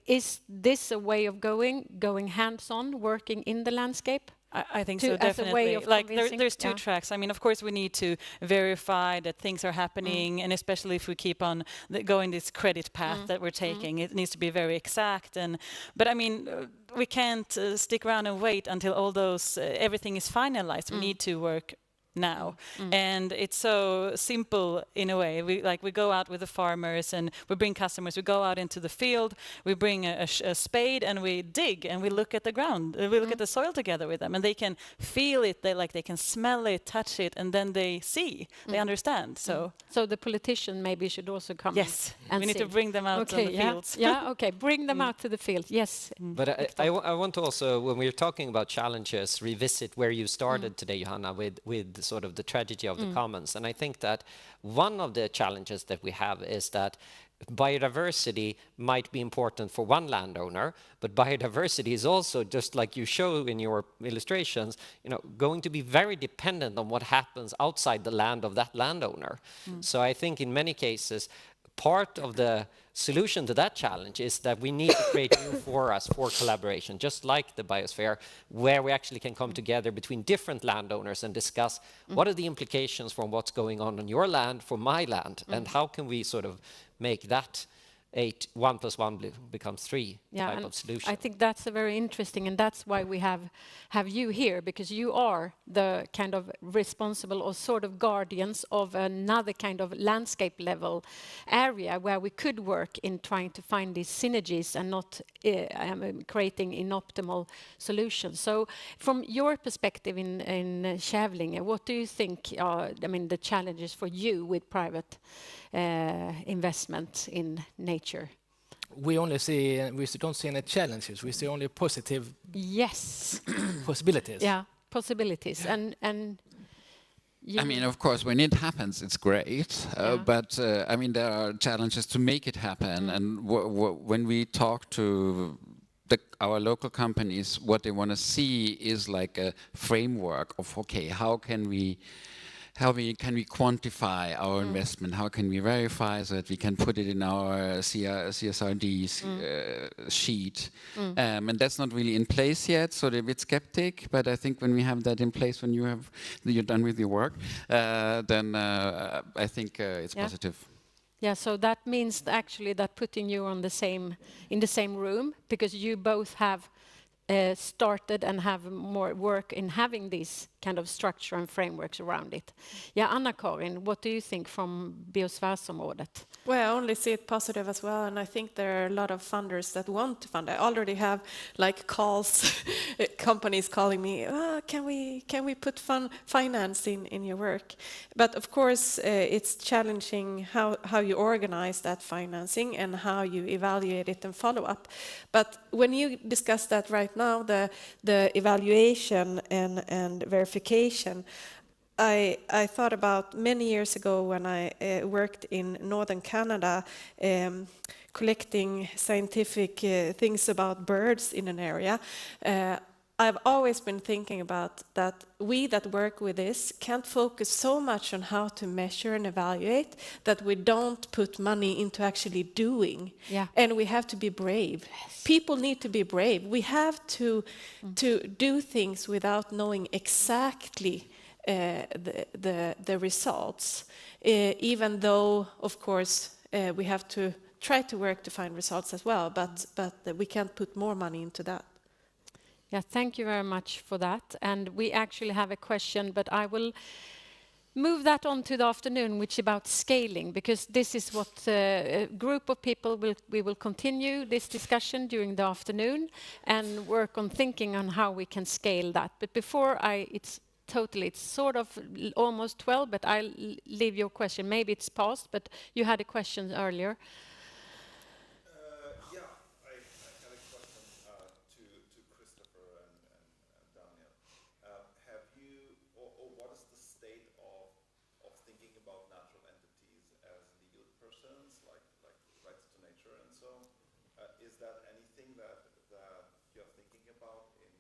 [SPEAKER 1] is this a way of going hands-on, working in the landscape?
[SPEAKER 4] I think so, definitely. Like there's two tracks. Of course, we need to verify that things are happening, and especially if we keep on going this credit path that we're taking, it needs to be very exact. But we can't stick around and wait until all those everything is finalized. We need to work now, and it's so simple in a way. We go out with the farmers and we bring customers. We go out into the field, we bring a spade and we dig and we look at the ground. We look at the soil together with them, and they can feel it. They can smell it, touch it, and then they see, they understand. So
[SPEAKER 1] the politician maybe should also come.
[SPEAKER 4] Yes,
[SPEAKER 1] and
[SPEAKER 4] we need to bring them out to the fields.
[SPEAKER 1] Bring them out to the field. Yes.
[SPEAKER 5] But I want to also, when we're talking about challenges, revisit where you started today, Johanna, with sort of the tragedy of the commons. And I think that one of the challenges that we have is that biodiversity might be important for one landowner, but biodiversity is also, just like you show in your illustrations, going to be very dependent on what happens outside the land of that landowner. So I think in many cases, part of the solution to that challenge is that we need to create new forums for collaboration, just like the biosphere, where we actually can come together between different landowners and discuss what are the implications from what's going on your land for my land, and how can we sort of make that 1 + 1 becomes 3 type of solution.
[SPEAKER 1] I think that's a very interesting, and that's why we have you here, because you are the kind of responsible or sort of guardians of another kind of landscape level area where we could work in trying to find these synergies and not creating inoptimal solutions. So from your perspective in Kävlinge, what do you think are the challenges for you with private investment in nature?
[SPEAKER 7] We don't see any challenges. We see only positive possibilities.
[SPEAKER 1] Yeah, possibilities. And
[SPEAKER 8] of course, when it happens, it's great. But there are challenges to make it happen. And when we talk to our local companies, what they want to see is like a framework of, okay, how can we how can we quantify our investment? How can we verify so that we can put it in our CSRD sheet? And that's not really in place yet, so they're a bit skeptic. But I think when we have that in place, when you're done with your work, then I think it's positive.
[SPEAKER 1] Yeah, so that means actually that putting you on in the same room, because you both have started and have more work in having this kind of structure and frameworks around it. Yeah, Anna-Karin, what do you think from biosfärsområdet?
[SPEAKER 10] Well, I only see it positive as well, and I think there are a lot of funders that want to fund. I already have like calls, companies calling me, can we put finance in your work? But of course, it's challenging how you organize that financing and how you evaluate it and follow up. But when you discuss that right now, the evaluation and verification, I thought about many years ago when I worked in northern Canada, collecting scientific things about birds in an area. I've always been thinking about that we that work with this can't focus so much on how to measure and evaluate that we don't put money into actually doing.
[SPEAKER 1] Yeah.
[SPEAKER 10] And we have to be brave. Yes. People need to be brave. We have to do things without knowing exactly the results, even though, of course, we have to try to work to find results as well, but we can't put more money into that.
[SPEAKER 1] Yeah, thank you very much for that. And we actually have a question, but I will move that on to the afternoon, which is about scaling, because this is what a group of people we will continue this discussion during the afternoon and work on thinking on how we can scale that. But before it's sort of almost 12, but I'll leave your question. Maybe it's past, but you had a question earlier.
[SPEAKER 9] Yeah, I had a question to Christopher and Daniel. Have you, or what is the state of thinking about natural entities as legal persons, like rights to nature and so? Is that anything that you're thinking about in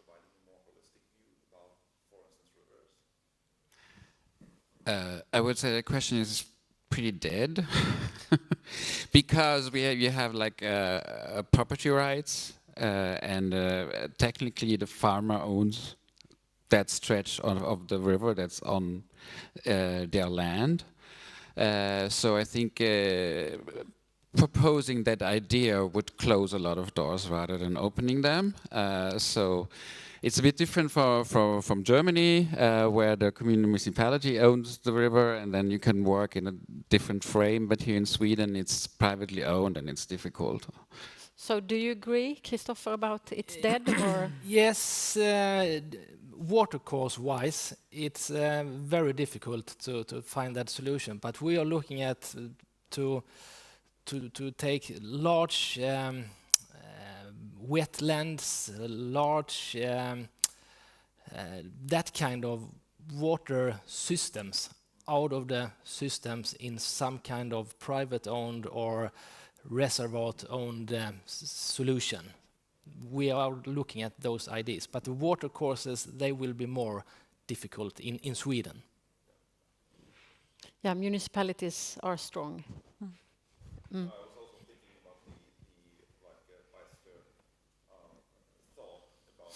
[SPEAKER 9] providing a more holistic view about, for instance, rivers?
[SPEAKER 8] I would say the question is pretty dead because you have like property rights and technically the farmer owns that stretch of the river that's on their land. So I think proposing that idea would close a lot of doors rather than opening them. So it's a bit different from Germany, where the community municipality owns the river, and then you can work in a different frame. But here in Sweden, it's privately owned, and it's difficult.
[SPEAKER 1] So do you agree, Christopher, about it's dead? Or?
[SPEAKER 7] Yes, watercourse-wise, it's very difficult to find that solution. But we are looking at to take large wetlands, large that kind of water systems out of the systems in some kind of private-owned or reservoir-owned solution. We are looking at those ideas, but the water courses, they will be more difficult in Sweden.
[SPEAKER 1] Yeah, municipalities are strong.
[SPEAKER 9] I was also thinking about the biosphere thought about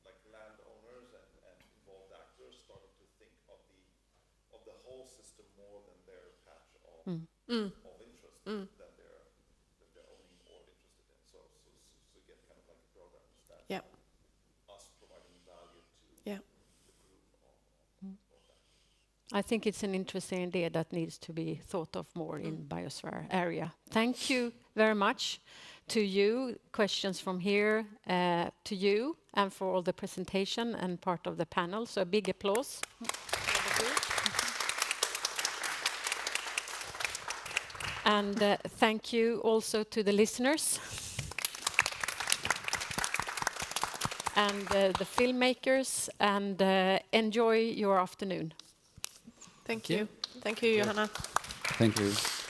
[SPEAKER 9] like landowners and involved actors starting to think of the whole system more than their patch of interest that they're owning or interested in. So get kind of like a broader understanding of us providing value to the group of that.
[SPEAKER 1] I think it's an interesting idea that needs to be thought of more in biosphere area. Thank you very much to you. Questions from here to you and for all the presentation and part of the panel. So a big applause. And thank you also to the listeners and the filmmakers, and enjoy your afternoon.
[SPEAKER 10] Thank you. Thank you, Johanna.
[SPEAKER 8] Thank you.